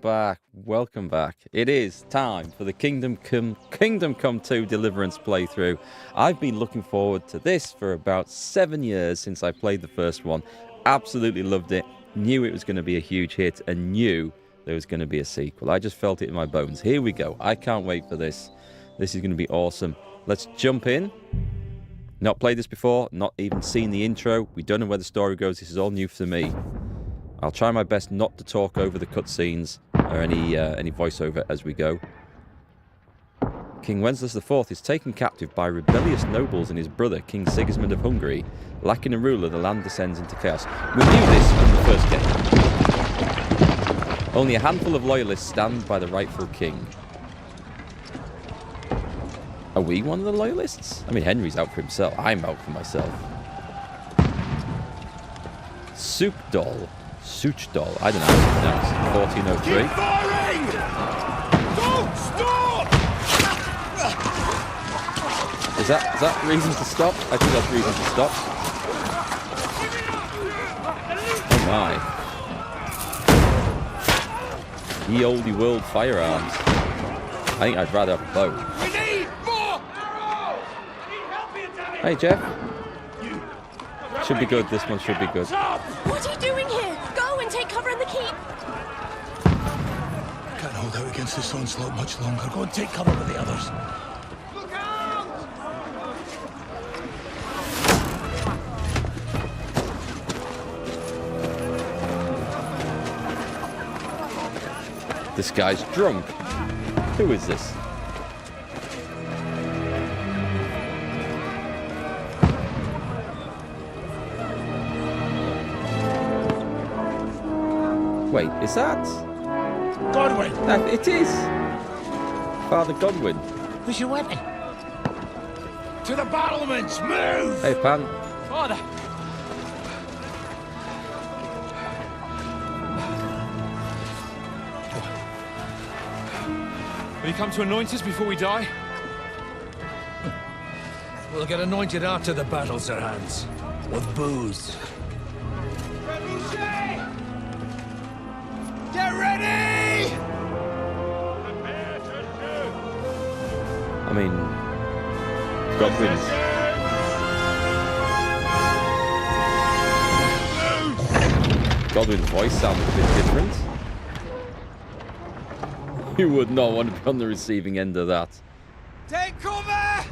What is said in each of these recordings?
Welcome back. It is time for the Kingdom Come 2 Deliverance playthrough. I've been looking forward to this for about 7 years since I played the first one. Absolutely loved it. Knew it was going to be a huge hit and knew there was going to be a sequel. I just felt it in my bones. Here we go. I can't wait for this. This is going to be awesome. Let's jump in. Not played this before, not even seen the intro. We don't know where the story goes. This is all new for me. I'll try my best not to talk over the cutscenes or any voiceover as we go. King Wenceslas IV is taken captive by rebellious nobles and his brother, King Sigismund of Hungary. Lacking a ruler, the land descends into chaos. We knew this from the first game. Only a handful of loyalists stand by the rightful king. Are we one of the loyalists? I mean, Henry's out for himself. I'm out for myself. Soup doll. Such doll. I don't know how to pronounce it. 1403. Keep firing! Don't stop! Is that reason to stop? I think that's reason to stop. Oh my. Ye olde world firearms. I think I'd rather have a bow. We need more! Hey Jeff. Should be good. This one should be good. What are you doing here? Go and take cover in the keep. Can't hold out against this onslaught much longer. Go and take cover with the others. Look out! This guy's drunk. Who is this? Wait, is that? Godwin! It is! Father Godwin. Where's your weapon? To the battlements! Move! Hey, Pan. Father! Will you come to anoint us before we die? We'll get anointed after the battle, Sir Hans. With booze. Get ready! I mean, Godwin's. Godwin's voice sounds a bit different. You would not want to be on the receiving end of that. Take cover!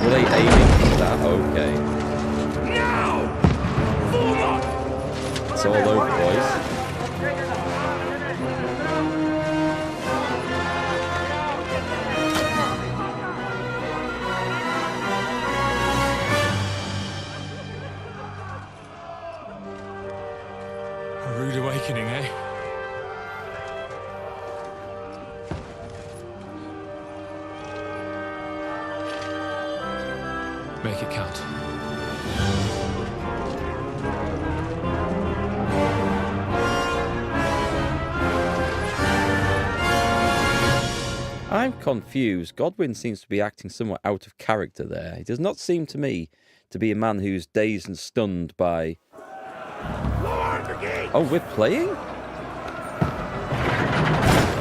Were they aiming for that? Okay. Now! Form up! It's all over, boys. A rude awakening, eh? Make it count. I'm confused. Godwin seems to be acting somewhat out of character there. He does not seem to me to be a man who's dazed and stunned by... Oh, we're playing?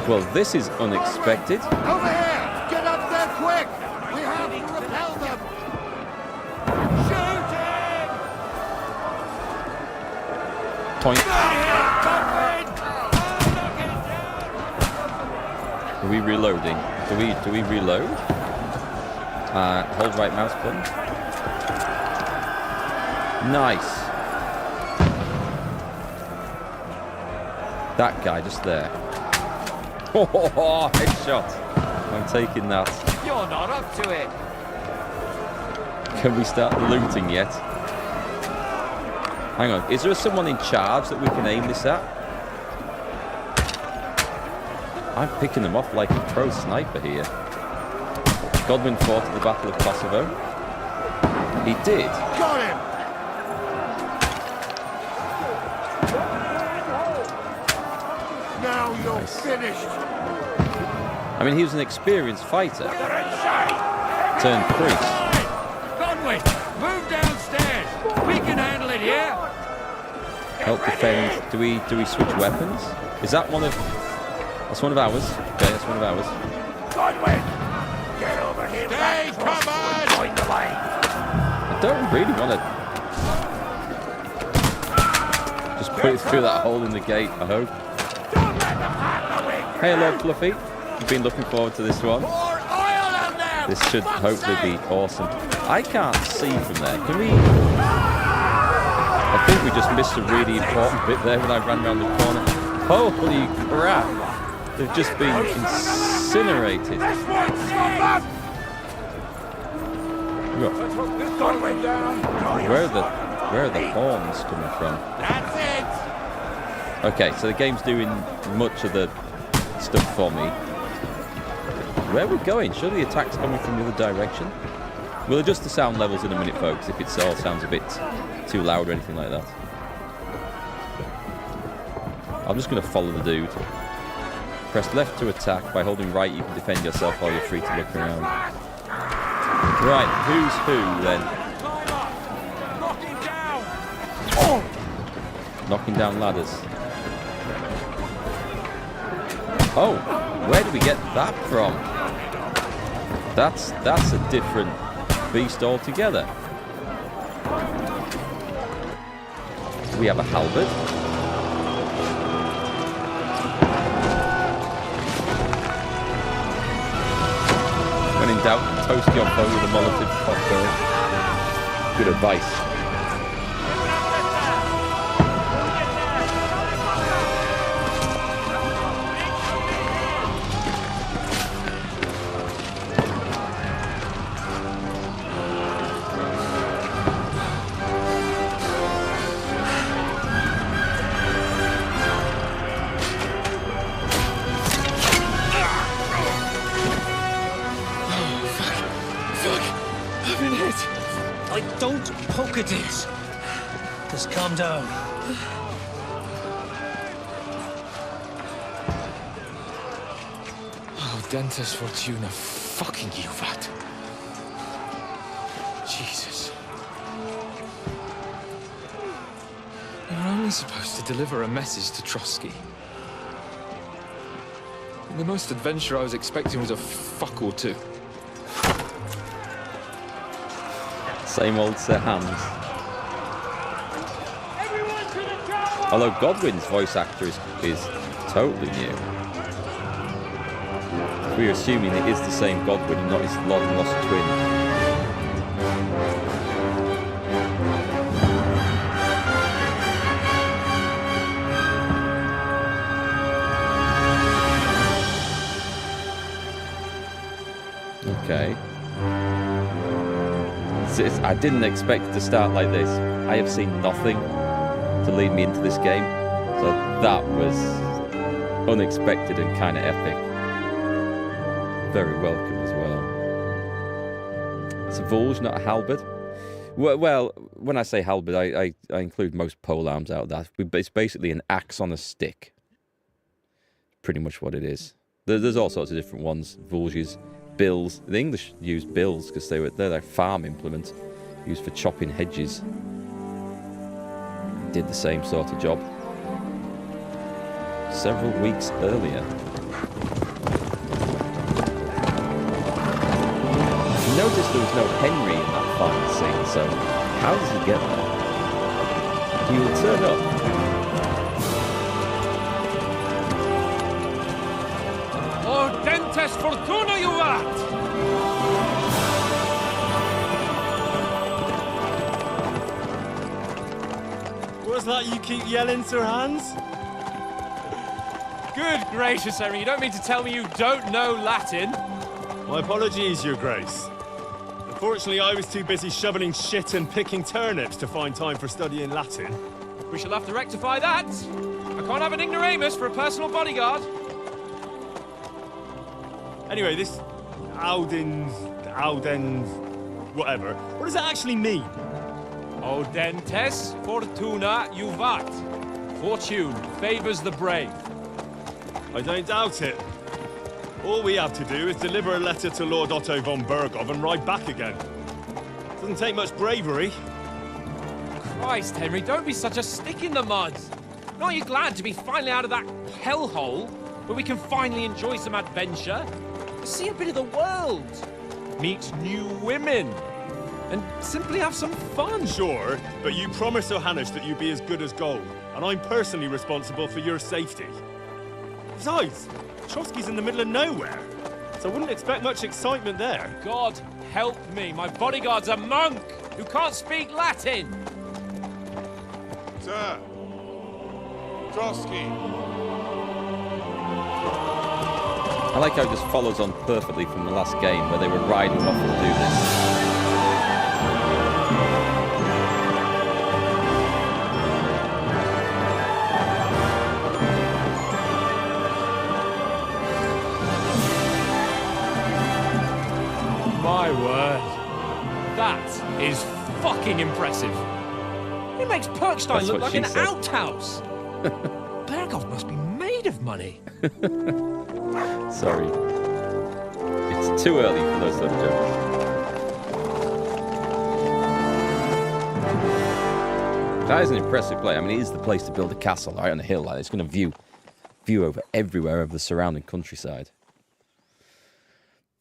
Well, this is unexpected. Over here! Get up there quick! We have to repel them! Shoot him! Point. Godwin! Are we reloading? Do we reload? Hold right mouse button. Nice. That guy just there. Oh, headshot. I'm taking that. You're not up to it! Can we start looting yet? Hang on. Is there someone in charge that we can aim this at? I'm picking them off like a pro sniper here. Godwin fought at the Battle of Kosovo. He did. Got him! Now you're finished! I mean, he was an experienced fighter. Turned priest. Godwin, move downstairs! Help defend. Do we switch weapons? Is that one of... That's one of ours. Okay, that's one of ours. Godwin! Get over here! Stay covered! Join the line! I don't really want to... Just put it through that hole in the gate, I hope. Don't let them have the wing! Hey, hello, Fluffy. I've been looking forward to this one. Pour oil on them! This should hopefully be awesome. I can't see from there. Can we... I think we just missed a really important bit there when I ran around the corner. Holy crap! They've just been incinerated. This one's from us! Godwin down! Where are the horns coming from? That's it! Okay, so the game's doing much of the stuff for me. Where are we going? Surely the attack's coming from the other direction? We'll adjust the sound levels in a minute, folks, if it all sounds a bit too loud or anything like that. I'm just going to follow the dude. Press left to attack. By holding right, you can defend yourself while you're free to look around. Right, who's who then? Knocking down ladders. Oh, where did we get that from? That's a different beast altogether. We have a halberd. When in doubt, toast your foe with a Molotov cocktail. Good advice. Don't poke at it. Just calm down. Oh, Dentes Fortuna, fucking you, Vat. Jesus. You're only supposed to deliver a message to Trotsky. And the most adventure I was expecting was a fuck or two. Same old Sir Hans. Although Godwin's voice actor is totally new. We're assuming it is the same Godwin and not his long-lost twin. Okay. I didn't expect it to start like this. I have seen nothing to lead me into this game, so that was unexpected and kind of epic. Very welcome as well. It's a Vulge, not a halberd. Well, when I say halberd, I include most polearms out of that. It's basically an axe on a stick. Pretty much what it is. There's all sorts of different ones. Vulges. Bills. The English used bills because they're like farm implements used for chopping hedges. Did the same sort of job several weeks earlier. Notice there was no Henry in that final scene, so how does he get there? He will turn up. Oh, Dentes Fortuna, you Vat! What's that you keep yelling, Sir Hans? Good gracious, Henry, you don't mean to tell me you don't know Latin? My apologies, Your Grace. Unfortunately, I was too busy shoveling shit and picking turnips to find time for studying Latin. We shall have to rectify that. I can't have an ignoramus for a personal bodyguard. Anyway, this Auden, whatever. What does that actually mean? Audentes fortuna juvat. Fortune favors the brave. I don't doubt it. All we have to do is deliver a letter to Lord Otto von Berghoff and ride back again. Doesn't take much bravery. Christ, Henry, don't be such a stick in the mud. Aren't you glad to be finally out of that hellhole where we can finally enjoy some adventure? See a bit of the world, meet new women, and simply have some fun. Sure, but you promised Johannes that you'd be as good as gold, and I'm personally responsible for your safety. Besides, Trotsky's in the middle of nowhere, so I wouldn't expect much excitement there. God help me, my bodyguard's a monk who can't speak Latin. Sir! Trotsky! I like how it just follows on perfectly from the last game where they were riding off to do this. My word. That is fucking impressive. It makes Perkstein That's look what like she an said. outhouse. Berghoff must be made of money. Sorry. It's too early for those sort of jokes. That is an impressive play. I mean, it is the place to build a castle right on a hill. Like, it's going to view over everywhere of the surrounding countryside.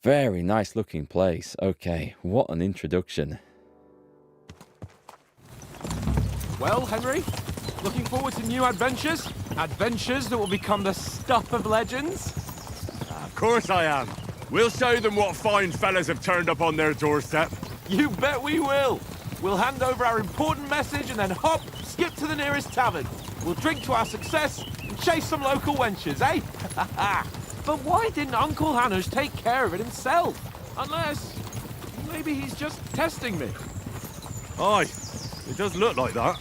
Very nice looking place. Okay, what an introduction. Well, Henry, looking forward to new adventures? Adventures that will become the stuff of legends? Of course I am. We'll show them what fine fellas have turned up on their doorstep. You bet we will. We'll hand over our important message and then hop, skip to the nearest tavern. We'll drink to our success and chase some local wenches, eh? But why didn't Uncle Hanush take care of it himself? Unless, maybe he's just testing me. Aye, it does look like that.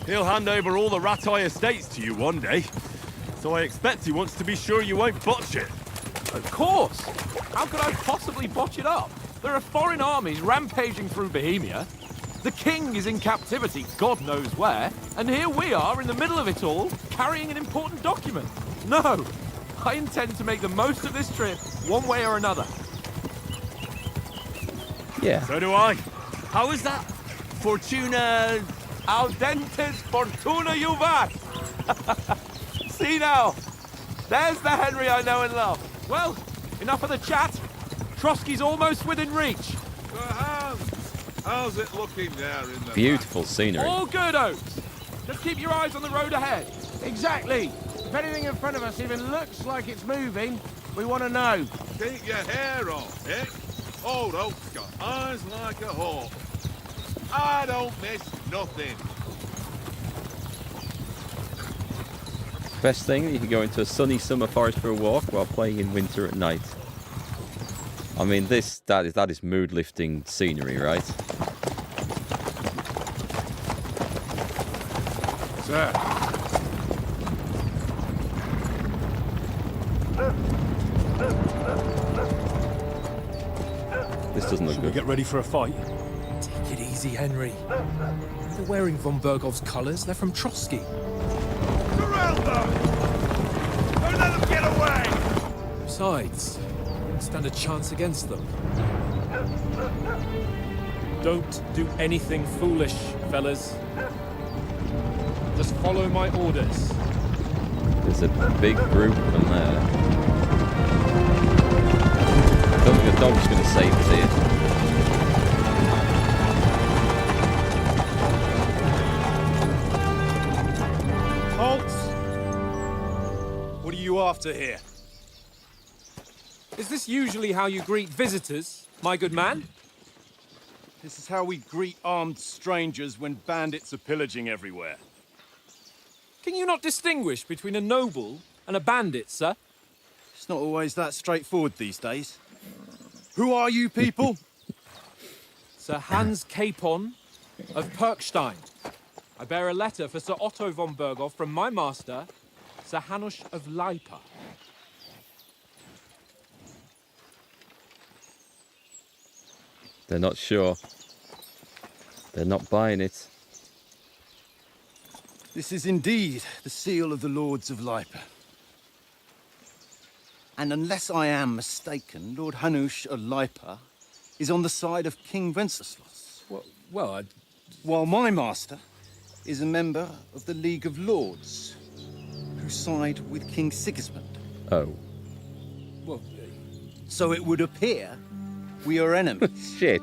He'll hand over all the Ratai estates to you one day. So I expect he wants to be sure you won't botch it. Of course. How could I possibly botch it up? There are foreign armies rampaging through Bohemia. The king is in captivity, God knows where. And here we are in the middle of it all, carrying an important document. No, I intend to make the most of this trip, one way or another. Yeah. So do I. How is that? Fortuna... Audentes fortuna juvat! See now, there's the Henry I know and love. Well, enough of the chat. Trotsky's almost within reach. So how's it looking there in the Beautiful scenery. All good, Oaks. Just keep your eyes on the road ahead. Exactly. If anything in front of us even looks like it's moving, we want to know. Keep your hair on, eh? Old Oak's got eyes like a hawk. I don't miss nothing. Best thing, you can go into a sunny summer forest for a walk while playing in winter at night. I mean, that is mood-lifting scenery, right? Sir. This doesn't look Should we good. get ready for a fight? Take it easy, Henry. They're wearing von Bergov's colours. They're from Trotsky. Surround them! Don't let them get away! Besides, we don't stand a chance against them. Don't do anything foolish, fellas. Just follow my orders. There's a big group of them there. I don't think a dog's going to save us here. Halt! What are you after here? Is this usually how you greet visitors, my good man? This is how we greet armed strangers when bandits are pillaging everywhere. Can you not distinguish between a noble and a bandit, sir? It's not always that straightforward these days. Who are you people? Sir Hans Capon of Perkstein. I bear a letter for Sir Otto von Berghoff from my master, Sir Hanush of Lipa. They're not sure. They're not buying it. This is indeed the seal of the Lords of Lipa. And unless I am mistaken, Lord Hanush of Lipa is on the side of King Wenceslas. Well, While my master is a member of the League of Lords, who side with King Sigismund. Oh. Well, so it would appear we are enemies. Shit.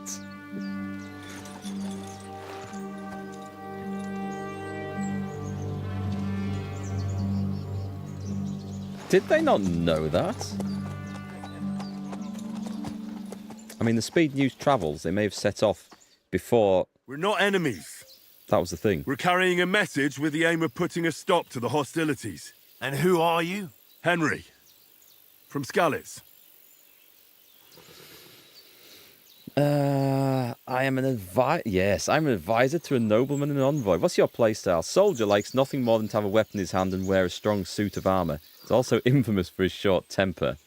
Did they not know that? I mean, the speed news travels. They may have set off before... We're not enemies. That was the thing. We're carrying a message with the aim of putting a stop to the hostilities. And who are you? Henry. From Skalitz. I am an advisor. Yes, I'm an advisor to a nobleman and an envoy. What's your playstyle? Soldier likes nothing more than to have a weapon in his hand and wear a strong suit of armor. He's also infamous for his short temper.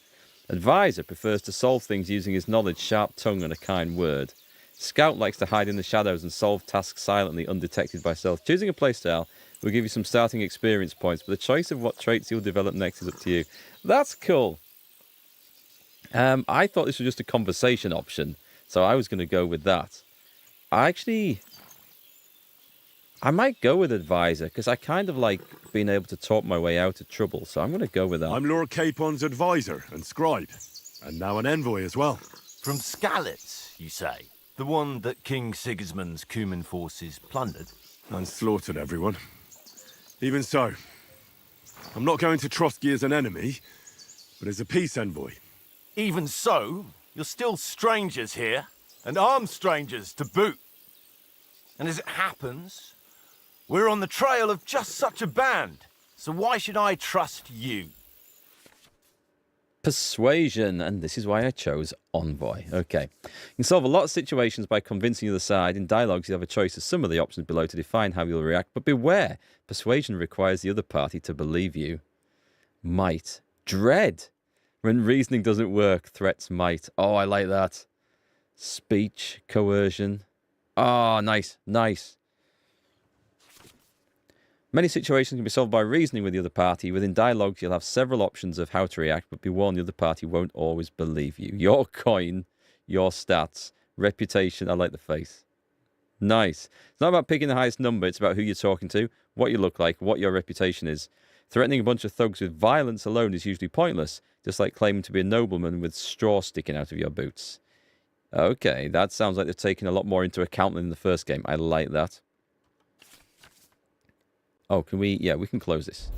Advisor prefers to solve things using his knowledge, sharp tongue, and a kind word. Scout likes to hide in the shadows and solve tasks silently, undetected by stealth. Choosing a playstyle will give you some starting experience points, but the choice of what traits you'll develop next is up to you. That's cool. I thought this was just a conversation option, so I was going to go with that. I might go with advisor, because I kind of like being able to talk my way out of trouble, so I'm going to go with that. I'm Lord Capon's advisor and scribe, and now an envoy as well. From Skalitz, you say? The one that King Sigismund's Cuman forces plundered? And slaughtered everyone. Even so, I'm not going to Trotsky as an enemy, but as a peace envoy. Even so, you're still strangers here, and armed strangers to boot. And as it happens, we're on the trail of just such a band, so why should I trust you? Persuasion, and this is why I chose Envoy. Okay. You can solve a lot of situations by convincing the other side. In dialogues, you have a choice of some of the options below to define how you'll react, but beware, persuasion requires the other party to believe you. Might. Dread. When reasoning doesn't work, threats might. Oh, I like that. Speech. Coercion. Oh, nice. Nice. Many situations can be solved by reasoning with the other party. Within dialogues, you'll have several options of how to react, but be warned the other party won't always believe you. Your coin, your stats, reputation. I like the face. Nice. It's not about picking the highest number. It's about who you're talking to, what you look like, what your reputation is. Threatening a bunch of thugs with violence alone is usually pointless, just like claiming to be a nobleman with straw sticking out of your boots. Okay, that sounds like they've taken a lot more into account than in the first game. I like that. Oh, can we... Yeah, we can close this.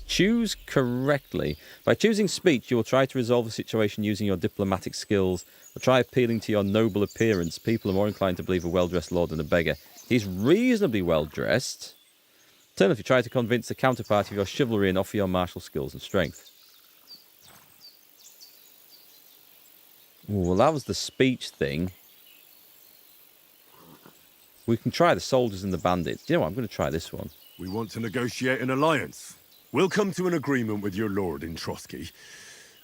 Choose correctly. By choosing speech, you will try to resolve the situation using your diplomatic skills, or try appealing to your noble appearance. People are more inclined to believe a well-dressed lord than a beggar. He's reasonably well-dressed. Turn if you try to convince the counterparty of your chivalry and offer your martial skills and strength. Ooh, well, that was the speech thing. We can try the soldiers and the bandits. You know what? I'm going to try this one. We want to negotiate an alliance. We'll come to an agreement with your lord in Trotsky,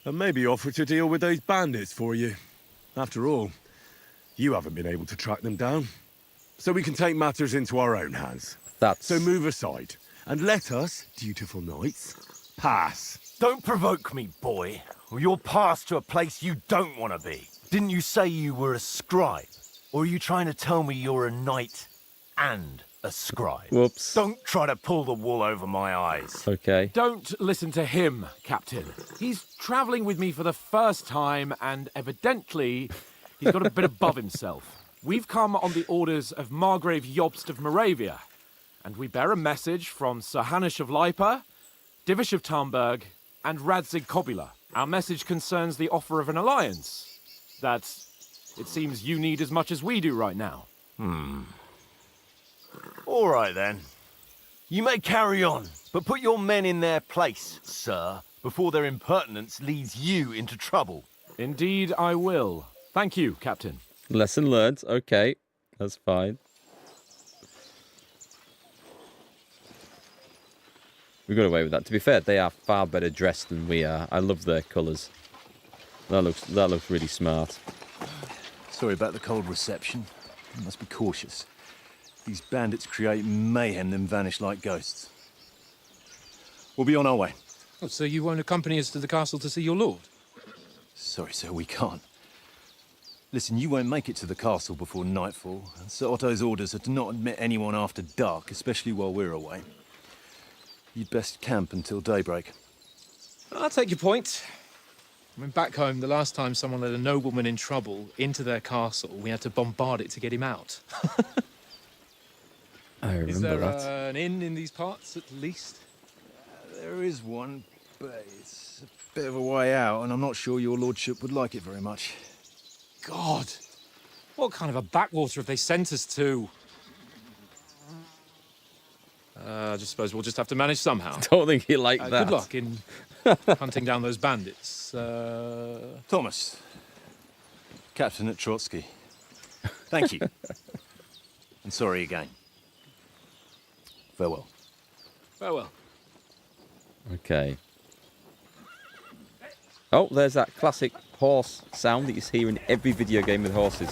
and maybe offer to deal with those bandits for you. After all, you haven't been able to track them down. So we can take matters into our own hands. So move aside, and let us, dutiful knights, pass. Don't provoke me, boy, or you'll pass to a place you don't want to be. Didn't you say you were a scribe? Or are you trying to tell me you're a knight and a scribe? Whoops. Don't try to pull the wool over my eyes. Okay. Don't listen to him, Captain. He's travelling with me for the first time, and evidently he's got a bit above himself. We've come on the orders of Margrave Jobst of Moravia, and we bear a message from Sir Hanush of Lipa, Divish of Tarnberg, and Radzig Kobula. Our message concerns the offer of an alliance that it seems you need as much as we do right now. All right, then. You may carry on, but put your men in their place, sir, before their impertinence leads you into trouble. Indeed, I will. Thank you, Captain. Lesson learned. Okay, that's fine. We got away with that. To be fair, they are far better dressed than we are. I love their colours. That looks really smart. Sorry about the cold reception. You must be cautious. These bandits create mayhem, then vanish like ghosts. We'll be on our way. Oh, so you won't accompany us to the castle to see your lord? Sorry, sir, we can't. Listen, you won't make it to the castle before nightfall, and Sir Otto's orders are to not admit anyone after dark, especially while we're away. You'd best camp until daybreak. I'll take your point. I mean, back home, the last time someone let a nobleman in trouble into their castle, we had to bombard it to get him out. I remember Is there that. an inn in these parts, at least? There is one, but it's a bit of a way out, and I'm not sure your lordship would like it very much. God, what kind of a backwater have they sent us to? I just suppose we'll just have to manage somehow. Don't think he liked that. Good luck in hunting down those bandits. Thomas, Captain at Trotsky. Thank you. And sorry again. Farewell. Farewell. Okay. Oh, there's that classic horse sound that you hear in every video game with horses.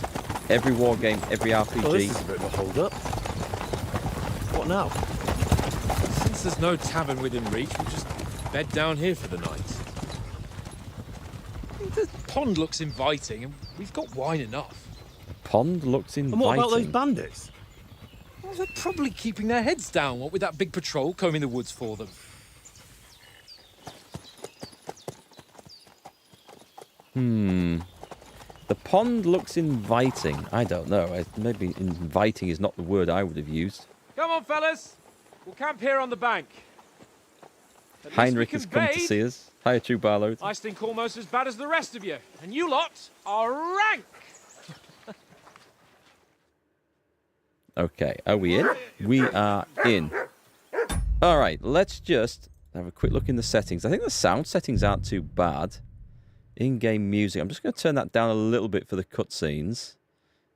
Every war game, every RPG. Well, this is a bit of a hold-up. What now? Since there's no tavern within reach, we'll just bed down here for the night. The pond looks inviting, and we've got wine enough. Pond looks inviting. And what about those bandits? Well, they're probably keeping their heads down, what with that big patrol combing the woods for them. The pond looks inviting. I don't know. Maybe inviting is not the word I would have used. Come on, fellas. We'll camp here on the bank. At least Heinrich we can has come to bathe. see us. Hiya, True Barload. I stink almost as bad as the rest of you, and you lot are rank. Okay, are we in? We are in. All right, let's just have a quick look in the settings. I think the sound settings aren't too bad. In-game music. I'm just going to turn that down a little bit for the cutscenes.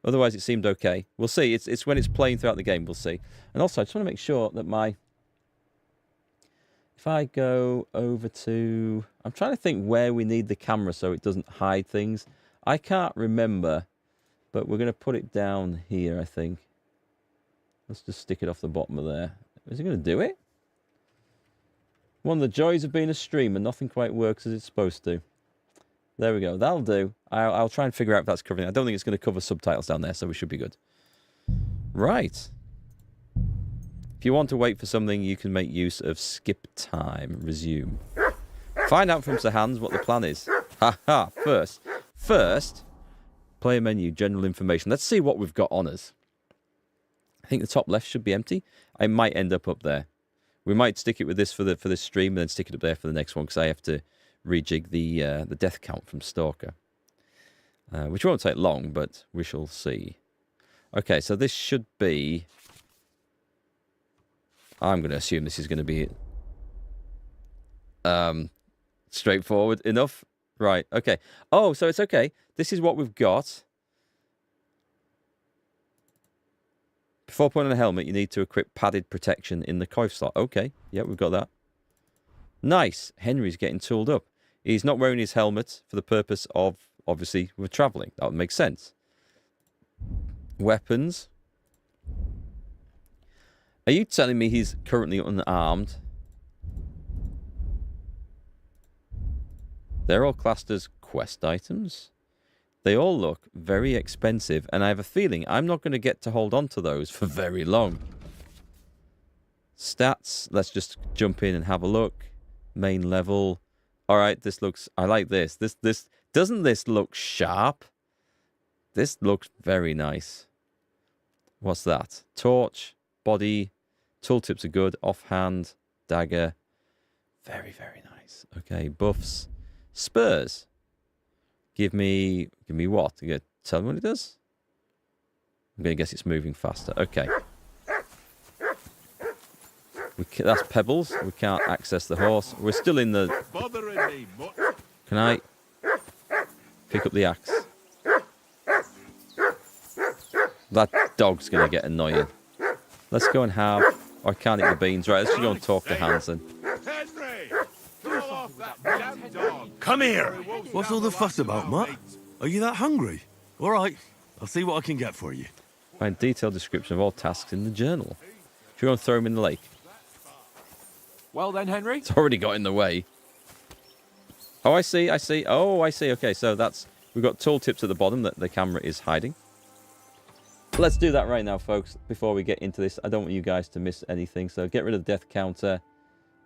Otherwise, it seemed okay. We'll see. It's when it's playing throughout the game, we'll see. And also, I just want to make sure that my... If I go over to... I'm trying to think where we need the camera so it doesn't hide things. I can't remember, but we're going to put it down here, I think. Let's just stick it off the bottom of there. Is it going to do it? One of the joys of being a streamer, nothing quite works as it's supposed to. There we go. That'll do. I'll try and figure out if that's covering. I don't think it's going to cover subtitles down there, so we should be good. Right. If you want to wait for something, you can make use of skip time. Resume. Find out from Sir Hans what the plan is. Haha. First, player menu, general information. Let's see what we've got on us. I think the top left should be empty. I might end up there. We might stick it with this for this stream and then stick it up there for the next one because I have to rejig the death count from Stalker, which won't take long, but we shall see. Okay, so this should be... I'm going to assume this is going to be straightforward enough. Right, okay. Oh, so it's okay. This is what we've got. Before putting on a helmet, you need to equip padded protection in the coif slot. Okay, yeah, we've got that. Nice. Henry's getting tooled up. He's not wearing his helmet for the purpose of, obviously, we're travelling. That would make sense. Weapons. Are you telling me he's currently unarmed? They're all classed as quest items. They all look very expensive, and I have a feeling I'm not going to get to hold on to those for very long. Stats. Let's just jump in and have a look. Main level. All right, this looks... I like this. Doesn't this look sharp? This looks very nice. What's that? Torch, body, tooltips are good. Offhand, dagger. Very, very nice. Okay, buffs. Spurs. Give me what? You gonna tell me what it does? I'm going to guess it's moving faster. Okay. That's pebbles. We can't access the horse. We're still in the... Can I pick up the axe? That dog's going to get annoying. Let's go and have... Oh, I can't eat the beans. Right, let's just go and talk to Hans then. Come here! What's all the fuss about, Mutt? Are you that hungry? All right, I'll see what I can get for you. Find detailed description of all tasks in the journal. Should we go and throw him in the lake? Well then, Henry. It's already got in the way. Oh, I see. Oh, I see. Okay, so that's... We've got tooltips at the bottom that the camera is hiding. Let's do that right now, folks, before we get into this. I don't want you guys to miss anything, so get rid of the death counter.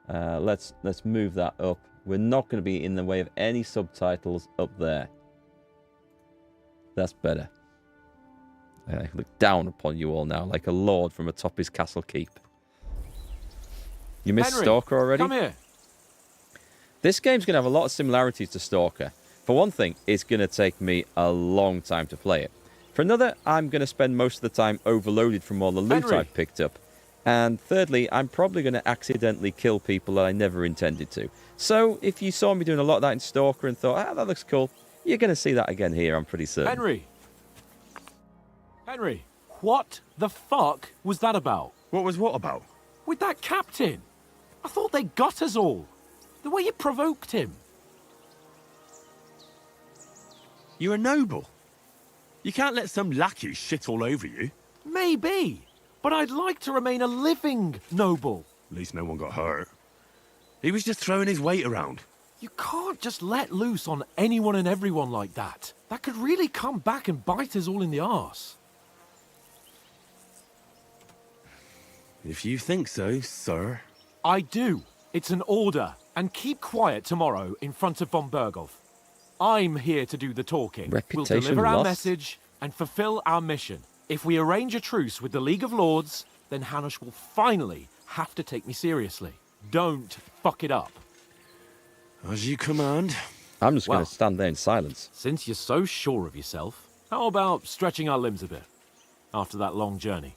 Let's move that up. We're not going to be in the way of any subtitles up there. That's better. I look down upon you all now, like a lord from atop his castle keep. You missed Henry, Stalker already? Come here. This game's going to have a lot of similarities to Stalker. For one thing, it's going to take me a long time to play it. For another, I'm going to spend most of the time overloaded from all the loot Henry. I've picked up. And thirdly, I'm probably going to accidentally kill people that I never intended to. So if you saw me doing a lot of that in Stalker and thought, ah, that looks cool, you're going to see that again here, I'm pretty certain. Henry, what the fuck was that about? What was what about? With that captain. I thought they got us all. The way you provoked him. You're a noble. You can't let some lackey shit all over you. Maybe, but I'd like to remain a living noble. At least no one got hurt. He was just throwing his weight around. You can't just let loose on anyone and everyone like that. That could really come back and bite us all in the arse. If you think so, sir. I do. It's an order. And keep quiet tomorrow in front of von Berghoff. I'm here to do the talking. We'll deliver our message and fulfill our mission. If we arrange a truce with the League of Lords, then Hanush will finally have to take me seriously. Don't fuck it up. As you command. I'm just going to stand there in silence. Since you're so sure of yourself, how about stretching our limbs a bit after that long journey?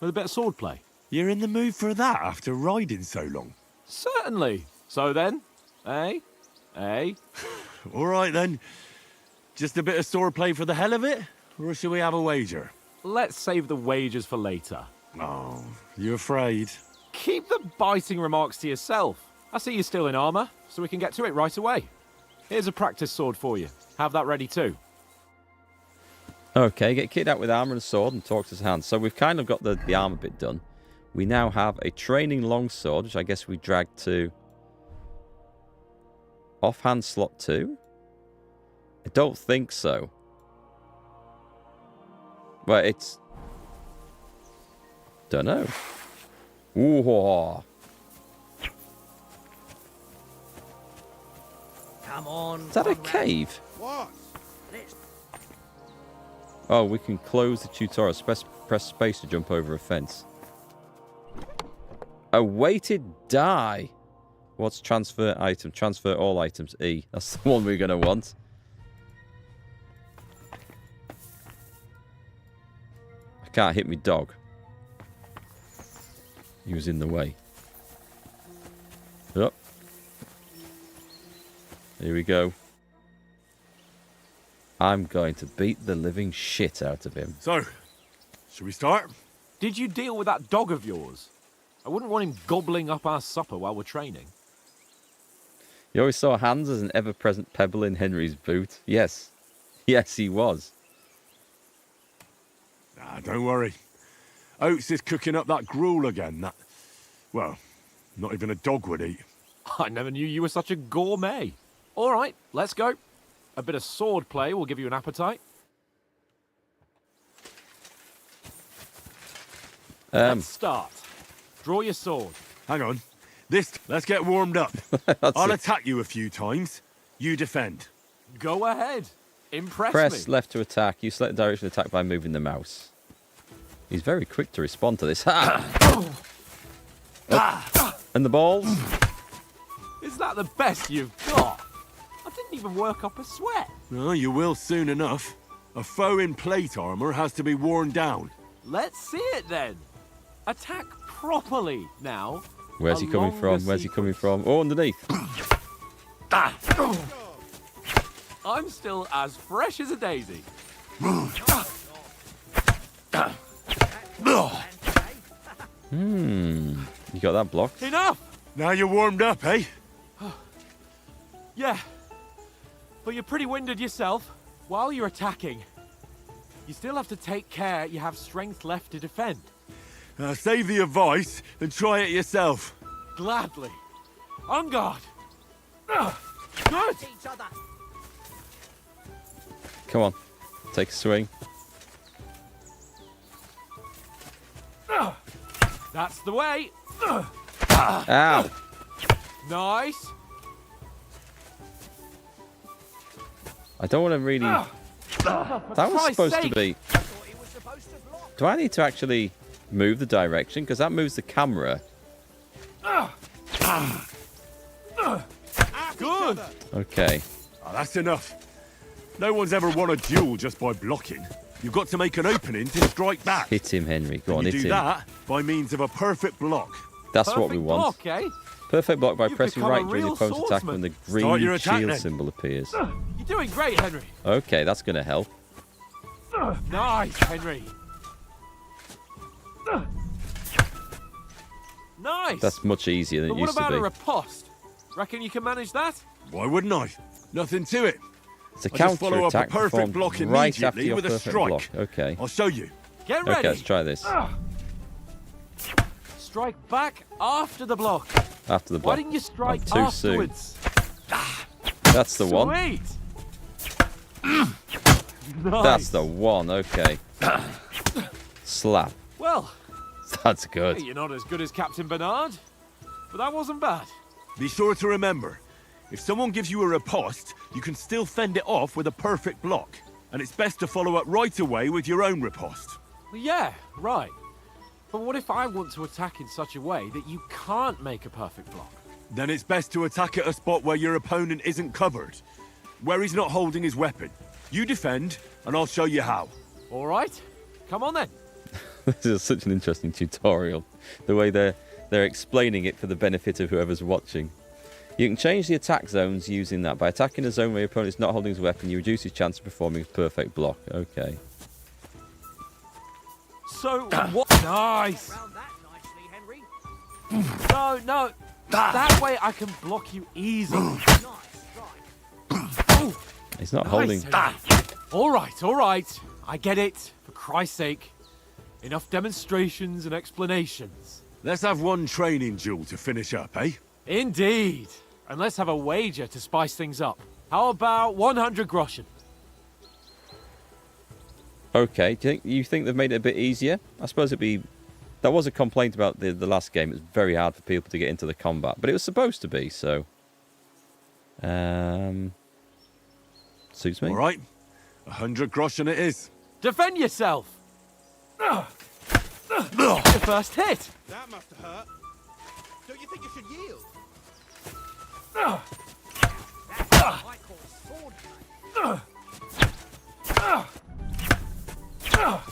With a bit of swordplay. You're in the mood for that after riding so long? Certainly. So then, eh? All right then. Just a bit of swordplay for the hell of it? Or should we have a wager? Let's save the wagers for later. Oh, you afraid? Keep the biting remarks to yourself. I see you're still in armor, so we can get to it right away. Here's a practice sword for you. Have that ready too. Okay, get kitted out with armor and sword and talk to his hands. So we've kind of got the armor bit done. We now have a training longsword, which I guess we dragged to offhand slot 2. I don't think so. Well, it's... Don't know. Ooh. Come on. Is that a cave? What? Oh, we can close the tutorial. Press space to jump over a fence. A weighted die. What's transfer item? Transfer all items. E. That's the one we're going to want. I can't hit me dog. He was in the way. Up. Here we go. I'm going to beat the living shit out of him. So, should we start? Did you deal with that dog of yours? I wouldn't want him gobbling up our supper while we're training. You always saw Hans as an ever-present pebble in Henry's boot. Yes. Yes, he was. Ah, don't worry. Oates is cooking up that gruel again. That, well, not even a dog would eat. I never knew you were such a gourmet. All right, let's go. A bit of sword play will give you an appetite. Let's start. Draw your sword. Hang on. Let's get warmed up. I'll attack you a few times. You defend. Go ahead. Impress Press me. left to attack. You select the direction of attack by moving the mouse. He's very quick to respond to this. Ha! And the balls. Is that the best you've got? I didn't even work up a sweat. Oh, you will soon enough. A foe in plate armor has to be worn down. Let's see it then. Attack properly now. Where's he coming from? Where's he coming from? Oh, underneath. I'm still as fresh as a daisy. You got that blocked? Enough! Now you're warmed up, eh? Yeah. But you're pretty winded yourself. While you're attacking, you still have to take care you have strength left to defend. Save the advice and try it yourself. Gladly. On guard. Good. Come on. Take a swing. That's the way. Ow. Nice. I don't want to really... That was supposed to be... Do I need to actually move the direction? Because that moves the camera. Good. Okay. Oh, that's enough. No one's ever won a duel just by blocking. You've got to make an opening to strike back. Hit him, Henry. Go on, you hit do him. that by means of a perfect block. That's what we want. Block, eh? Perfect block by You've pressing become a right during the real opponent's attack when the swordsman. Start your green attack, shield then. symbol appears. You're doing great, Henry. Okay, that's going to help. Nice, Henry. Nice. That's much easier than But it what used to about a be. riposte? Reckon you can manage that? Why wouldn't I? Nothing to it. It's a I just follow up a counter-attack perfect performed block right after immediately your with a perfect strike. block. Okay. I'll show you. Get Okay, ready. let's try this. Strike back after the block. After the Why block. didn't you strike Too afterwards? That's the one. Sweet. That's the one. Okay. Slap. Well, That's good. hey, you're not as good as Captain Bernard, but that wasn't bad. Be sure to remember, if someone gives you a riposte, you can still fend it off with a perfect block. And it's best to follow up right away with your own riposte. Well, yeah, right. But what if I want to attack in such a way that you can't make a perfect block? Then it's best to attack at a spot where your opponent isn't covered. Where he's not holding his weapon. You defend, and I'll show you how. All right, come on then. This is such an interesting tutorial. The way they're explaining it for the benefit of whoever's watching. You can change the attack zones using that. By attacking a zone where your opponent is not holding his weapon, you reduce his chance of performing a perfect block. Okay. So what? Nice. No. That way I can block you easily. He's not holding. All right. I get it. For Christ's sake. Enough demonstrations and explanations. Let's have one training duel to finish up, eh? Indeed. And let's have a wager to spice things up. How about 100 groschen? Okay. Do you think they've made it a bit easier? I suppose it'd be. That was a complaint about the last game. It was very hard for people to get into the combat, but it was supposed to be. So. Suits me. All right. 100 groschen it is. Defend yourself. Your first hit. That must have hurt. Don't you think you should yield?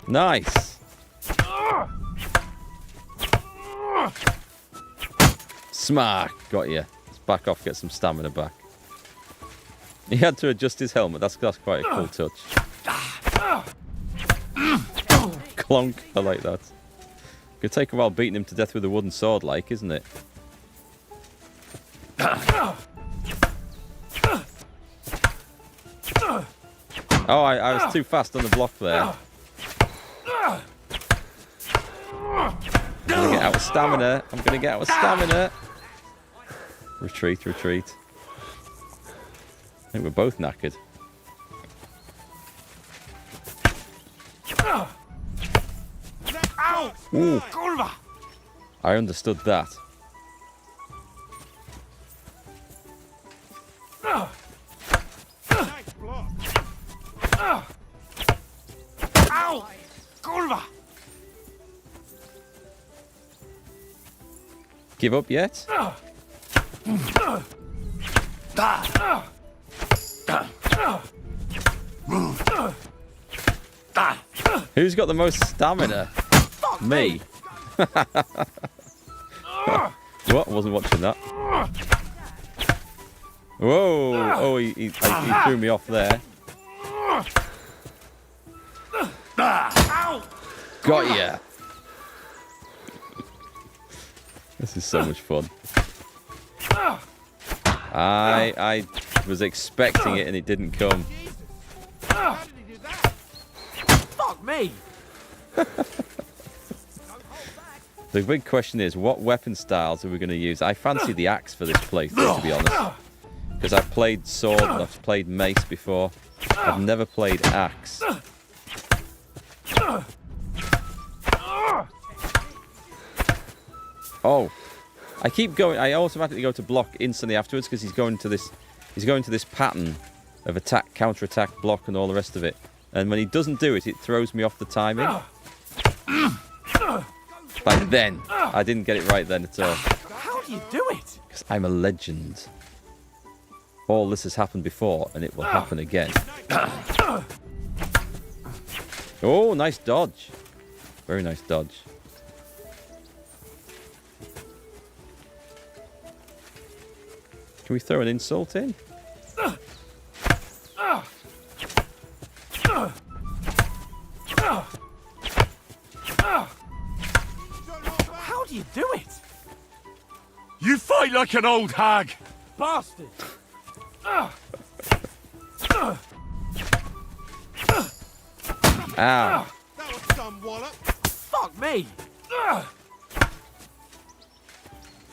Nice. Smack. Got you. Let's back off, get some stamina back. He had to adjust his helmet. That's quite a cool touch. Clonk. I like that. Could take a while beating him to death with a wooden sword, like, isn't it? Oh, I was too fast on the block there. I'm gonna get out of stamina. I'm gonna get out of stamina. Retreat. I think we're both knackered. Ooh. I understood that. Nice block. Ow! Kurwa! Give up yet? Who's got the most stamina? Me. What? I wasn't watching that. Whoa! Oh, he threw me off there. Got ya! This is so much fun. I was expecting it and it didn't come. How did he do that? Fuck me! The big question is, what weapon styles are we going to use? I fancy the axe for this playthrough, to be honest. Because I've played sword and I've played mace before. I've never played axe. Oh, I keep going. I automatically go to block instantly afterwards because he's going to this pattern of attack, counter-attack, block, and all the rest of it. And when he doesn't do it, it throws me off the timing. Like then, I didn't get it right then at all. How do you do it? Because I'm a legend. All this has happened before, and it will happen again. Oh, nice dodge. Very nice dodge. Can we throw an insult in? How do you do it? You fight like an old hag! Bastard! Ow. That was some wallop. Fuck me!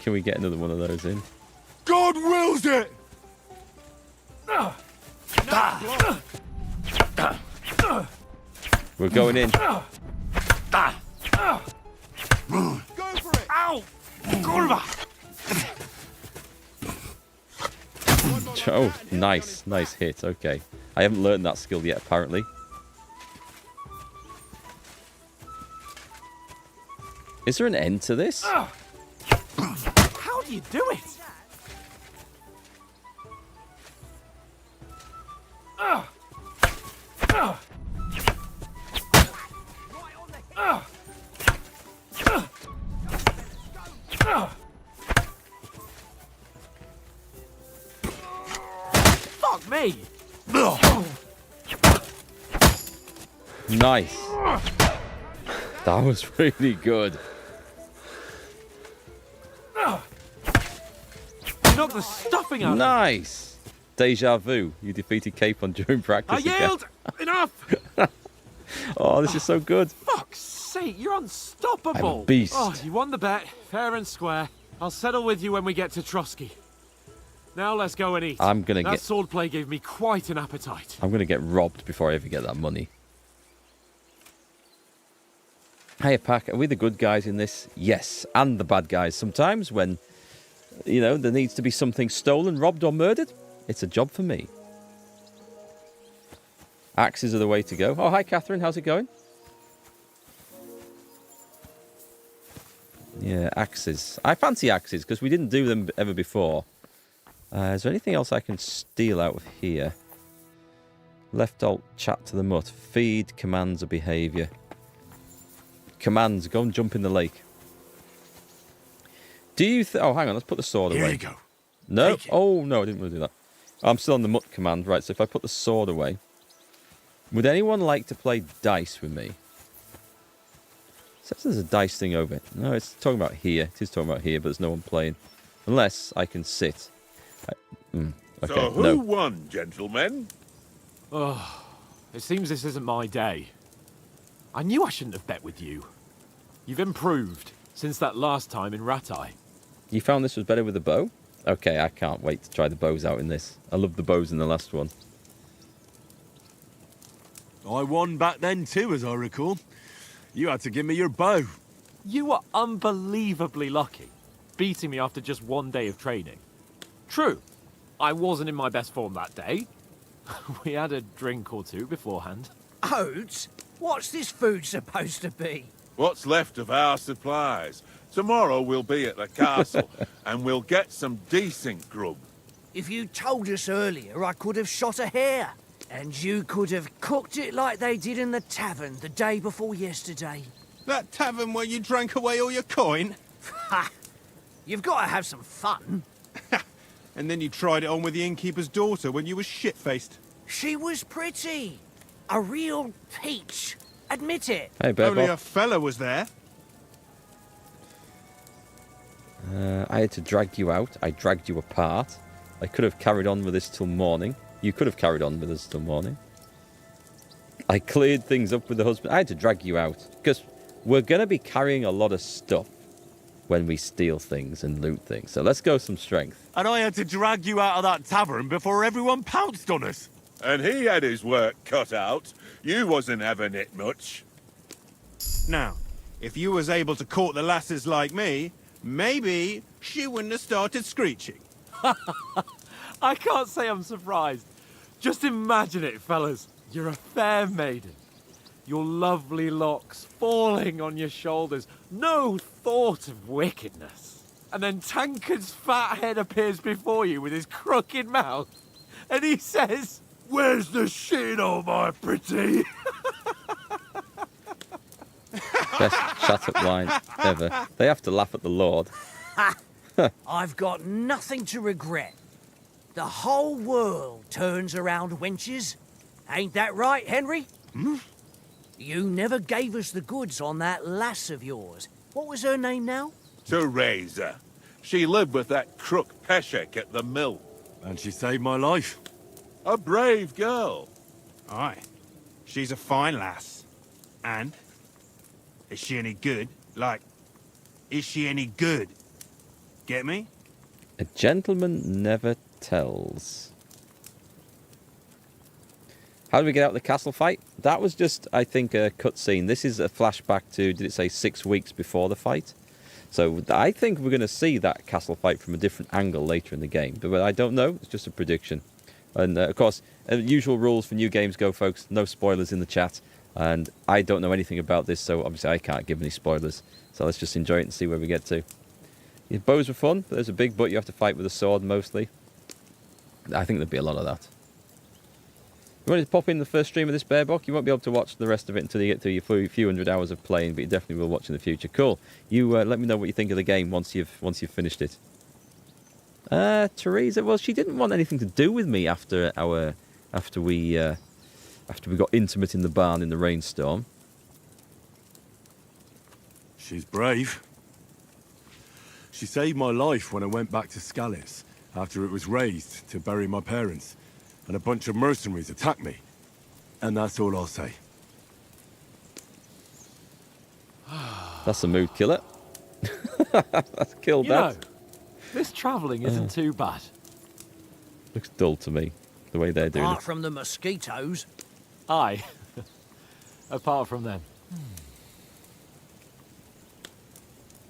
Can we get another one of those in? God wills it! We're going in. Go for it. Ow! Kurva! Oh, nice. Nice hit. Okay. I haven't learned that skill yet, apparently. Is there an end to this? How do you do it? Fuck me! Nice. That was really good. You knocked the stuffing out of me. Nice. Deja vu. You defeated Capon during practice I again. yield! Enough! Oh, this is so good. Fuck's sake, you're unstoppable! I'm a beast. Oh, you won the bet, fair and square. I'll settle with you when we get to Trotsky. Now let's go and eat. That swordplay gave me quite an appetite. I'm gonna get robbed before I ever get that money. Hiya, Pack. Are we the good guys in this? Yes, and the bad guys. Sometimes when, you know, there needs to be something stolen, robbed, or murdered, it's a job for me. Axes are the way to go. Oh, hi, Catherine. How's it going? Yeah, axes. I fancy axes because we didn't do them ever before. Is there anything else I can steal out of here? Left alt, chat to the mutt. Feed, commands, or behaviour. Commands, go and jump in the lake. Do you... oh, hang on, let's put the sword away. Here you go. No? Oh, no, I didn't want to do that. I'm still on the mutt command. Right, so if I put the sword away... Would anyone like to play dice with me? It says there's a dice thing over it. No, it's talking about here. It is talking about here, but there's no one playing. Unless I can sit. Okay, so who won, gentlemen? Oh, it seems this isn't my day. I knew I shouldn't have bet with you. You've improved since that last time in Ratai. You found this was better with the bow? Okay, I can't wait to try the bows out in this. I loved the bows in the last one. I won back then too, as I recall. You had to give me your bow. You were unbelievably lucky, beating me after just one day of training. True, I wasn't in my best form that day. We had a drink or two beforehand. Oats? What's this food supposed to be? What's left of our supplies. Tomorrow we'll be at the castle, and we'll get some decent grub. If you told us earlier, I could have shot a hare. And you could have cooked it like they did in the tavern the day before yesterday. That tavern where you drank away all your coin? Ha! You've got to have some fun. And then you tried it on with the innkeeper's daughter when you were shit-faced. She was pretty. A real peach. Admit it. Hey, Only a fella was there. I had to drag you out. I dragged you apart. I could have carried on with this till morning. You could have carried on with us till morning. I cleared things up with the husband. I had to drag you out because we're going to be carrying a lot of stuff. when we steal things and loot things. So let's go some strength. And I had to drag you out of that tavern before everyone pounced on us. And he had his work cut out. You wasn't having it much. Now, if you was able to court the lasses like me, maybe she wouldn't have started screeching. I can't say I'm surprised. Just imagine it, fellas. You're a fair maiden. Your lovely locks falling on your shoulders. No thought of wickedness. And then Tankard's fat head appears before you with his crooked mouth. And he says, "Where's the shit, oh my pretty?" Best shut-up line ever. They have to laugh at the Lord. I've got nothing to regret. The whole world turns around wenches. Ain't that right, Henry? Hmm? You never gave us the goods on that lass of yours. What was her name now? Teresa. She lived with that crook Peshek at the mill. And she saved my life. A brave girl. Aye. She's a fine lass. And? Is she any good? Like, is she any good? Get me? A gentleman never tells. How did we get out of the castle fight? That was just, I think, a cutscene. This is a flashback to, did it say 6 weeks before the fight? So I think we're going to see that castle fight from a different angle later in the game. But I don't know. It's just a prediction. And, of course, usual rules for New Games Go, folks. No spoilers in the chat. And I don't know anything about this, so obviously I can't give any spoilers. So let's just enjoy it and see where we get to. Your bows were fun. There's a big butt you have to fight with a sword, mostly. I think there'd be a lot of that. You wanted to pop in the first stream of this Bear Bock? You won't be able to watch the rest of it until you get through your few hundred hours of playing, but you definitely will watch in the future. Cool. You let me know what you think of the game once you've finished it. Teresa, well, she didn't want anything to do with me after we got intimate in the barn in the rainstorm. She's brave. She saved my life when I went back to Scallis after it was razed to bury my parents, and a bunch of mercenaries attacked me. And that's all I'll say. That's a mood killer. That's killed that. Know, this travelling isn't too bad. Looks dull to me, the way they're doing it. Apart from the mosquitoes. Aye. Apart from them.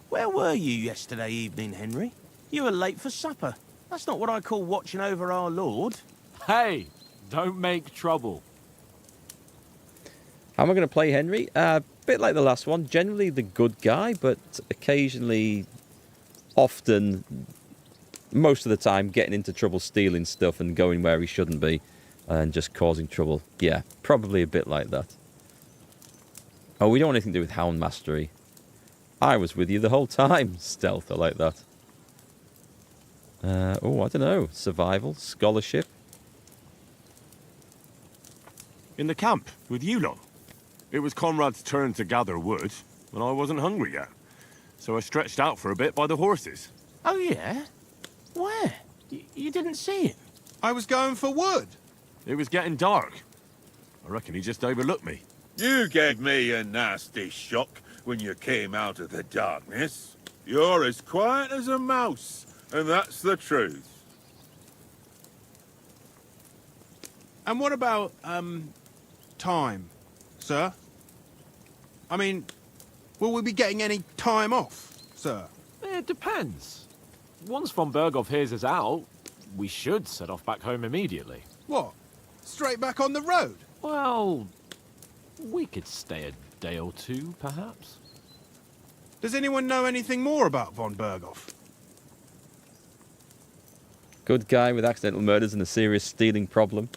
Where were you yesterday evening, Henry? You were late for supper. That's not what I call watching over our Lord. Hey, don't make trouble. How am I going to play Henry? A bit like the last one. Generally the good guy, but occasionally, often, most of the time, getting into trouble stealing stuff and going where he shouldn't be and just causing trouble. Yeah, probably a bit like that. Oh, we don't want anything to do with Hound Mastery. I was with you the whole time. Stealth, I like that. Oh, I don't know. Survival, scholarship. In the camp, with you lot. It was Conrad's turn to gather wood, and I wasn't hungry yet. So I stretched out for a bit by the horses. Oh, yeah? Where? You didn't see him? I was going for wood. It was getting dark. I reckon he just overlooked me. You gave me a nasty shock when you came out of the darkness. You're as quiet as a mouse, and that's the truth. And what about, time, sir? I mean, will we be getting any time off, sir? It depends. Once von Berghoff hears us out, we should set off back home immediately. What? Straight back on the road? Well, we could stay a day or two, perhaps. Does anyone know anything more about von Berghoff? Good guy with accidental murders and a serious stealing problem.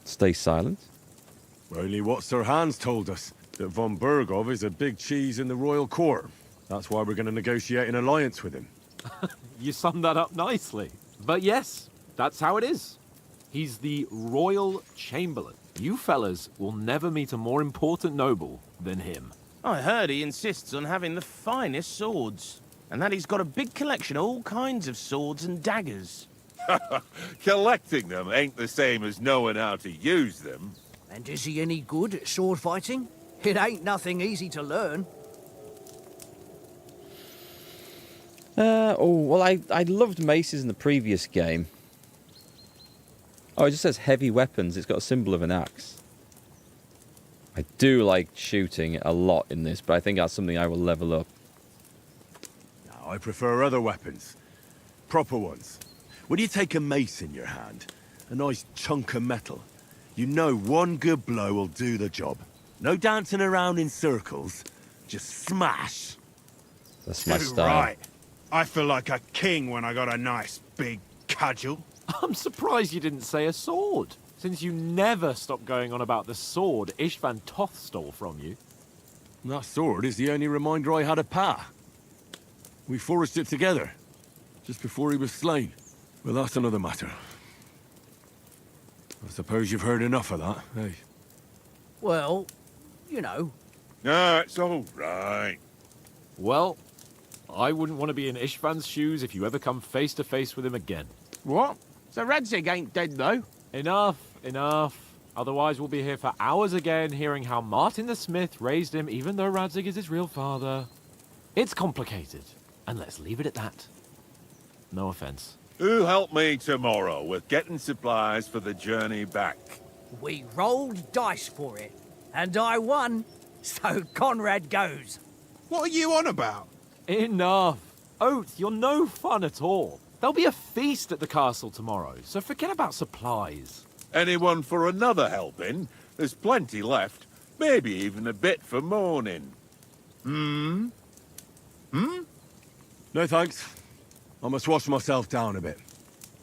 Stay silent. Only what Sir Hans told us, that von Berghoff is a big cheese in the royal court. That's why we're going to negotiate an alliance with him. You summed that up nicely. But yes, that's how it is. He's the Royal Chamberlain. You fellas will never meet a more important noble than him. I heard he insists on having the finest swords, and that he's got a big collection of all kinds of swords and daggers. Collecting them ain't the same as knowing how to use them. And is he any good at sword fighting? It ain't nothing easy to learn. Well, I loved maces in the previous game. Oh, it just says heavy weapons. It's got a symbol of an axe. I do like shooting a lot in this, but I think that's something I will level up. Now, I prefer other weapons. Proper ones. When you take a mace in your hand, a nice chunk of metal, you know one good blow will do the job. No dancing around in circles. Just smash. That's my Too style. right. I feel like a king when I got a nice big cudgel. I'm surprised you didn't say a sword, since you never stop going on about the sword Ishvan Toth stole from you. That sword is the only reminder I had of Pa. We forged it together, just before he was slain. Well, that's another matter. I suppose you've heard enough of that, eh? Well, you know. No, it's all right. Well, I wouldn't want to be in Ishvan's shoes if you ever come face to face with him again. What? So Radzig ain't dead, though? Enough, enough. Otherwise we'll be here for hours again hearing how Martin the Smith raised him even though Radzig is his real father. It's complicated, and let's leave it at that. No offense. Who'll help me tomorrow with getting supplies for the journey back? We rolled dice for it, and I won. So Conrad goes. What are you on about? Enough. Oath, you're no fun at all. There'll be a feast at the castle tomorrow, so forget about supplies. Anyone for another helping? There's plenty left. Maybe even a bit for morning. No thanks. I must wash myself down a bit.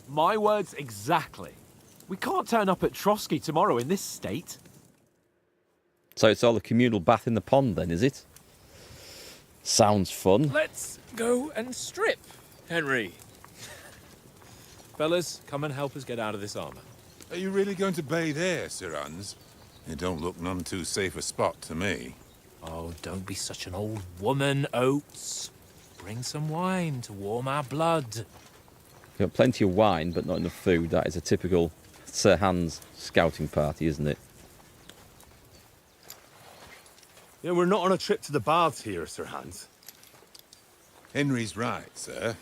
My words exactly. We can't turn up at Trotsky tomorrow in this state. So it's all a communal bath in the pond then, is it? Sounds fun. Let's go and strip, Henry. Fellas, come and help us get out of this armor. Are you really going to bathe here, Sir Hans? It don't look none too safe a spot to me. Oh, don't be such an old woman, Oates. Bring some wine to warm our blood. We've got plenty of wine, but not enough food. That is a typical Sir Hans scouting party, isn't it? Yeah, we're not on a trip to the baths here, Sir Hans. Henry's right, sir.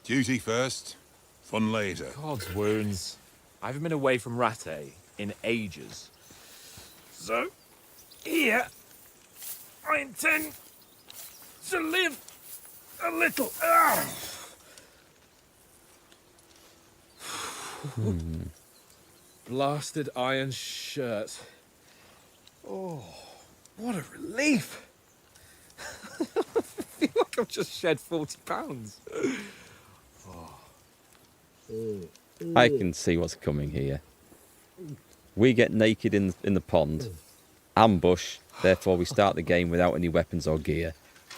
Duty first, fun later. God's wounds. I haven't been away from Rattay in ages. So, here, I intend to live a little. Blasted iron shirt. Oh, what a relief. I feel like I've just shed 40 pounds. I can see what's coming here. We get naked in the pond, ambush, therefore we start the game without any weapons or gear.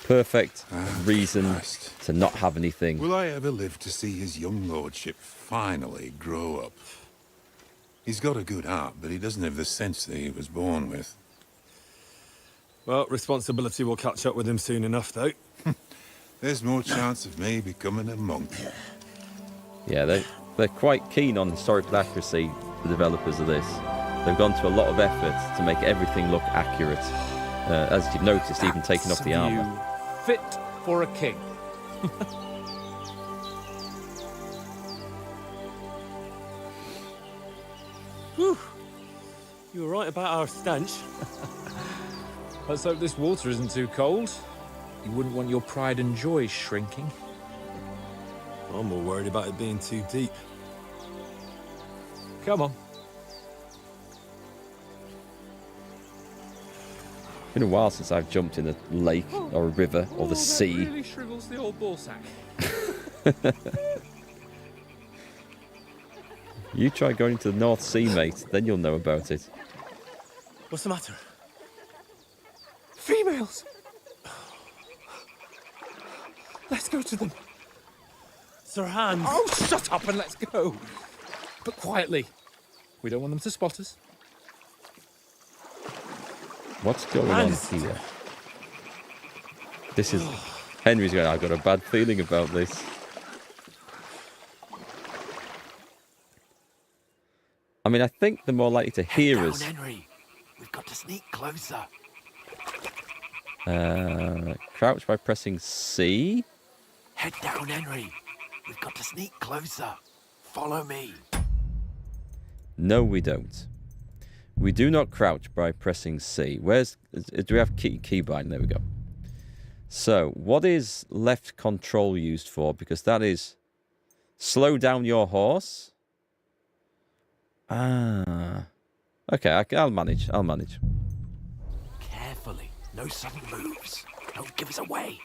Perfect reason to not have anything. Will I ever live to see his young lordship finally grow up? He's got a good heart, but he doesn't have the sense that he was born with. Well, responsibility will catch up with him soon enough, though. There's more chance of me becoming a monk. Yeah, they're quite keen on historical accuracy, the developers of this. They've gone to a lot of effort to make everything look accurate. As you've noticed, even taking off the armour. Fit for a king. Whew. You were right about our stench. Let's hope this water isn't too cold. You wouldn't want your pride and joy shrinking. I'm more worried about it being too deep. Come on. It's been a while since I've jumped in a lake or a river or the sea. That really shrivels the old ball sack. You try going into the North Sea, mate, then you'll know about it. What's the matter? Females! Let's go to them. Sir Hans! Oh, shut up and let's go. But quietly. We don't want them to spot us. What's going on here? This is... Henry's going, I've got a bad feeling about this. I mean, I think they're more likely to hear us. Henry. We've got to sneak closer. Crouch by pressing C? Head down, Henry. We've got to sneak closer. Follow me. No, we don't. We do not crouch by pressing C. Where's... Do we have keybind? There we go. So, what is left control used for? Because that is... Slow down your horse. Ah. Okay, I'll manage. I'll manage. Carefully. No sudden moves. Don't give us away.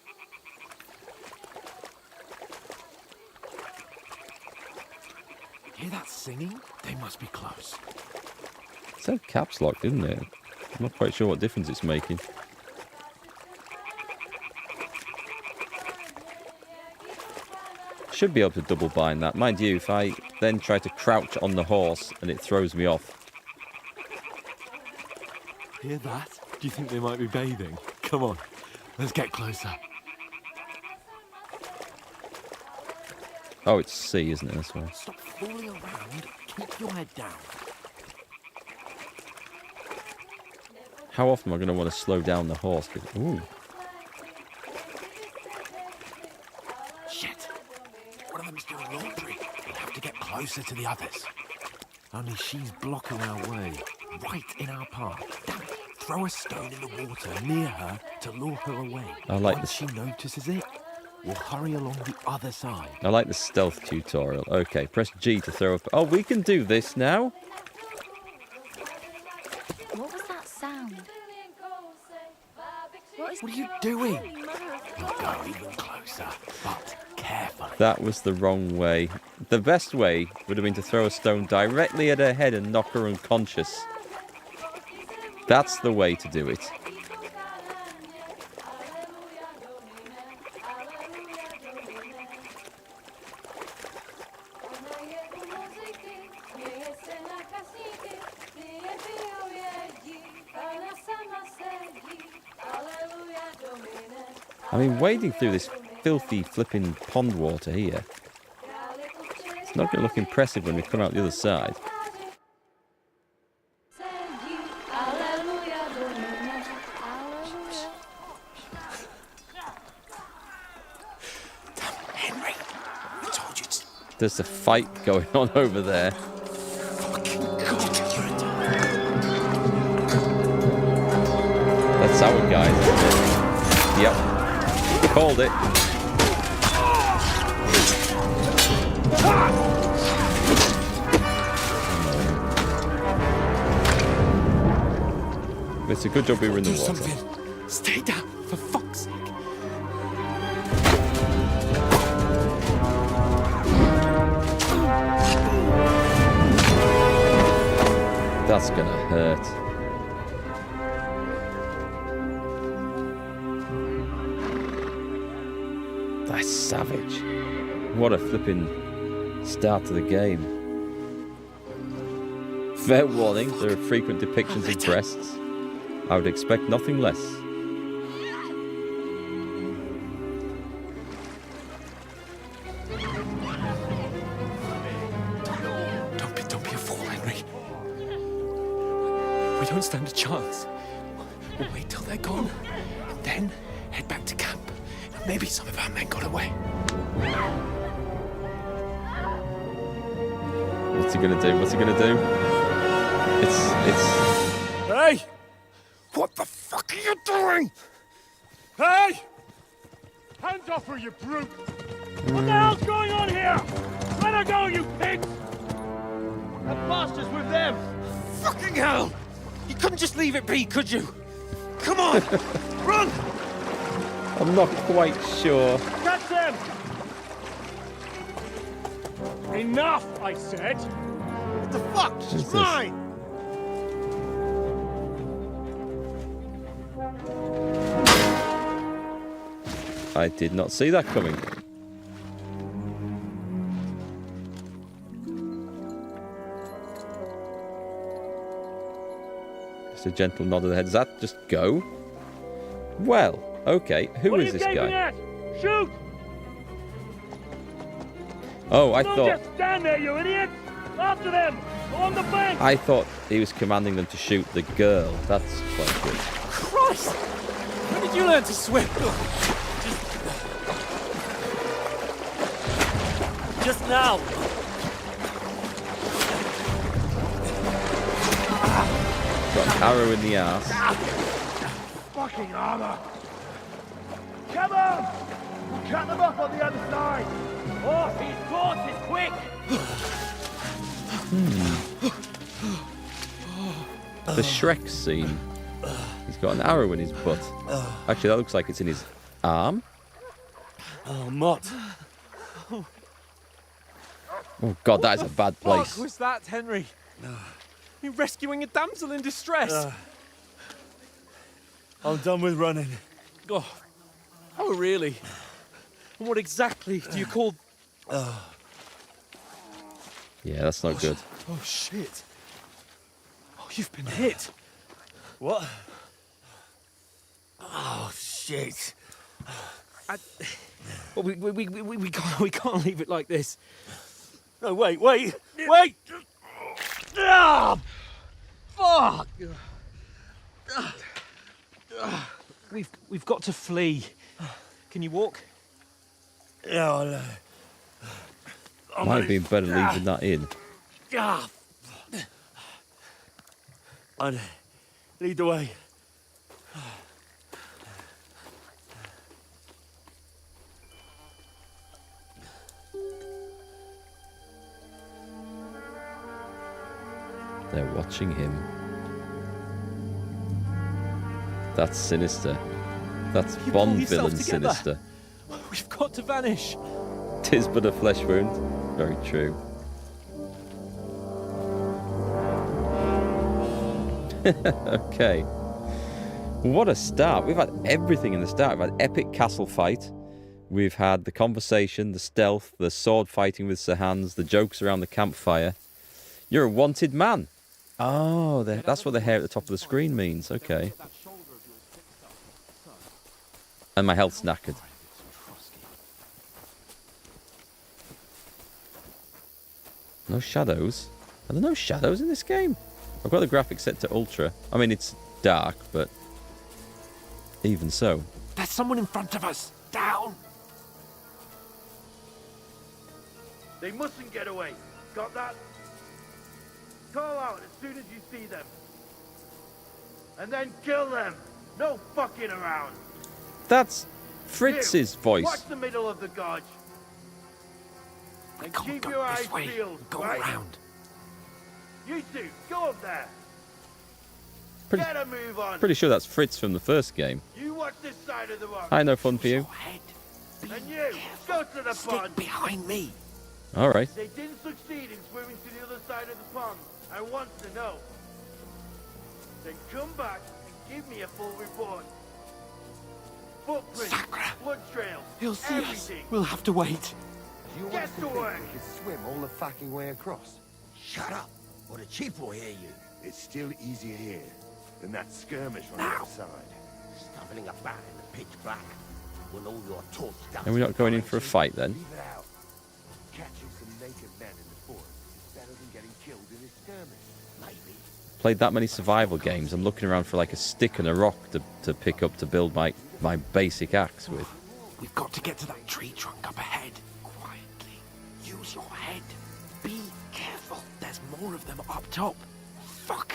Hear that singing? They must be close. It said caps lock, didn't it? I'm not quite sure what difference it's making. Should be able to double bind that. Mind you, if I then try to crouch on the horse and it throws me off. Hear that? Do you think they might be bathing? Come on, let's get closer. Oh, it's C, isn't it? That's why. Stop fooling around. Keep your head down. How often am I going to want to slow down the horse? Ooh. Shit. One of them's doing laundry. We'll have to get closer to the others. Only she's blocking our way. Right in our path. Damn it. Throw a stone in the water near her to lure her away. I like Once she notices it, we'll hurry along the other side. I like the stealth tutorial. Okay, press G to throw up. Oh, we can do this now. What was that sound? What are you doing? We'll go even closer, but carefully. That was the wrong way. The best way would have been to throw a stone directly at her head and knock her unconscious. That's the way to do it. I mean, wading through this filthy flipping pond water here, it's not going to look impressive when we come out the other side. Henry, I told you to... There's a fight going on over there. Fucking God, That's our guys, isn't it? Yep. Called it. It's a good job we were in the water. Something. Stay down, for fuck's sake. That's gonna hurt. That's savage. What a flipping start to the game. Fair warning, there are frequent depictions of breasts. I would expect nothing less. Don't be a fool, Henry. We don't stand a chance. We'll wait till they're gone, and then head back to camp. Maybe some of our men got away. What's he gonna do? What's he gonna do? It's... Hey! What the fuck are you doing? Hey! Hands off her, you brute! What the hell's going on here? Let her go, you pigs! That bastard's with them! Fucking hell! You couldn't just leave it be, could you? Come on! Run! I'm not quite sure. Catch them! Enough, I said! What the fuck? She's mine! I did not see that coming. Just a gentle nod of the head. Does that just go? Well, okay. Who is this guy? At? Shoot! Oh, I Don't thought... just stand there, you idiot! After them! On the bank! I thought he was commanding them to shoot the girl. That's quite good. Christ! When did you learn to swim? just now. Got an arrow in the ass. Fucking armor! Come on! We'll cut them off on the other side! Oh, these horses, quick! The Shrek scene. He's got an arrow in his butt. Actually, that looks like it's in his arm. Oh, Mott. Oh God, that is a bad place. What was that, Henry? You're rescuing a damsel in distress. I'm done with running. Oh, really? And what exactly do you call... Yeah, that's not good. Oh, shit. Oh, you've been hit. What? Oh, shit. Well, we can't leave it like this. No, wait! Ah! Fuck! We've got to flee. Can you walk? Yeah, Might be better leaving that in. I'd lead the way. They're watching him. That's sinister. That's You Bond pull yourself villain together. sinister. We've got to vanish. 'Tis but a flesh wound. Very true. Okay. What a start. We've had everything in the start. We've had epic castle fight. We've had the conversation, the stealth, the sword fighting with Sir Hans, the jokes around the campfire. You're a wanted man. Oh, that's what the hair at the top of the screen means. Okay. And my health's knackered. No shadows? Are there no shadows in this game? I've got the graphics set to ultra. I mean, it's dark, but even so. There's someone in front of us. Down. They mustn't get away. Got that? Call out as soon as you see them. And then kill them. No fucking around. That's Fritz's voice. Watch the middle of the gorge. And keep your eyes peeled. Go right? around. You two, go up there. Pretty, Get a move on. pretty sure that's Fritz from the first game. You watch this side of the rock. I no fun for you. And you, go to the pond. Behind me. All right. They didn't succeed in swimming to the other side of the pond. I want to know. Then come back and give me a full report. Footprints, blood trails, He'll see everything. us. We'll have to wait. You Get to work. You can swim all the fucking way across. Shut up, or the chief will hear you. It's still easier here than that skirmish on the other side. Stumbling about in the pitch black when all your torch does. And we're not going in for a fight then? Leave it out. Catching some naked men in the forest is better than getting killed in a skirmish. Maybe. Played that many survival games. I'm looking around for like a stick and a rock to pick up to build my basic axe with. We've got to get to that tree trunk up ahead. Quietly. Use your head. Be careful. There's more of them up top. Fuck.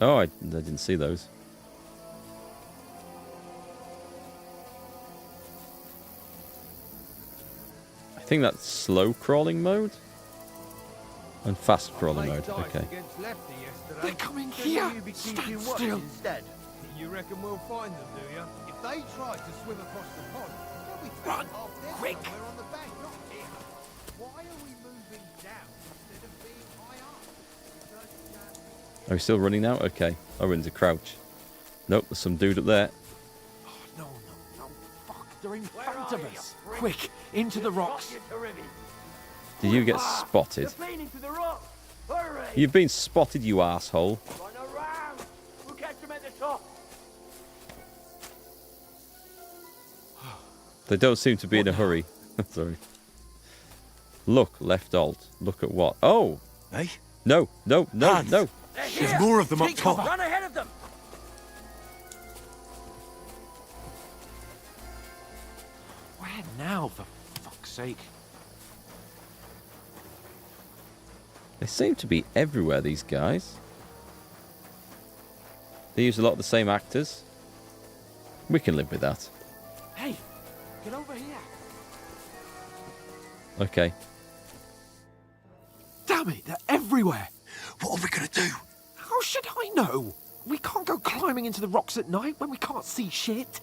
Oh, I didn't see those. I think that's slow crawling mode and fast crawling mode. Okay. They're coming here. Stand still. Instead. You reckon we'll find them, do you? If they try to swim across the pond, they'll be Run, off there quick. somewhere on the bank, not here. Why are we moving down instead of being high up? Are we still running now? Okay. I went into crouch. Nope, there's some dude up there. Oh, no. Fuck. They're in front of us. Quick. Into the rocks. Did you get spotted? Into the rock. Hurry. You've been spotted, you asshole. Run around. We'll catch them at the top. They don't seem to be in a hurry. Sorry. Look, left alt. Look at what? Oh! Hey? No. Hans. There's more of them up top. Run ahead of them. Where now, for fuck's sake? seem to be everywhere, these guys. They use a lot of the same actors. We can live with that. Hey, get over here. Okay. Damn it, they're everywhere. What are we gonna do? How should I know? We can't go climbing into the rocks at night when we can't see shit.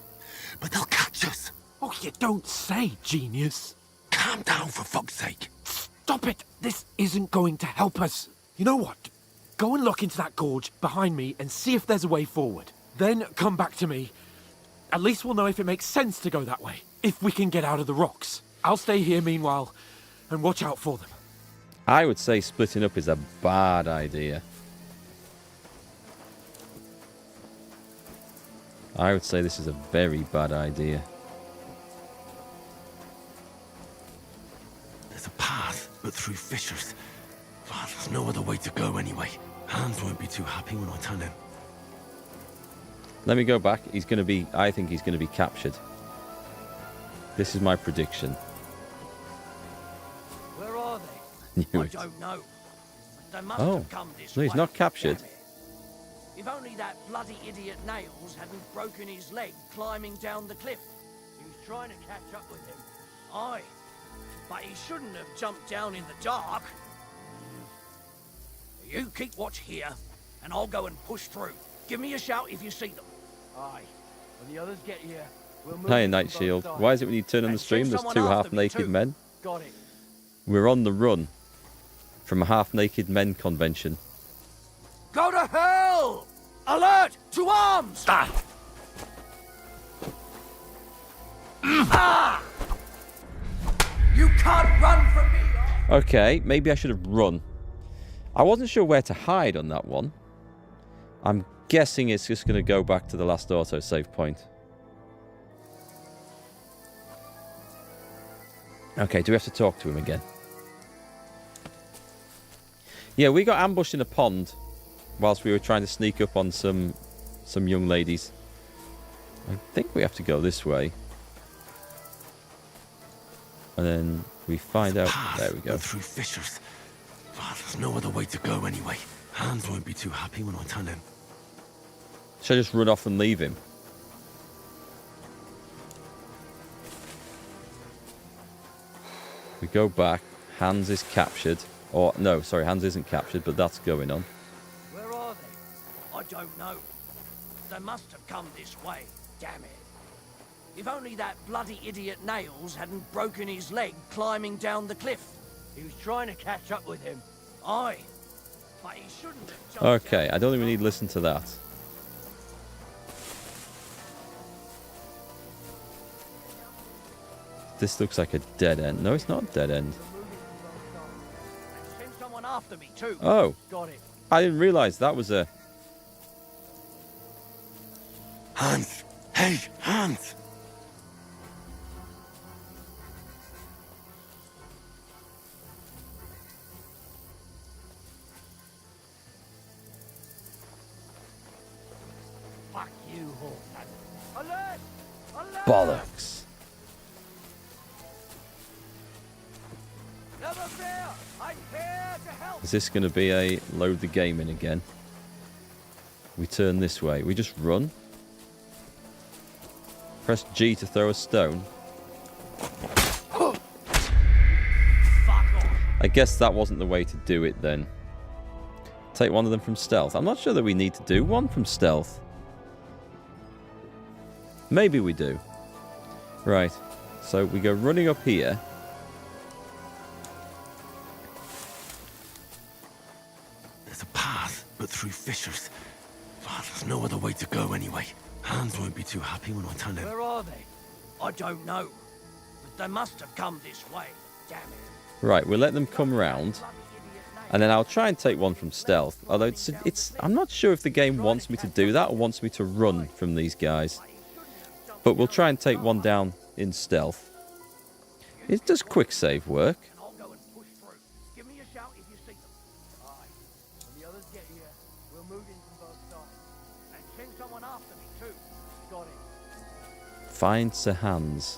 But they'll catch us. Oh, you don't say, genius. Calm down, for fuck's sake. Stop it. This isn't going to help us. You know what? Go and look into that gorge behind me and see if there's a way forward. Then come back to me. At least we'll know if it makes sense to go that way. If we can get out of the rocks. I'll stay here meanwhile and watch out for them. I would say splitting up is a bad idea. I would say this is a very bad idea. There's a path, but through fissures. Well, there's no other way to go anyway. Hans won't be too happy when I tell him. Let me go back. He's going to be... I think he's going to be captured. This is my prediction. Where are they? Knew I it. don't know. They must Oh, have come this no, he's way. not captured. Damn it. If only that bloody idiot Nails hadn't broken his leg climbing down the cliff. He was trying to catch up with him. Aye. But he shouldn't have jumped down in the dark. You keep watch here, and I'll go and push through. Give me a shout if you see them. Aye. When the others get here, we'll move Hi, in Night from both Shield. sides. Why is it when you turn on the And stream, send there's someone two after me half-naked too. men? Got it. We're on the run from a half-naked men convention. Go to hell! Alert! To arms! Ah! You can't run from me! Okay, maybe I should have run. I wasn't sure where to hide on that one. I'm guessing it's just going to go back to the last autosave point. Okay, do we have to talk to him again? Yeah, we got ambushed in a pond whilst we were trying to sneak up on some young ladies. I think we have to go this way. And then we find out... There we go. Through fissures. Well, there's no other way to go anyway. Hans won't be too happy when I tell him. Should I just run off and leave him? We go back. Hans is captured. Or, no, sorry, Hans isn't captured, but that's going on. Where are they? I don't know. They must have come this way. Damn it. If only that bloody idiot Nails hadn't broken his leg climbing down the cliff. He was trying to catch up with him. Aye. But he shouldn't have jumped Okay, I don't think we need to listen to that. This looks like a dead end. No, it's not a dead end. Send someone after me too. Oh. Got it. I didn't realise that was a... Hans! Hey, Hans! Fuck you, Hawkman. Alert! Alert! Bollocks. Never fear! I'm here to help! Is this going to be a load the game in again? We turn this way. We just run. Press G to throw a stone. I guess that wasn't the way to do it then. Take one of them from stealth. I'm not sure that we need to do one from stealth. Maybe we do. Right. So we go running up here. There's a path, but through fissures. Well, there's no other way to go anyway. Hans won't be too happy when I tell him. Where are they? I don't know. But they must have come this way. Damn it. Right, we'll let them come round. And then I'll try and take one from stealth. Although it's I'm not sure if the game wants me to do that or wants me to run from these guys. But we'll try and take one down in stealth. It does quick save work. I'll go and push through. Give me a shout if you see them. Aye. When the others get here, we'll move in from both sides. And send someone after me too. Got it. Find Sir Hans.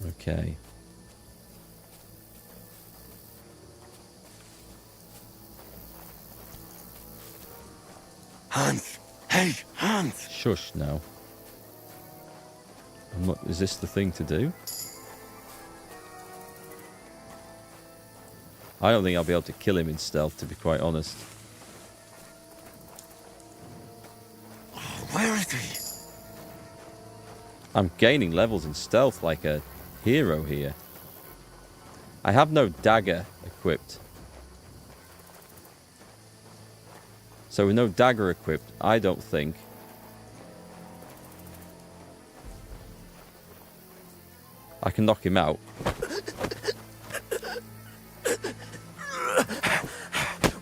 Okay. Hey, Hans! Shush now. And what, is this the thing to do? I don't think I'll be able to kill him in stealth, to be quite honest. Where is he? I'm gaining levels in stealth like a hero here. I have no dagger equipped. So with no dagger equipped, I don't think I can knock him out.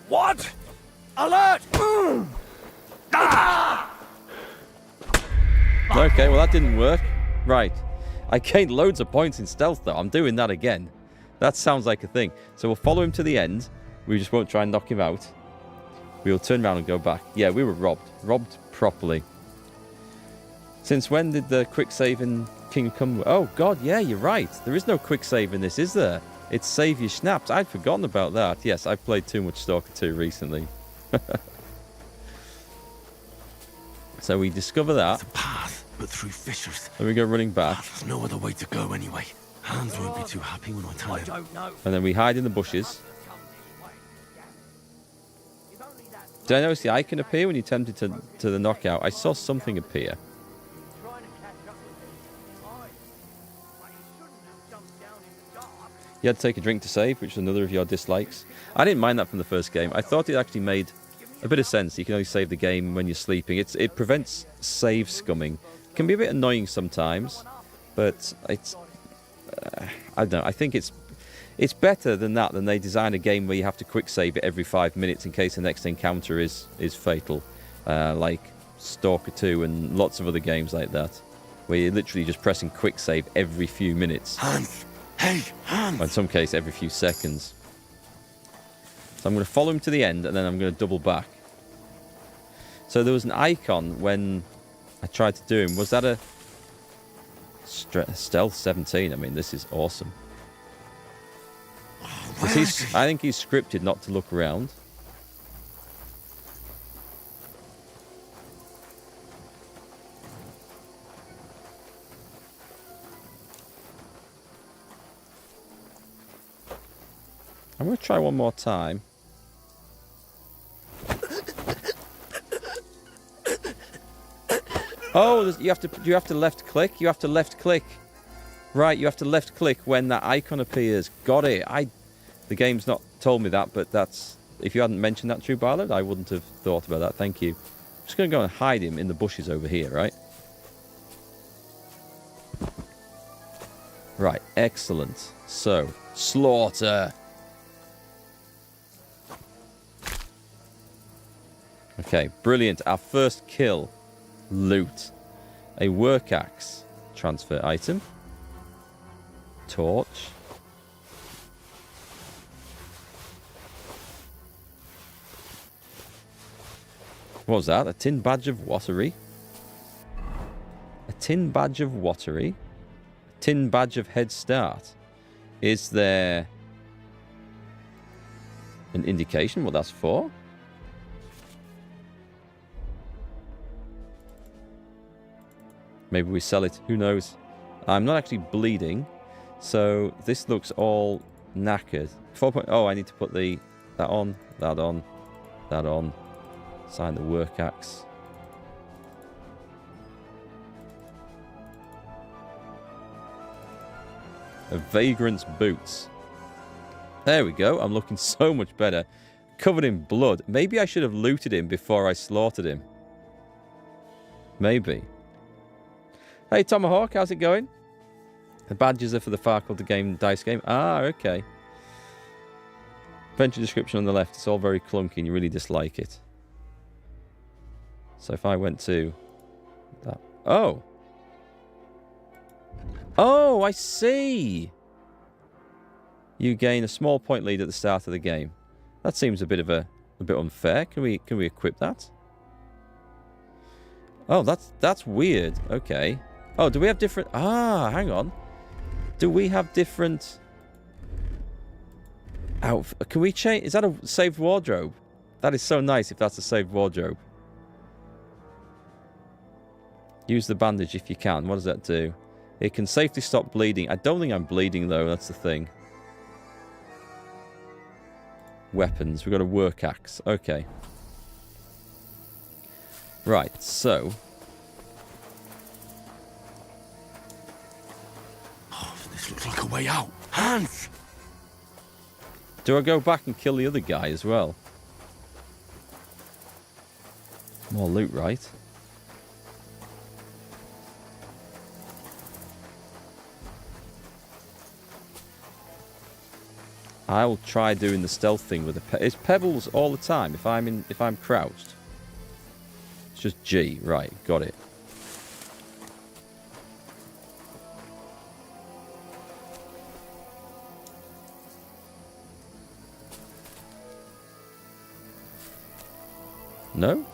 What? Alert! Okay, well that didn't work. Right. I gained loads of points in stealth though. I'm doing that again. That sounds like a thing. So we'll follow him to the end. We just won't try and knock him out. We'll turn around and go back. Yeah, we were robbed. Robbed properly. Since when did the quick save in Kingdom Come? Oh god, yeah, you're right. There is no quick save in this, is there? It's save your snaps. I'd forgotten about that. Yes, I've played too much Stalker 2 recently. So we discover that. It's a path, but through fissures. Then we go running back. There's no other way to go anyway. Hans won't be too happy when I tell him. Don't know. And then we hide in the bushes. Did I notice the icon appear when you attempted to the knockout? I saw something appear. You had to take a drink to save, which is another of your dislikes. I didn't mind that from the first game. I thought it actually made a bit of sense. You can only save the game when you're sleeping. It prevents save scumming. It can be a bit annoying sometimes, but it's I don't know. I think it's better than that, than they design a game where you have to quick save it every 5 minutes in case the next encounter is fatal, like Stalker 2 and lots of other games like that, where you're literally just pressing quick save every few minutes. Hans! Hey, Hans! Or in some case, every few seconds. So I'm going to follow him to the end, and then I'm going to double back. So there was an icon when I tried to do him. Was that a Stealth 17? I mean, this is awesome. I think he's scripted not to look around. I'm going to try one more time. Oh, you have to left click. You have to left click. Right, you have to left click when that icon appears. Got it. The game's not told me that, but that's, if you hadn't mentioned that, True Ballard, I wouldn't have thought about that. Thank you. I'm just going to go and hide him in the bushes over here, right? Right, excellent. So, slaughter. Okay, brilliant. Our first kill. Loot. A work axe. Transfer item. Torch. What was that? A tin badge of watery. A tin badge of watery. A tin badge of head start. Is there an indication what that's for? Maybe we sell it. Who knows? I'm not actually bleeding, so this looks all knackered. 4. Oh, I need to put that on, that on, that on. Sign the work axe. A vagrant's boots. There we go. I'm looking so much better. Covered in blood. Maybe I should have looted him before I slaughtered him. Maybe. Hey, Tomahawk, how's it going? The badges are for the Farkle game dice game. Ah, okay. Adventure description on the left. It's all very clunky and you really dislike it. So if I went to that. Oh. Oh, I see. You gain a small point lead at the start of the game. That seems a bit unfair. Can we equip that? Oh, that's weird. Okay. Oh, do we have different... Ah, hang on. Do we have different... Can we change... Is that a saved wardrobe? That is so nice if that's a saved wardrobe. Use the bandage if you can. What does that do? It can safely stop bleeding. I don't think I'm bleeding, though. That's the thing. Weapons. We've got a work axe. Okay. Right, so... Oh, this looks like a way out. Hands! Do I go back and kill the other guy as well? More loot, right? I'll try doing the stealth thing with the it's pebbles all the time if I'm crouched. It's just G, right? Got it. No?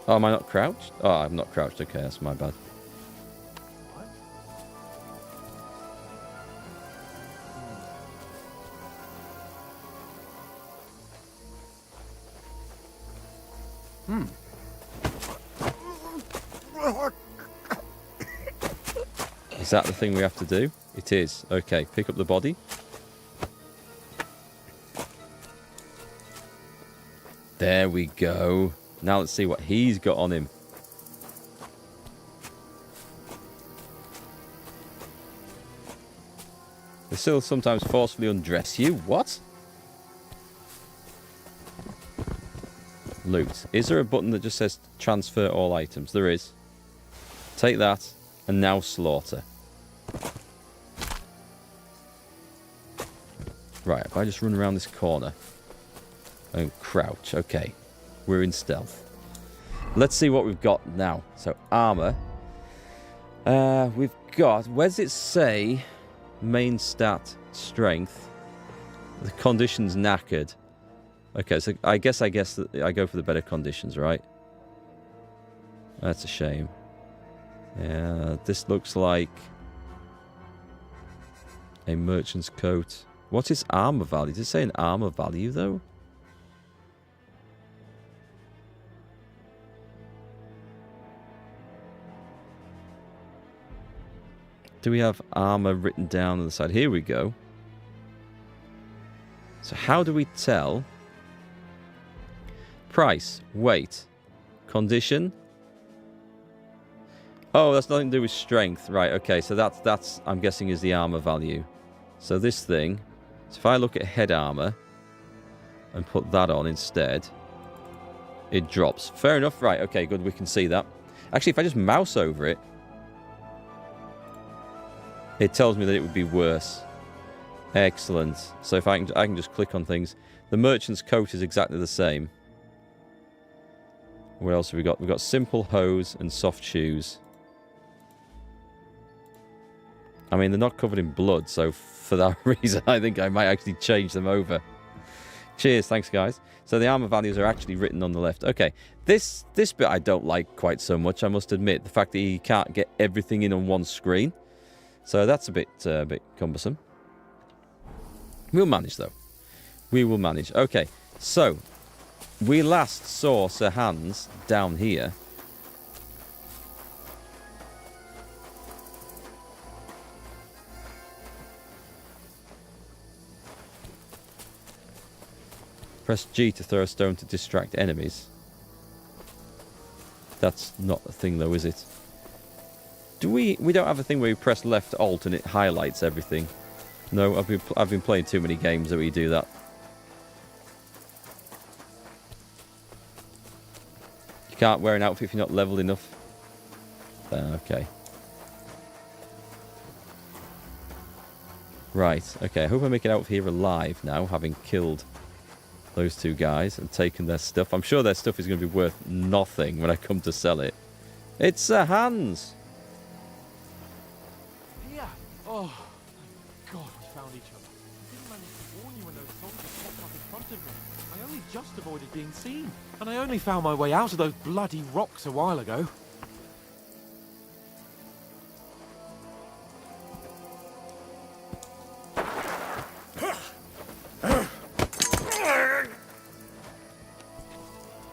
Oh, am I not crouched? Oh, I'm not crouched. Okay, that's my bad. Is that the thing we have to do? It is. Okay, pick up the body. There we go. Now let's see what he's got on him. They still sometimes forcefully undress you. What? Loot. Is there a button that just says transfer all items? There is. Take that and now slaughter. Right, if I just run around this corner and crouch. Okay, we're in stealth. Let's see what we've got now. So, armor. We've got... Where does it say main stat strength? The condition's knackered. Okay, so I guess that I go for the better conditions, right? That's a shame. Yeah, this looks like a merchant's coat. What is armor value? Does it say an armor value, though? Do we have armor written down on the side? Here we go. So how do we tell? Price, weight, condition. Oh, that's nothing to do with strength. Right, okay, so that's I'm guessing is the armor value. So this thing, so if I look at head armor and put that on instead, it drops. Fair enough, right, okay, good, we can see that. Actually, if I just mouse over it, it tells me that it would be worse. Excellent. So if I can just click on things. The merchant's coat is exactly the same. What else have we got? We've got simple hose and soft shoes. I mean, they're not covered in blood, so for that reason, I think I might actually change them over. Cheers, thanks, guys. So the armor values are actually written on the left. Okay, this bit I don't like quite so much, I must admit. The fact that you can't get everything in on one screen. So that's a bit cumbersome. We'll manage, though. We will manage. Okay, so we last saw Sir Hans down here. Press G to throw a stone to distract enemies. That's not a thing, though, is it? Do we don't have a thing where you press left alt and it highlights everything. No, I've been playing too many games that we do that. You can't wear an outfit if you're not leveled enough. Okay. Right, okay, I hope I make it out here alive now, having killed those two guys and taken their stuff. I'm sure their stuff is going to be worth nothing when I come to sell it. It's Hans! Yeah. Oh, thank God we found each other. I didn't manage to warn you when those soldiers popped up in front of me. I only just avoided being seen. And I only found my way out of those bloody rocks a while ago.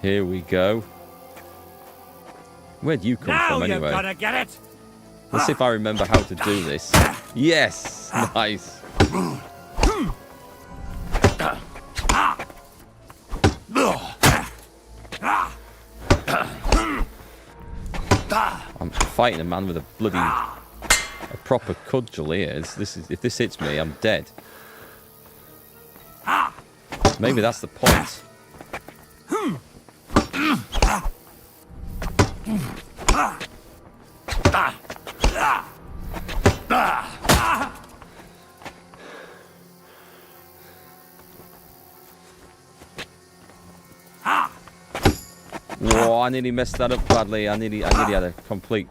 Here we go. Where'd you come Now from you're anyway? gonna get it. Let's see if I remember how to do this. Yes! Nice. I'm fighting a man with a bloody... a proper cudgel here. If this hits me, I'm dead. Maybe that's the point. Whoa, I nearly messed that up badly. I nearly had a complete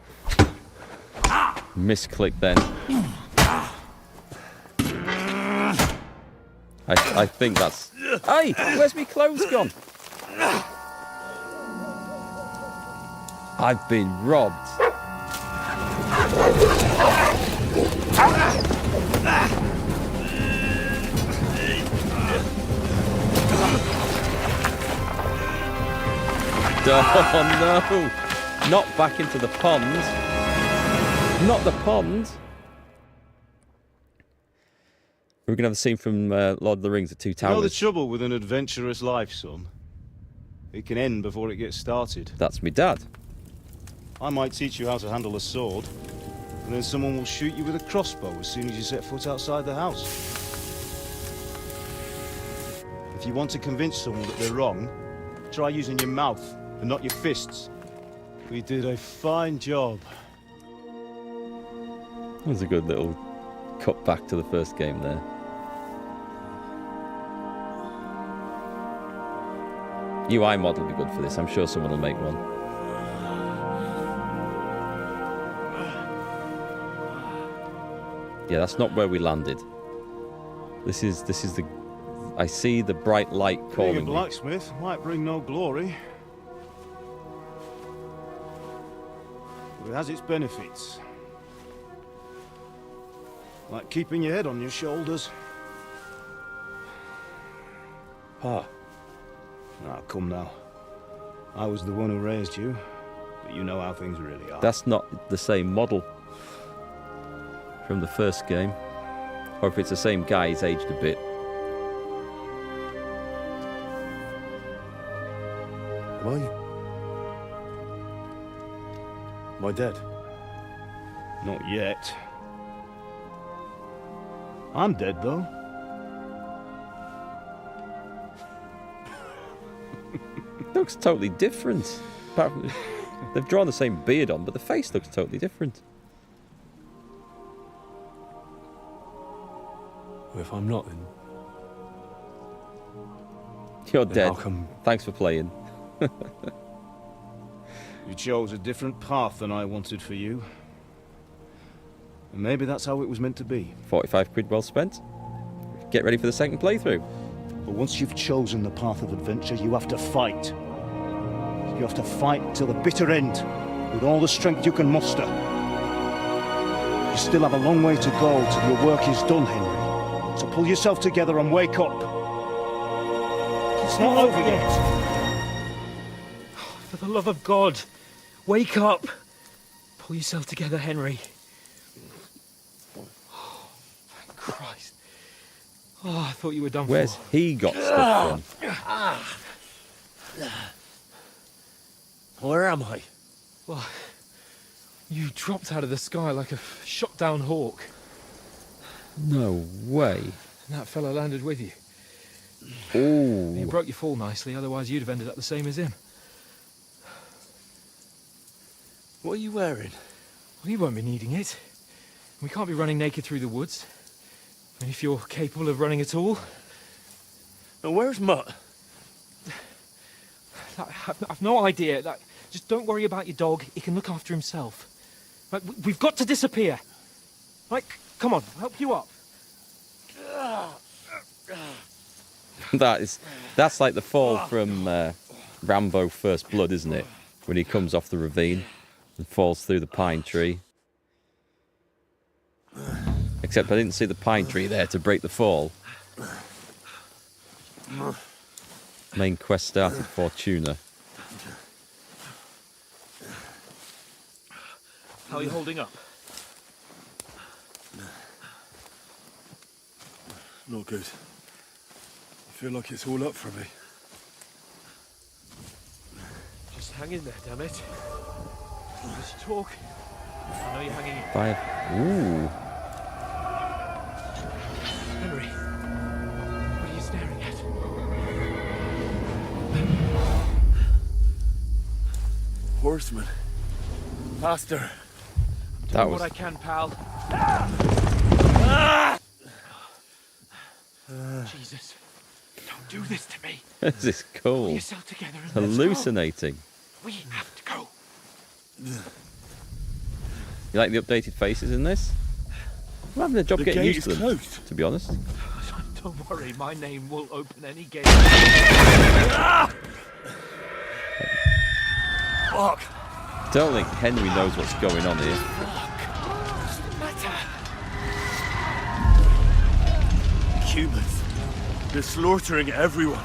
misclick then. I think that's... Hey, where's my clothes gone? I've been robbed. Oh no! Not back into the pond. Not the pond. We're going to have a scene from Lord of the Rings, The Two Towers. You know the trouble with an adventurous life, son? It can end before it gets started. That's me dad. I might teach you how to handle a sword, and then someone will shoot you with a crossbow as soon as you set foot outside the house. If you want to convince someone that they're wrong, try using your mouth and not your fists. We did a fine job. That was a good little cut back to the first game there. UI mod will be good for this. I'm sure someone will make one. Yeah, that's not where we landed. This is the... I see the bright light Being a calling me. blacksmith might bring no glory, but it has its benefits. Like keeping your head on your shoulders. Pa. Ah, come now. I was the one who raised you, but you know how things really are. That's not the same model from the first game. Or if it's the same guy, he's aged a bit. Am I dead? Not yet. I'm dead, though. Looks totally different. Apart from, they've drawn the same beard on, but the face looks totally different. Well, if I'm not, then... You're then dead. I'll come... Thanks for playing. You chose a different path than I wanted for you. And maybe that's how it was meant to be. 45 quid well spent. Get ready for the second playthrough. But once you've chosen the path of adventure, you have to fight. You have to fight till the bitter end, with all the strength you can muster. You still have a long way to go till your work is done, Henry. So pull yourself together and wake up. It's not over yet. For the love of God, wake up. Pull yourself together, Henry. Oh, thank Christ. Oh, I thought you were done Where's for. he got stuff from? Where am I? Well, you dropped out of the sky like a shot down hawk. No way. And that fella landed with you. Ooh. You broke your fall nicely, otherwise you'd have ended up the same as him. What are you wearing? Well, you won't be needing it. We can't be running naked through the woods. And if you're capable of running at all. And where's Mutt? I've no idea. Just don't worry about your dog. He can look after himself. Right, we've got to disappear. Right, come on, I'll help you up. That's like the fall from Rambo First Blood, isn't it? When he comes off the ravine and falls through the pine tree. Except I didn't see the pine tree there to break the fall. Main quest started, Fortuna. How are you holding up? Not good. I feel like it's all up for me. Just hang in there, damn it. Just talk. I know you're hanging in. 5. Ooh. Henry, what are you staring at? Horseman. Faster. That Doing was... what I can, pal. Jesus, don't do this to me. This is Pull cool. yourself together and let's go. Hallucinating. We have to go. You like the updated faces in this? I'm having a job The getting gate used to is them, closed. to be honest. Don't worry, my name will open any gate. Fuck! Don't think Henry knows what's going on here. What's the matter? Humans. They're slaughtering everyone.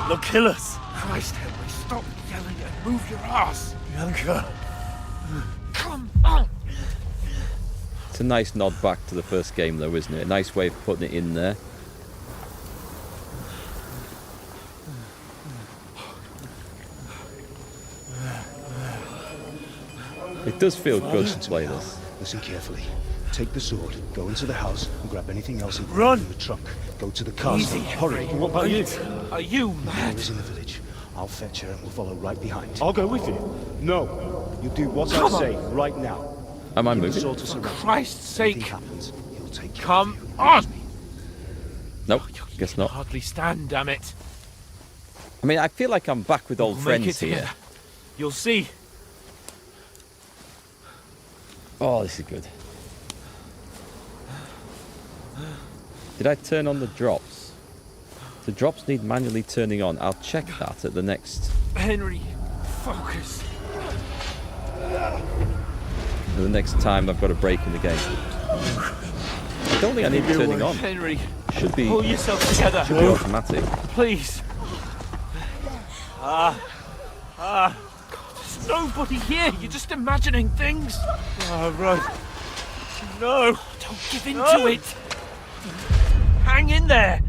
They'll kill us. Christ, Henry, stop yelling and move your ass. Bianca. Come on. It's a nice nod back to the first game, though, isn't it? A nice way of putting it in there. It does feel good to play this. Listen carefully. Take the sword, go into the house, and grab anything else in the trunk. Go to the castle. Easy, Hurry. Henry. What about you? Are you Mother mad? is in the village. I'll fetch her and we'll follow right behind. I'll go with you. No. You do what Come I on. say right now. Am I Give the moving? sword to For surrender. Christ's Anything sake. happens, he'll take care Come of you. on. Nope, You guess can not. hardly stand, damn it. I mean, I feel like I'm back with old We'll make it friends here. together. You'll see. Oh, this is good. Did I turn on the drops? The drops need manually turning on. I'll check that at the next... Henry, focus. The next time I've got a break in the game. I don't think I need turning on. Henry, Should be, pull yourself together. should be automatic. Please. God, there's nobody here. You're just imagining things. Oh, right. No! Don't give in to it. Hang in there.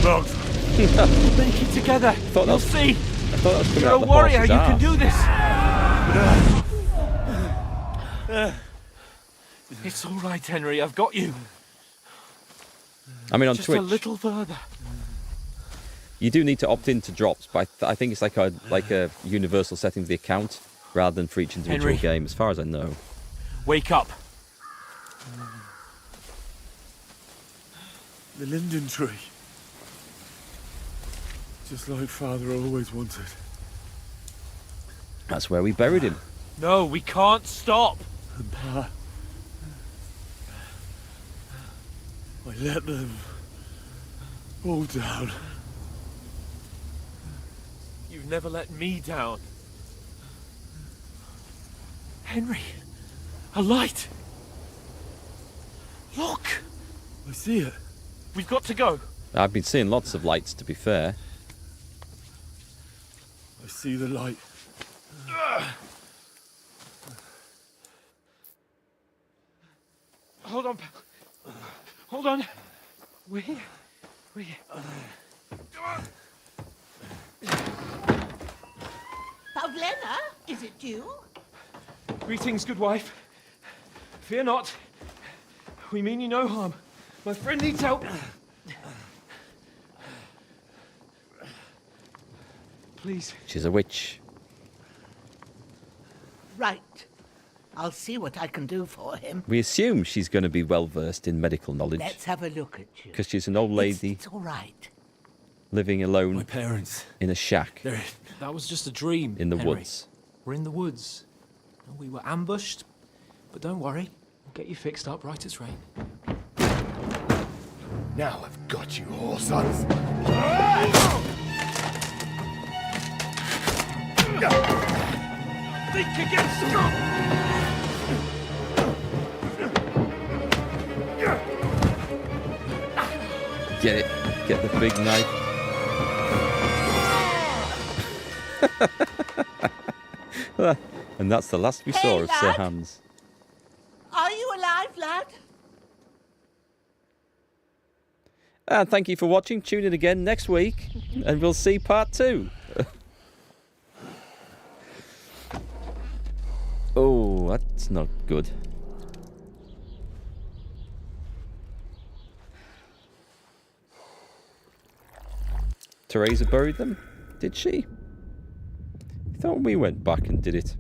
Look! We'll make it together. that You'll was- see. I thought that was coming You're out a the warrior. horse's You can arse. do this. It's all right, Henry. I've got you. I mean, on Just Twitch, a little further. you do need to opt into drops, but I think it's like a universal setting of the account rather than for each individual Henry. game, as far as I know. Wake up. The linden tree. Just like Father always wanted. That's where we buried him. No, we can't stop. And Pa... I let them... all down. You've never let me down. Henry, a light. Look. I see it. We've got to go. I've been seeing lots of lights, to be fair. I see the light. Hold on. Hold on. We're here. We're here. Pavena, is it you? Greetings, good wife. Fear not. We mean you no harm. My friend needs help. Please. She's a witch. Right. I'll see what I can do for him. We assume she's going to be well versed in medical knowledge. Let's have a look at you. Because she's an old lady It's all right. living alone My parents. in a shack That was just a dream. in the Henry. woods. We're in the woods. We were ambushed, but don't worry. We'll get you fixed up right as rain. Now I've got you, whore sons. Think again, Get it. Get the big knife. And that's the last we saw of Sir lad. Hans. Are you alive, lad? And thank you for watching. Tune in again next week, and we'll see part 2. Oh, that's not good. Teresa buried them? Did she? I thought we went back and did it.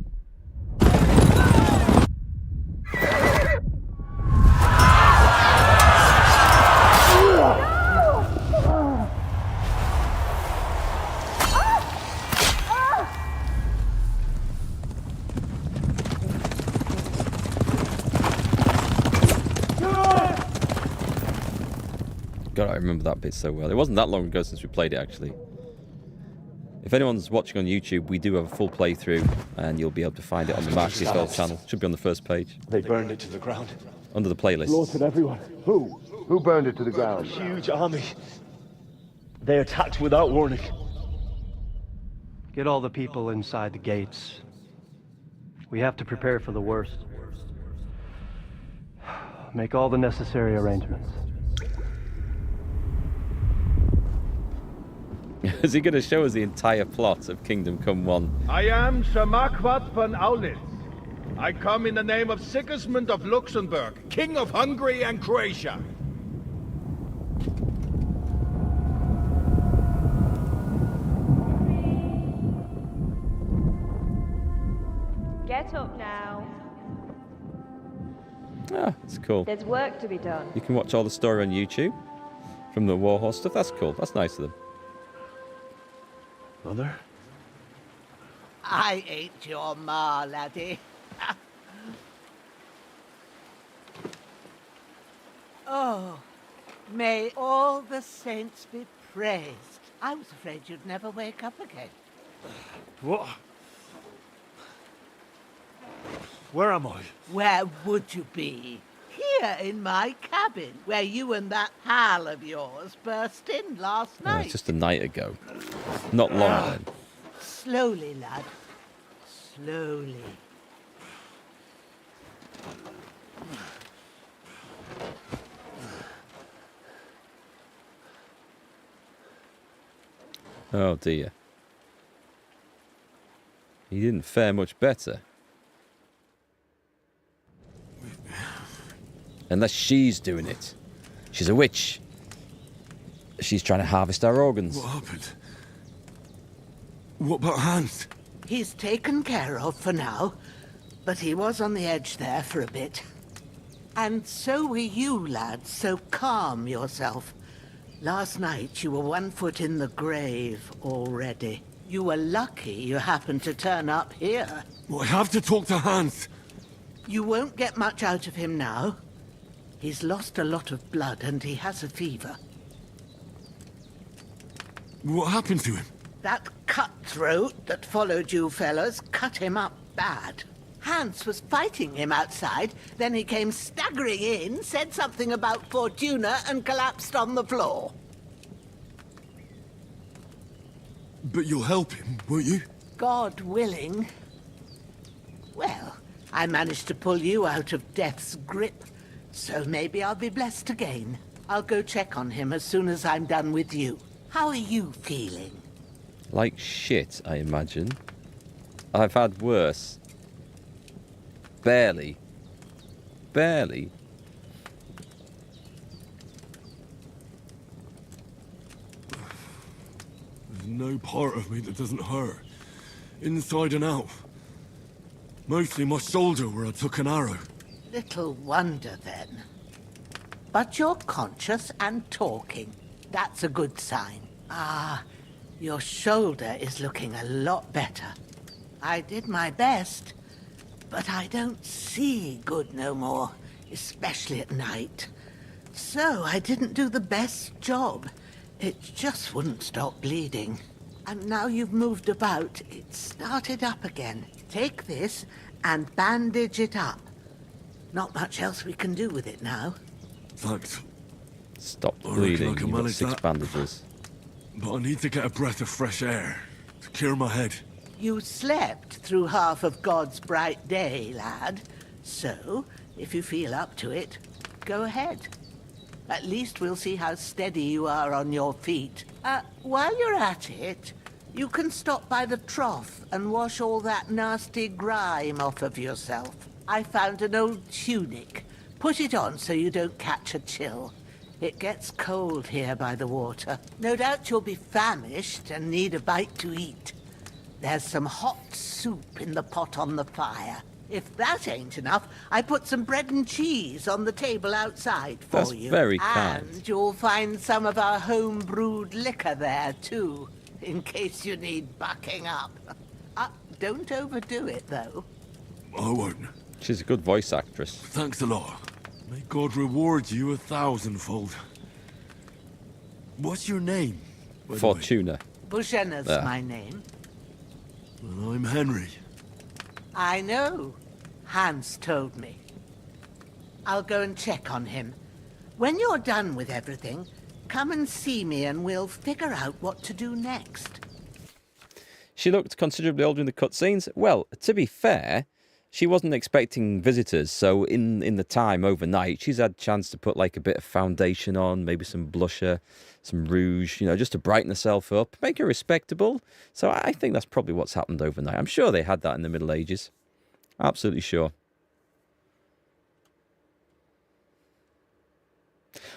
God, I remember that bit so well. It wasn't that long ago since we played it, actually. If anyone's watching on YouTube, we do have a full playthrough, and you'll be able to find it on the MarkGFL channel. Should be on the first page. They burned it to the ground. Under the playlist. Slaughtered everyone. Who? Who burned it to the ground? A huge army. They attacked without warning. Get all the people inside the gates. We have to prepare for the worst. Make all the necessary arrangements. Is he going to show us the entire plot of Kingdom Come 1? I am Sir Marquardt von Aulitz. I come in the name of Sigismund of Luxembourg, King of Hungary and Croatia. Get up now. Ah, it's cool. There's work to be done. You can watch all the story on YouTube from the Warhorse stuff. That's cool. That's nice of them. Mother? I ain't your ma, laddie. Oh, may all the saints be praised. I was afraid you'd never wake up again. What? Where am I? Where would you be? Here in my cabin, where you and that pal of yours burst in last Oh, night. it's just a night ago. Not long then. Slowly, lad. Slowly. Oh dear. He didn't fare much better. Unless she's doing it. She's a witch. She's trying to harvest our organs. What happened? What about Hans? He's taken care of for now, but he was on the edge there for a bit. And so were you, lad, so calm yourself. Last night you were 1 foot in the grave already. You were lucky you happened to turn up here. Well, I have to talk to Hans. You won't get much out of him now. He's lost a lot of blood and he has a fever. What happened to him? That cutthroat that followed you fellas cut him up bad. Hans was fighting him outside, then he came staggering in, said something about Fortuna, and collapsed on the floor. But you'll help him, won't you? God willing. Well, I managed to pull you out of death's grip, so maybe I'll be blessed again. I'll go check on him as soon as I'm done with you. How are you feeling? Like shit, I imagine. I've had worse. Barely. Barely. There's no part of me that doesn't hurt. Inside and out. Mostly my shoulder where I took an arrow. Little wonder then. But you're conscious and talking. That's a good sign. Ah, your shoulder is looking a lot better. I did my best, but I don't see good no more, especially at night. So I didn't do the best job. It just wouldn't stop bleeding. And now you've moved about, it started up again. Take this and bandage it up. Not much else we can do with it now. Thanks. Stop I reckon bleeding. I can You've got manage 6 that. bandages. But I need to get a breath of fresh air to clear my head. You slept through half of God's bright day, lad. So, if you feel up to it, go ahead. At least we'll see how steady you are on your feet. While you're at it, you can stop by the trough and wash all that nasty grime off of yourself. I found an old tunic. Put it on so you don't catch a chill. It gets cold here by the water. No doubt you'll be famished and need a bite to eat. There's some hot soup in the pot on the fire. If that ain't enough, I put some bread and cheese on the table outside for you. That's very kind. And you'll find some of our home-brewed liquor there, too, in case you need bucking up. Don't overdo it, though. I won't. She's a good voice actress. Thanks a lot. May God reward you 1,000-fold. What's your name? Fortuna. Bushena's my name. Well, I'm Henry. I know. Hans told me. I'll go and check on him. When you're done with everything, come and see me and we'll figure out what to do next. She looked considerably older in the cutscenes. Well, to be fair, she wasn't expecting visitors, so in the time overnight, she's had a chance to put like a bit of foundation on, maybe some blusher, some rouge, you know, just to brighten herself up, make her respectable. So I think that's probably what's happened overnight. I'm sure they had that in the Middle Ages. Absolutely sure.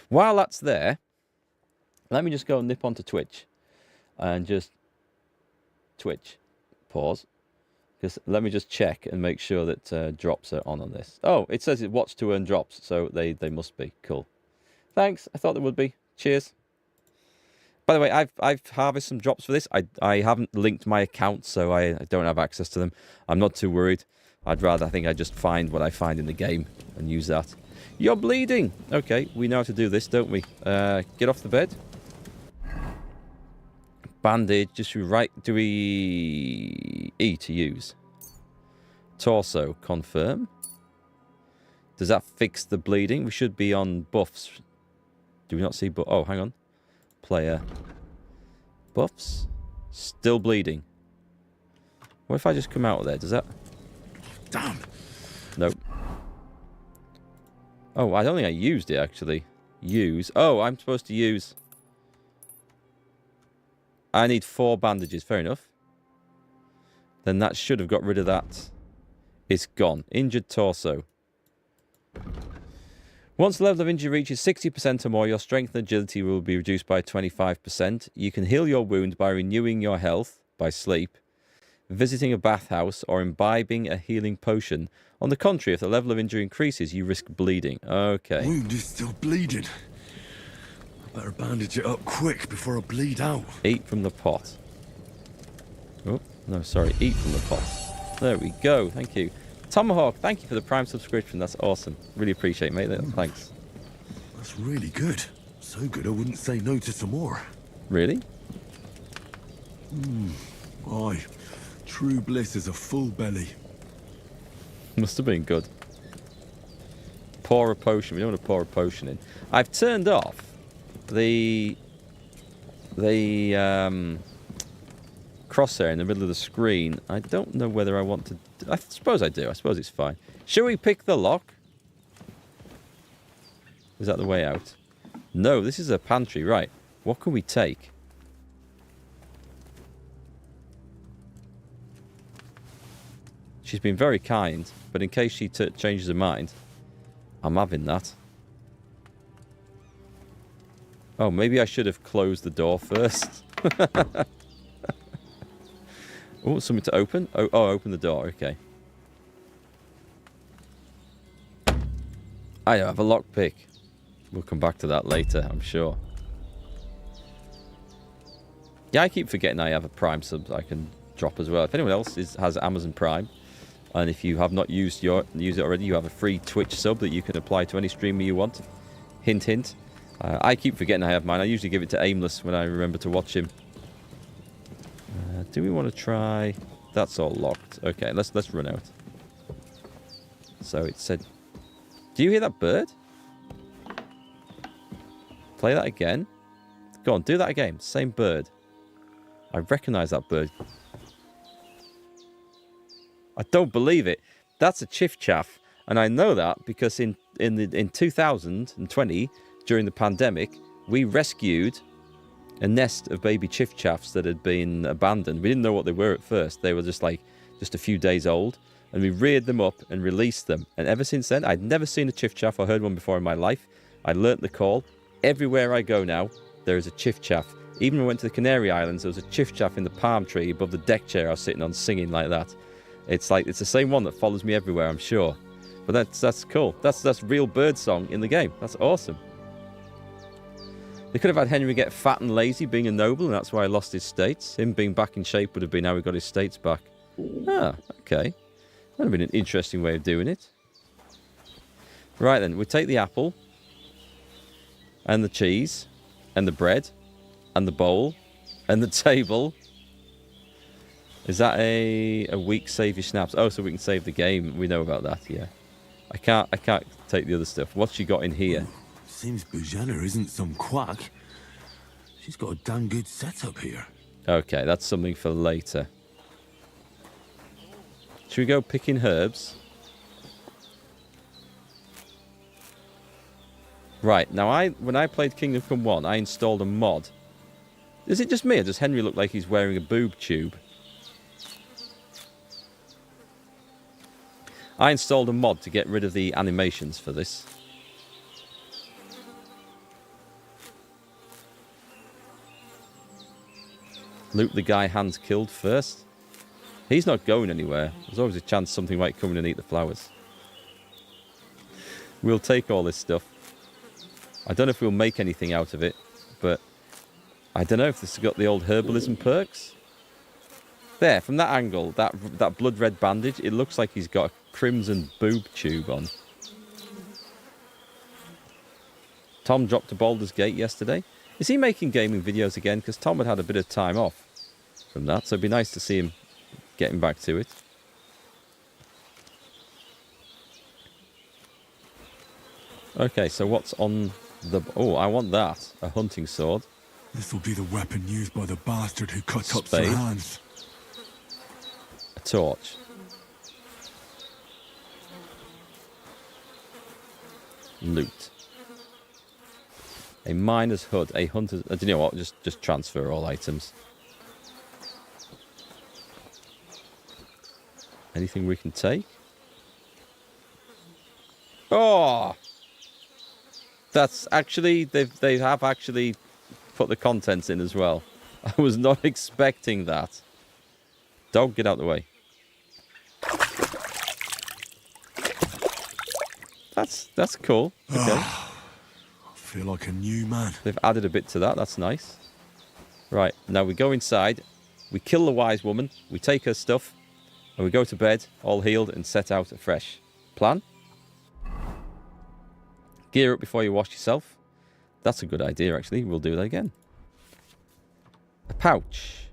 While that's there, let me just go and nip onto Twitch and just Twitch. Pause. Because let me just check and make sure that drops are on this. Oh, it says it watch to earn drops, so they must be. Cool. Thanks. I thought there would be. Cheers. By the way, I've harvested some drops for this. I haven't linked my account, so I don't have access to them. I'm not too worried. I think I just find what I find in the game and use that. You're bleeding. Okay, we know how to do this, don't we? Get off the bed. Bandage, just right. Do we E to use? Torso, confirm. Does that fix the bleeding? We should be on buffs. Do we not see buff? Oh, hang on. Player. Buffs. Still bleeding. What if I just come out of there? Does that... Damn. Nope. Oh, I don't think I used it, actually. Use. Oh, I'm supposed to use... I need 4 bandages. Fair enough. Then that should have got rid of that. It's gone. Injured torso. Once the level of injury reaches 60% or more, your strength and agility will be reduced by 25%. You can heal your wound by renewing your health by sleep, visiting a bathhouse, or imbibing a healing potion. On the contrary, if the level of injury increases, you risk bleeding. Okay. Wound is still bleeding. Better bandage it up quick before I bleed out. Eat from the pot. Oh, no, sorry. Eat from the pot. There we go. Thank you. Tomahawk, thank you for the Prime subscription. That's awesome. Really appreciate it, mate. Thanks. That's really good. So good I wouldn't say no to some more. Really? Aye. True bliss is a full belly. Must have been good. Pour a potion. We don't want to pour a potion in. I've turned off the crosshair in the middle of the screen. I don't know whether I want to... I suppose I do. I suppose it's fine. Shall we pick the lock? Is that the way out? No, this is a pantry. Right. What can we take? She's been very kind, but in case she changes her mind, I'm having that. Oh, maybe I should have closed the door first. Oh, something to open? Oh, open the door. Okay. I have a lockpick. We'll come back to that later, I'm sure. Yeah, I keep forgetting I have a Prime sub I can drop as well. If anyone else has Amazon Prime, and if you have not used it already, you have a free Twitch sub that you can apply to any streamer you want. Hint, hint. I keep forgetting I have mine. I usually give it to Aimless when I remember to watch him. Do we want to try... That's all locked. Okay, let's run out. So it said... Do you hear that bird? Play that again. Go on, do that again. Same bird. I recognise that bird. I don't believe it. That's a chiff-chaff. And I know that because in 2020, during the pandemic, we rescued a nest of baby chiff-chaffs that had been abandoned. We didn't know what they were at first. They were just a few days old. And we reared them up and released them. And ever since then, I'd never seen a chiff-chaff or heard one before in my life. I learnt the call. Everywhere I go now, there is a chiff-chaff. Even when I went to the Canary Islands, there was a chiff-chaff in the palm tree above the deck chair I was sitting on singing like that. It's the same one that follows me everywhere, I'm sure. But that's cool. That's real bird song in the game. That's awesome. They could have had Henry get fat and lazy being a noble, and that's why he lost his states. Him being back in shape would have been how he got his states back. Ah, okay. That would have been an interesting way of doing it. Right then, we take the apple, and the cheese, and the bread, and the bowl, and the table. Is that a week save your snaps? Oh, so we can save the game. We know about that, yeah. I can't take the other stuff. What's she got in here? Seems Bojana isn't some quack. She's got a damn good setup here. Okay, that's something for later. Should we go picking herbs? Right, now when I played Kingdom Come 1, I installed a mod. Is it just me, or does Henry look like he's wearing a boob tube? I installed a mod to get rid of the animations for this. Loot the guy hands killed first. He's not going anywhere. There's always a chance something might come in and eat the flowers. We'll take all this stuff. I don't know if we'll make anything out of it, but I don't know if this has got the old herbalism perks. There, from that angle, that blood red bandage, it looks like he's got a crimson boob tube on. Tom dropped to Baldur's Gate yesterday. Is he making gaming videos again? Because Tom had a bit of time off from that, so it'd be nice to see him getting back to it. Okay, so what's on the... Oh, I want that. A hunting sword. This will be the weapon used by the bastard who cut up Spade. Sir-Hans. A torch. Loot. A miner's hood. A hunter's... do you know what? Just transfer all items. Anything we can take? Oh! That's actually... They have actually put the contents in as well. I was not expecting that. Dog, get out the way. That's cool. Okay. I feel like a new man. They've added a bit to that. That's nice. Right, now we go inside. We kill the wise woman. We take her stuff. And we go to bed, all healed, and set out afresh. Plan? Gear up before you wash yourself. That's a good idea, actually. We'll do that again. A pouch.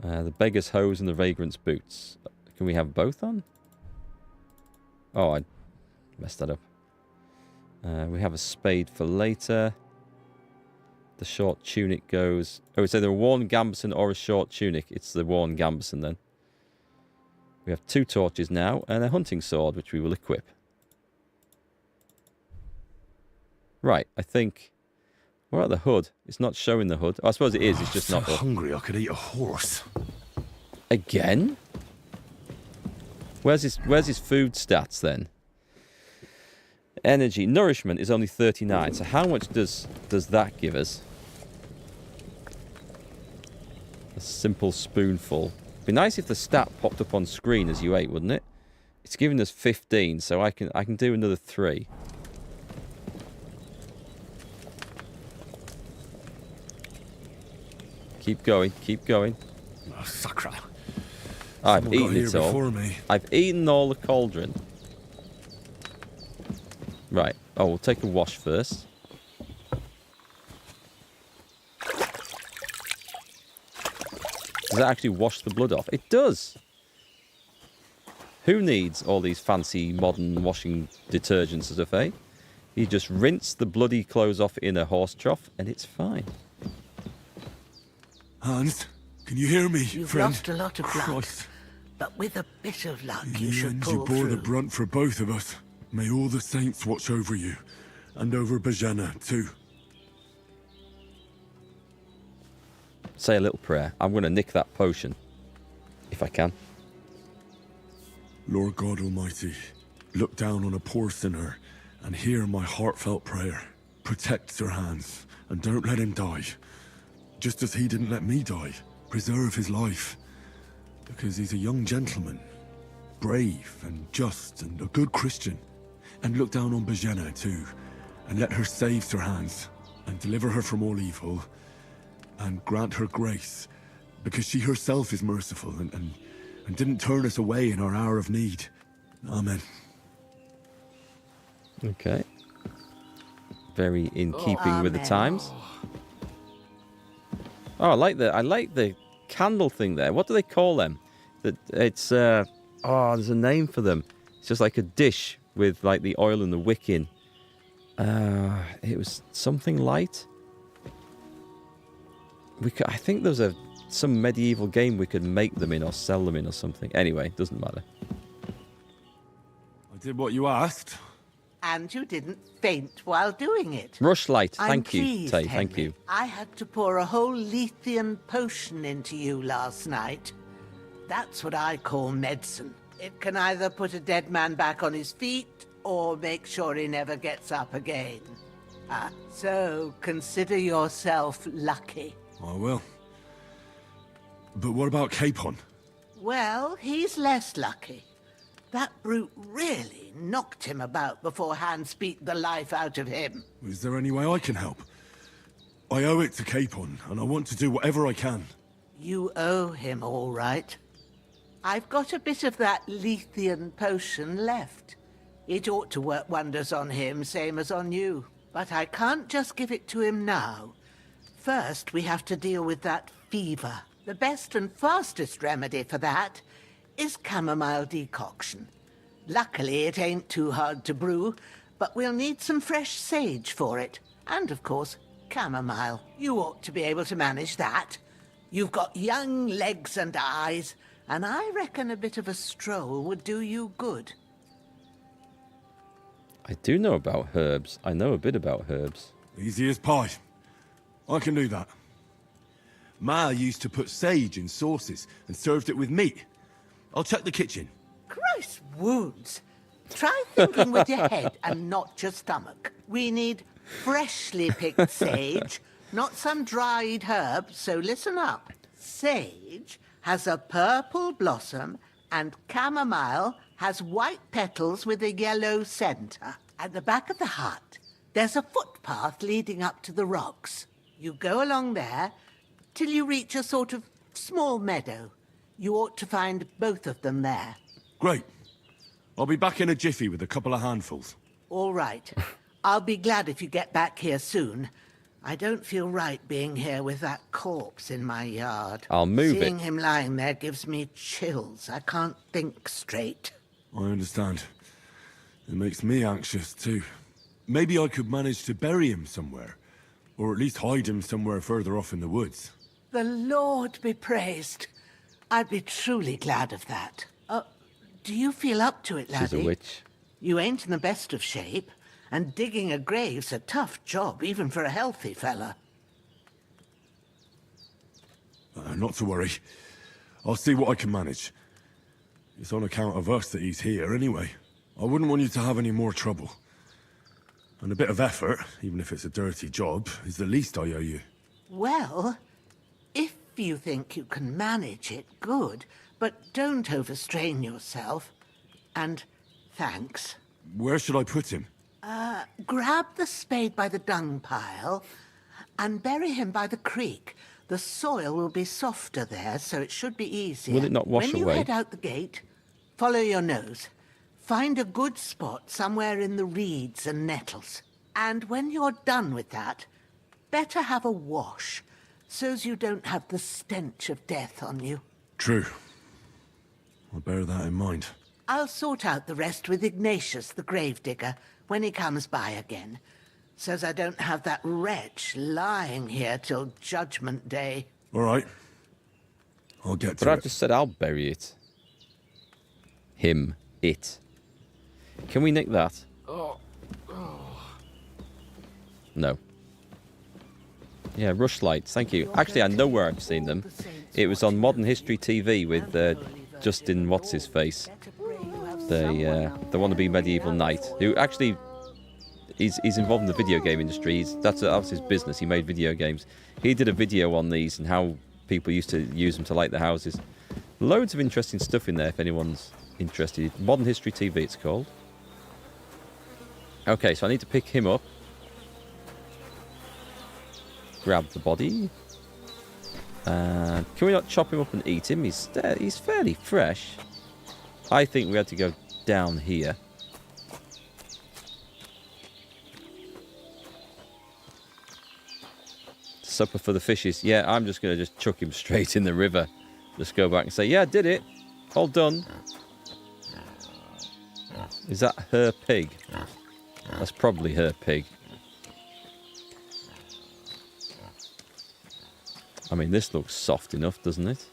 The beggar's hose and the vagrant's boots. Can we have both on? Oh, I messed that up. We have a spade for later. The short tunic goes... Oh, it's either a worn gambeson or a short tunic. It's the worn gambeson then. We have 2 torches now and a hunting sword, which we will equip. Right, I think... What about the hood? It's not showing the hood. Oh, I suppose it is, it's just so not... hungry I could eat a horse. Again? Where's his food stats then? Energy. Nourishment is only 39. So how much does that give us? A simple spoonful. Be nice if the stat popped up on screen as you ate, wouldn't it? It's giving us 15, so I can do another 3. Keep going, keep going. Oh, sacra. I've eaten it all. I've eaten all the cauldron. Right. Oh, we'll take a wash first. Does that actually wash the blood off? It does. Who needs all these fancy modern washing detergents and stuff, eh? You just rinse the bloody clothes off in a horse trough and it's fine. Hans, can you hear me, You've friend? lost a lot of blood. Christ. but with a bit of luck, In you the should end, pull you bore through. the brunt for both of us. May all the saints watch over you, and over Bojana too. Say a little prayer. I'm going to nick that potion, if I can. Lord God Almighty, look down on a poor sinner and hear my heartfelt prayer. Protect Sir Hans, and don't let him die. Just as he didn't let me die. Preserve his life. Because he's a young gentleman. Brave and just and a good Christian. And look down on Bojana too, and let her save Sir Hans, and deliver her from all evil, and grant her grace, because she herself is merciful and didn't turn us away in our hour of need. Amen. Okay. Very in keeping with the times. Oh, I like the candle thing there. What do they call them? That it's oh, there's a name for them. It's just like a dish with like the oil and the wick in. It was something light. I think there's some medieval game we could make them in or sell them in or something. Anyway, doesn't matter. I did what you asked. And you didn't faint while doing it. Rushlight, I'm thank you, pleased, Tay, Henry. thank you. I had to pour a whole Lethean potion into you last night. That's what I call medicine. It can either put a dead man back on his feet or make sure he never gets up again. So consider yourself lucky. I will. But what about Capon? Well, he's less lucky. That brute really knocked him about before Hans beat the life out of him. Is there any way I can help? I owe it to Capon, and I want to do whatever I can. You owe him, all right. I've got a bit of that Lethean potion left. It ought to work wonders on him, same as on you. But I can't just give it to him now. First, we have to deal with that fever. The best and fastest remedy for that is chamomile decoction. Luckily, it ain't too hard to brew, but we'll need some fresh sage for it. And, of course, chamomile. You ought to be able to manage that. You've got young legs and eyes, and I reckon a bit of a stroll would do you good. I do know about herbs. I know a bit about herbs. Easy as pie. I can do that. Ma used to put sage in sauces and served it with meat. I'll check the kitchen. Christ wounds! Try thinking with your head and not your stomach. We need freshly picked sage, not some dried herb, so listen up. Sage has a purple blossom and chamomile has white petals with a yellow center. At the back of the hut, there's a footpath leading up to the rocks. You go along there till you reach a sort of small meadow. You ought to find both of them there. Great. I'll be back in a jiffy with a couple of handfuls. All right. I'll be glad if you get back here soon. I don't feel right being here with that corpse in my yard. I'll move it. Seeing him lying there gives me chills. I can't think straight. I understand. It makes me anxious too. Maybe I could manage to bury him somewhere. Or at least hide him somewhere further off in the woods. The Lord be praised. I'd be truly glad of that. Do you feel up to it, laddie? She's a witch. You ain't in the best of shape, and digging a grave's a tough job, even for a healthy fella. Not to worry. I'll see what I can manage. It's on account of us that he's here anyway. I wouldn't want you to have any more trouble. And a bit of effort, even if it's a dirty job, is the least I owe you. Well, if you think you can manage it, good. But don't overstrain yourself. And thanks. Where should I put him? Grab the spade by the dung pile and bury him by the creek. The soil will be softer there, so it should be easier. Will it not wash When you away? head out the gate, follow your nose. Find a good spot somewhere in the reeds and nettles. And when you're done with that, better have a wash, so's you don't have the stench of death on you. True. I'll bear that in mind. I'll sort out the rest with Ignatius, the gravedigger, when he comes by again, so's I don't have that wretch lying here till Judgment Day. All right. I'll get to But it. I've just said I'll bury it. Him. It. Can we nick that? No. Yeah, Rushlights, thank you. Actually, I know where I've seen them. It was on Modern History TV with Justin What's-His-Face. The wannabe medieval knight, who actually he's involved in the video game industry. That was his business. He made video games. He did a video on these and how people used to use them to light their houses. Loads of interesting stuff in there if anyone's interested. Modern History TV, it's called. Okay, so I need to pick him up. Grab the body. Can we not chop him up and eat him? He's fairly fresh. I think we had to go down here. Supper for the fishes. Yeah, I'm just going to just chuck him straight in the river. Just go back and say, yeah, I did it. All done. Is that her pig? That's probably her pig. I mean, this looks soft enough, doesn't it?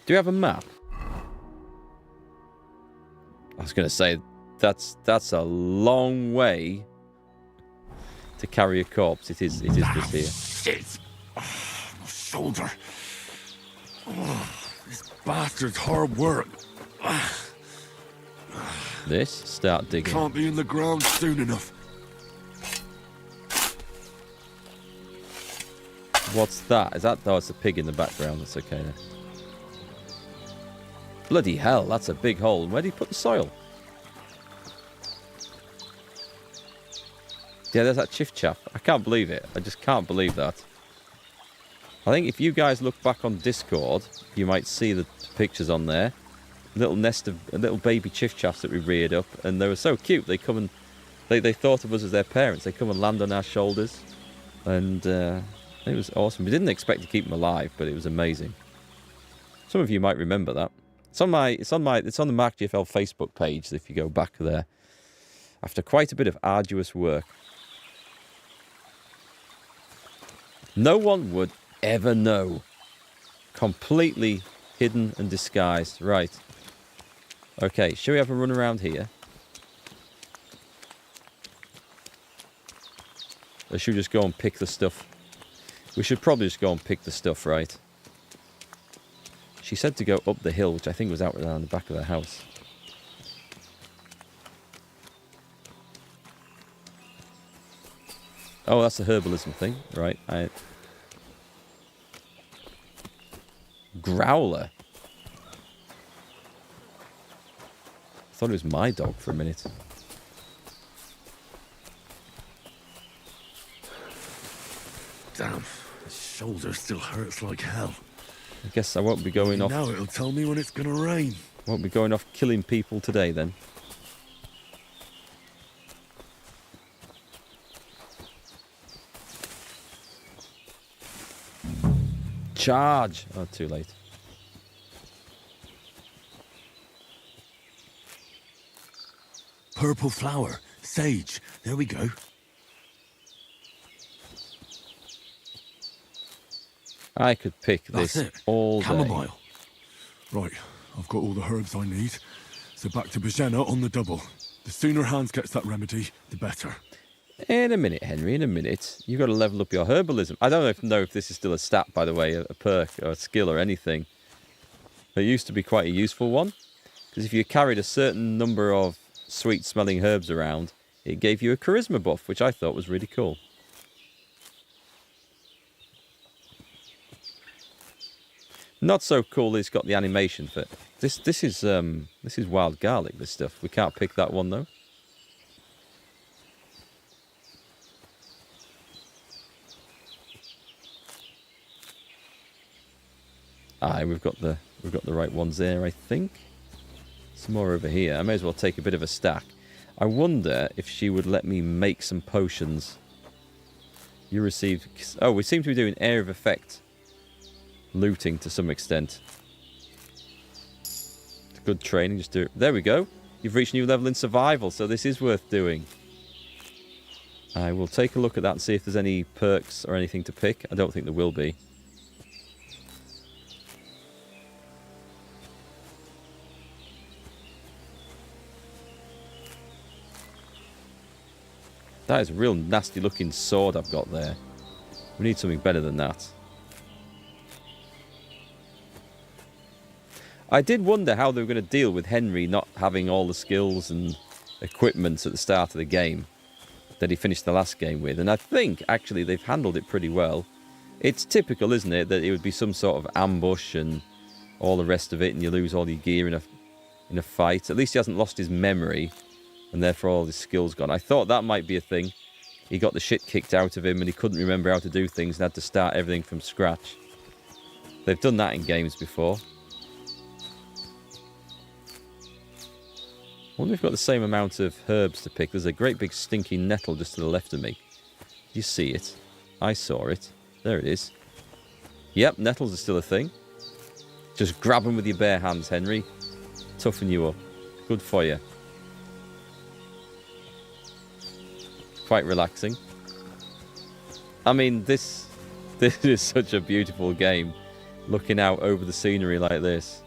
Do you have a map? I was going to say, that's a long way to carry a corpse. It is this here. Shit! My shoulder. This bastard's hard work. This? Start digging. Can't be in the ground soon enough. What's that? Is that... Oh, it's a pig in the background. That's okay then. Bloody hell, that's a big hole. Where do you put the soil? Yeah, there's that chiff-chaff. I can't believe it. I just can't believe that. I think if you guys look back on Discord, you might see the pictures on there. A little nest of little baby chiff-chaffs that we reared up. And they were so cute. They come and... They thought of us as their parents. They come and land on our shoulders. And it was awesome. We didn't expect to keep them alive, but it was amazing. Some of you might remember that. It's on the MarkGFL Facebook page if you go back there. After quite a bit of arduous work. No one would ever know. Completely hidden and disguised. Right. Okay, shall we have a run around here? Or should we just go and pick the stuff? We should probably just go and pick the stuff, right? She said to go up the hill, which I think was out around the back of the house. Oh, that's the herbalism thing. Right. Growler. I thought it was my dog for a minute. Damn, the shoulder still hurts like hell. I guess I won't be going off... Now it'll tell me when it's gonna rain. Won't be going off killing people today then. Charge! Oh, too late. Purple flower. Sage. There we go. I could pick this all day. Chamomile. Right, I've got all the herbs I need. So back to Pavena on the double. The sooner Hans gets that remedy, the better. In a minute, Henry, in a minute. You've got to level up your herbalism. I don't know if this is still a stat, by the way, a perk or a skill or anything. It used to be quite a useful one. Because if you carried a certain number of sweet-smelling herbs around, it gave you a charisma buff, which I thought was really cool. Not so cool it's got the animation for it. This is wild garlic, this stuff. We can't pick that one though. Aye, we've got the right ones there, I think. Some more over here. I may as well take a bit of a stack. I wonder if she would let me make some potions. You received... Oh, we seem to be doing area of effect looting to some extent. It's good training, just do it. There we go. You've reached a new level in survival, so this is worth doing. I will take a look at that and see if there's any perks or anything to pick. I don't think there will be. That is a real nasty looking sword I've got there. We need something better than that. I did wonder how they were going to deal with Henry not having all the skills and equipment at the start of the game that he finished the last game with. And I think, actually, they've handled it pretty well. It's typical, isn't it, that it would be some sort of ambush and all the rest of it, and you lose all your gear in a fight. At least he hasn't lost his memory, and therefore all his skills gone. I thought that might be a thing. He got the shit kicked out of him, and he couldn't remember how to do things, and had to start everything from scratch. They've done that in games before. I wonder if we've got the same amount of herbs to pick. There's a great big stinking nettle just to the left of me. You see it? I saw it. There it is. Yep, nettles are still a thing. Just grab them with your bare hands, Henry. Toughen you up. Good for you. Quite relaxing. I mean, this is such a beautiful game. Looking out over the scenery like this.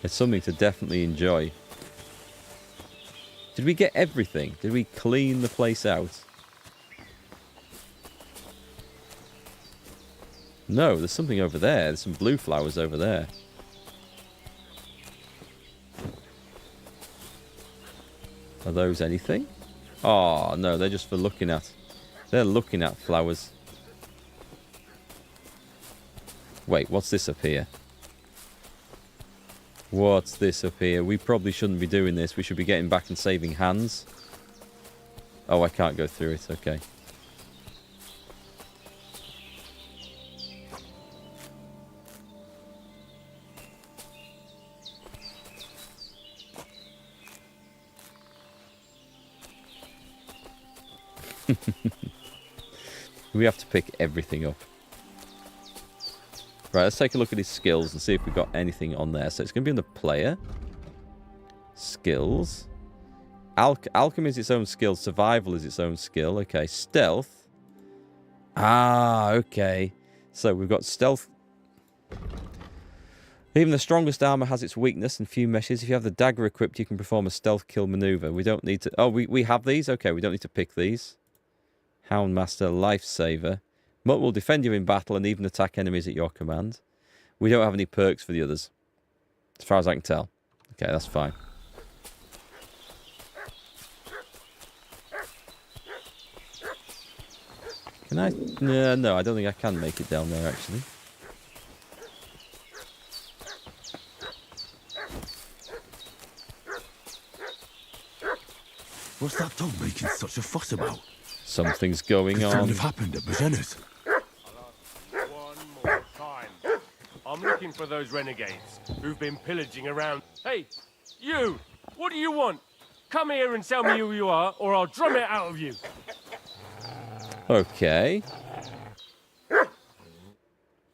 It's something to definitely enjoy. Did we get everything? Did we clean the place out? No, there's something over there. There's some blue flowers over there. Are those anything? Oh, no, they're just for looking at. They're looking at flowers. Wait, what's this up here? What's this up here? We probably shouldn't be doing this. We should be getting back and saving hands. Oh, I can't go through it. Okay. We have to pick everything up. Right, let's take a look at his skills and see if we've got anything on there. So it's going to be on the player. Skills. Alchemy is its own skill. Survival is its own skill. Okay, stealth. Ah, okay. So we've got stealth. Even the strongest armor has its weakness and few meshes. If you have the dagger equipped, you can perform a stealth kill maneuver. We don't need to... Oh, we have these? Okay, we don't need to pick these. Houndmaster, Lifesaver. Mutt will defend you in battle and even attack enemies at your command. We don't have any perks for the others, as far as I can tell. Okay, that's fine. Can I? No, I don't think I can make it down there, actually. What's that dog making such a fuss about? Something's going on. Couldn't have happened at Bohemia's. One more time. I'm looking for those renegades who've been pillaging around. Hey, you! What do you want? Come here and tell me who you are, or I'll drum it out of you. Okay.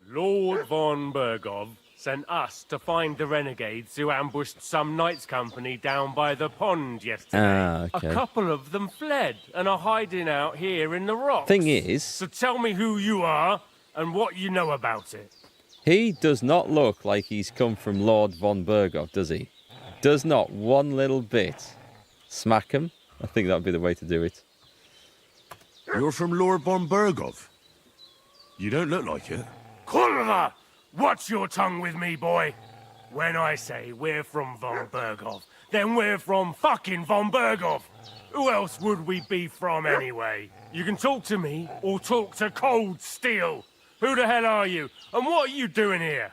Lord von Bergov sent us to find the renegades who ambushed some knights' company down by the pond yesterday. Ah, okay. A couple of them fled and are hiding out here in the rocks. Thing is... So tell me who you are and what you know about it. He does not look like he's come from Lord von Bergov, does he? Does not one little bit. Smack him? I think that would be the way to do it. You're from Lord von Bergov? You don't look like it. Kulva! Watch your tongue with me, boy. When I say we're from von Bergov, then we're from fucking von Bergov. Who else would we be from anyway? You can talk to me or talk to cold steel. Who the hell are you? And what are you doing here?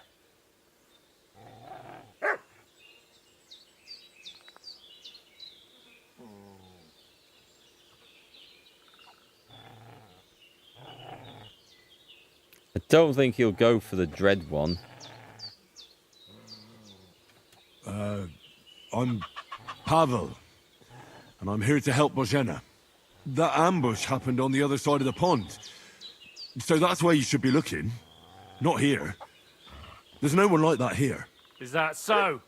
I don't think he'll go for the dread one. I'm Pavel, and I'm here to help Bohemia. That ambush happened on the other side of the pond. So that's where you should be looking. Not here. There's no one like that here. Is that so?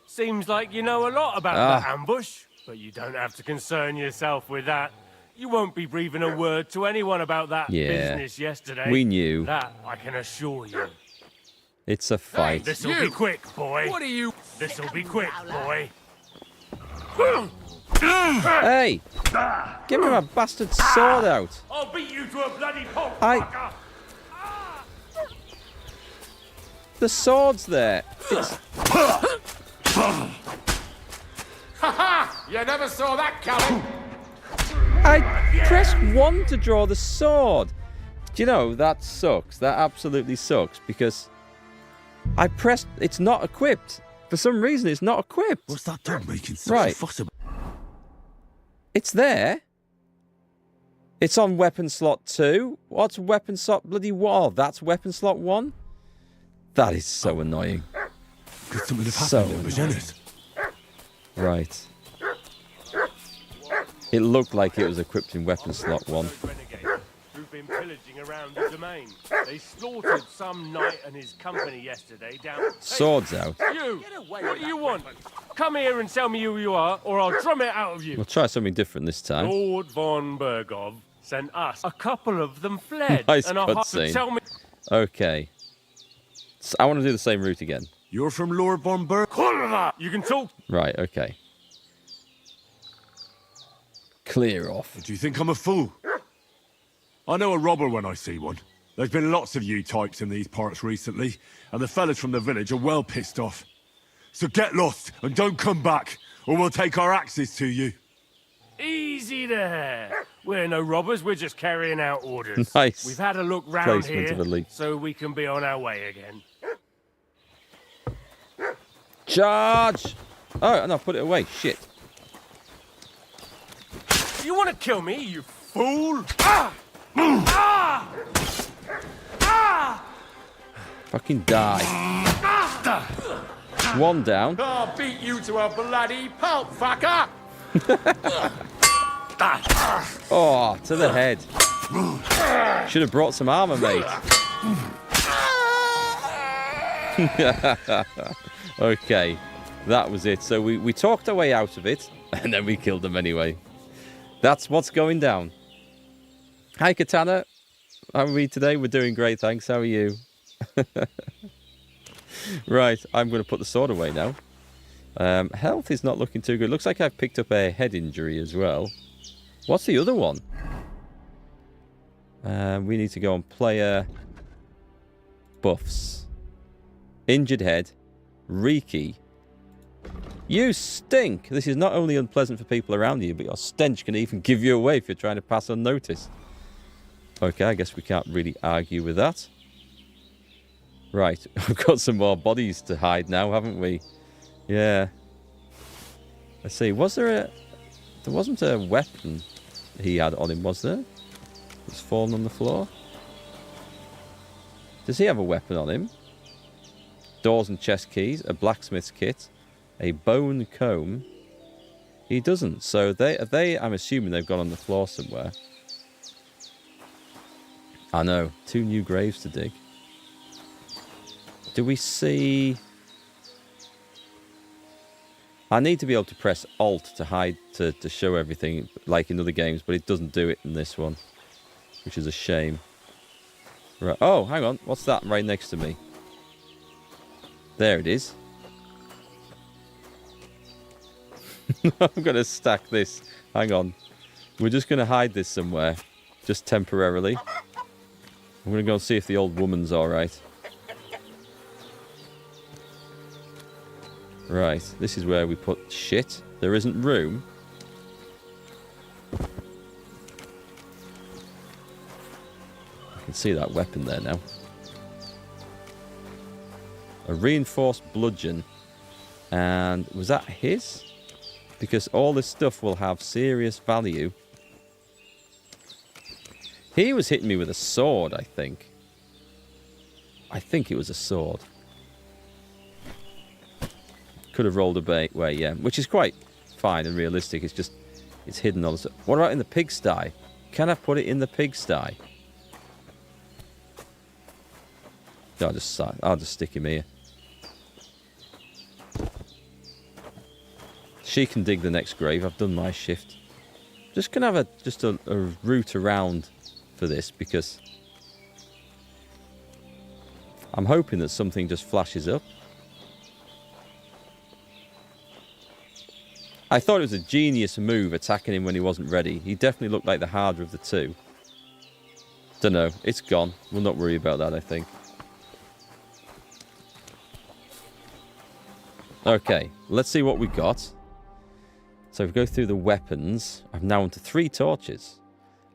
Seems like you know a lot about that ambush, but you don't have to concern yourself with that. You won't be breathing a word to anyone about that business yesterday. We knew. That I can assure you. It's a fight. Hey, this'll be quick, boy. What are you? This'll be quick, boy. Hey! Give me my bastard sword out. I'll beat you to a bloody pulp, I... The sword's there. It's... Ha ha! You never saw that coming. I pressed 1 to draw the sword. Do you know, that sucks. That absolutely sucks because I pressed... It's not equipped. For some reason, it's not equipped. What's that dog making such a fuss about? It's there. It's on weapon slot 2. What's weapon slot bloody 1? That's weapon slot 1? That is so annoying. Could something have So happened? Was on it? Right. It looked like it was equipped in weapon slot 1. Who've been pillaging around the domain. They slaughtered some knight and his company yesterday down... Swords out. You! What do you want? Come here and tell me who you are, or I'll drum it out of you. We'll try something different this time. Lord von Bergov sent us. A couple of them fled. Nice and I have to cutscene. tell me... Okay. So I want to do the same route again. You're from Lord von Bergov? You can talk... Right, okay. Clear off. Do you think I'm a fool? I know a robber when I see one. There's been lots of you types in these parts recently, and the fellas from the village are well pissed off. So get lost and don't come back, or we'll take our axes to you. Easy there. We're no robbers, we're just carrying out orders. Nice We've had a look round placement here, of a leaf. so we can be on our way again. Charge! Oh, no, put it away. Shit. You want to kill me, you fool? Ah! Ah! Ah! Fucking die. One down. I'll beat you to a bloody pulp, fucker! Oh, to the head. Should have brought some armor, mate. Okay, that was it. So we talked our way out of it, and then we killed them anyway. That's what's going down. Hi, Katana. How are we today? We're doing great, thanks. How are you? Right, I'm going to put the sword away now. Health is not looking too good. Looks like I've picked up a head injury as well. What's the other one? We need to go on player buffs. Injured head. Reeky. You stink! This is not only unpleasant for people around you, but your stench can even give you away if you're trying to pass unnoticed. Okay, I guess we can't really argue with that. Right, we've got some more bodies to hide now, haven't we? Yeah. Let's see, was there a... There wasn't a weapon he had on him, was there? It's fallen on the floor. Does he have a weapon on him? Doors and chest keys, a blacksmith's kit, a bone comb. He doesn't, so I'm assuming they've gone on the floor somewhere. I know, 2 new graves to dig. Do we see... I need to be able to press Alt to hide, to show everything like in other games, but it doesn't do it in this one, which is a shame. Right. Oh, hang on. What's that right next to me? There it is. I'm going to stack this. Hang on. We're just going to hide this somewhere, just temporarily. I'm going to go and see if the old woman's all right. Right, this is where we put shit. There isn't room. I can see that weapon there now. A reinforced bludgeon. And was that his? Because all this stuff will have serious value. He was hitting me with a sword, I think. I think it was a sword. Could have rolled a way, yeah. Which is quite fine and realistic. It's just, it's hidden on the... What about in the pigsty? Can I put it in the pigsty? No, I'll just stick him here. She can dig the next grave. I've done my shift. Just gonna have a route around for this because I'm hoping that something just flashes up. I thought it was a genius move attacking him when he wasn't ready. He definitely looked like the harder of the two. Don't know. It's gone. We'll not worry about that, I think. Okay, let's see what we got. So if we go through the weapons, I'm now onto 3 torches.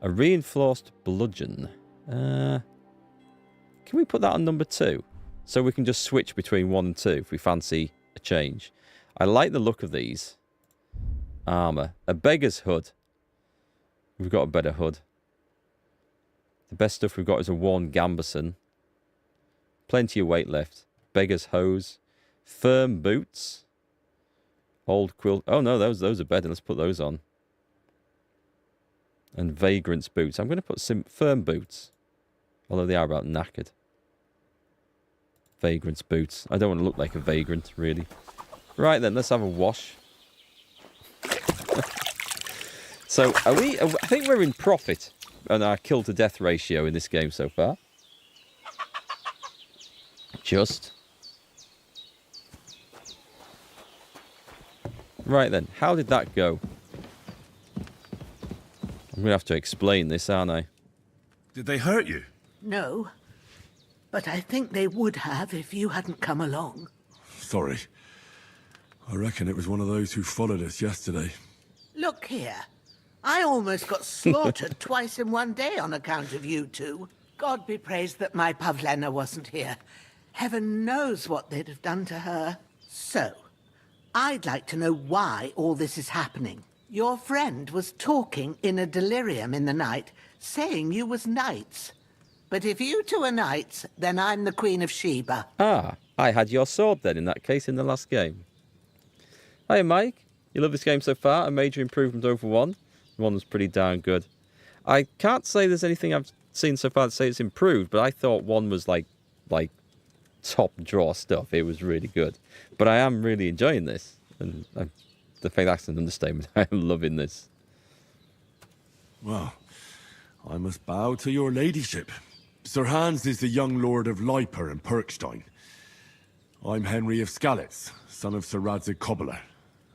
A reinforced bludgeon. Can we put that on number 2? So we can just switch between 1 and 2 if we fancy a change. I like the look of these. Armour. A beggar's hood. We've got a better hood. The best stuff we've got is a worn gambeson. Plenty of weight left. Beggar's hose. Firm boots. Old quilt. Oh no, those are better. Let's put those on. And vagrant's boots. I'm going to put some firm boots. Although they are about knackered. Vagrant's boots. I don't want to look like a vagrant, really. Right then, let's have a wash. So, I think we're in profit on our kill to death ratio in this game so far. Just. Right then, how did that go? I'm going to have to explain this, aren't I? Did they hurt you? No, but I think they would have if you hadn't come along. Sorry. I reckon it was one of those who followed us yesterday. Look here. I almost got slaughtered twice in one day on account of you two. God be praised that my Pavena wasn't here. Heaven knows what they'd have done to her. So, I'd like to know why all this is happening. Your friend was talking in a delirium in the night, saying you was knights. But if you two are knights, then I'm the Queen of Sheba. Ah, I had your sword then in that case in the last game. Hey Mike, you love this game so far? A major improvement over 1. 1 was pretty darn good. I can't say there's anything I've seen so far to say it's improved, but I thought 1 was like top draw stuff. It was really good. But I am really enjoying this. And the fact that's an understatement. I am loving this. Well, I must bow to your ladyship. Sir Hans is the young lord of Leiper and Perkstein. I'm Henry of Skalitz, son of Sir Radzig Cobbler,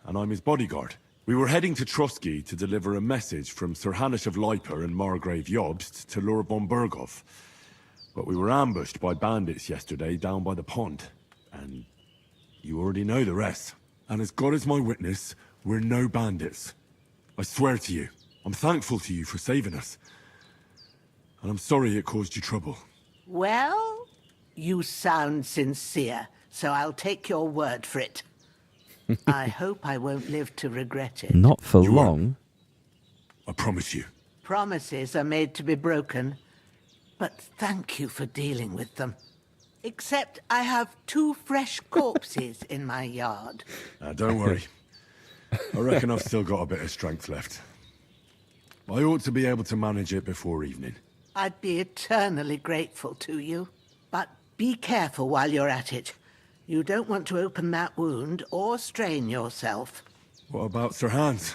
and I'm his bodyguard. We were heading to Trotsky to deliver a message from Sir Hanush of Leiper and Margrave Jobst to Lord von Berghoff. But we were ambushed by bandits yesterday down by the pond, and you already know the rest. And as God is my witness, we're no bandits. I swear to you, I'm thankful to you for saving us. And I'm sorry it caused you trouble. Well, you sound sincere, so I'll take your word for it. I hope I won't live to regret it. Not for long. I promise you. Promises are made to be broken, but thank you for dealing with them. Except I have 2 fresh corpses in my yard. Don't worry. I reckon I've still got a bit of strength left. I ought to be able to manage it before evening. I'd be eternally grateful to you. But be careful while you're at it. You don't want to open that wound or strain yourself. What about Sir Hans?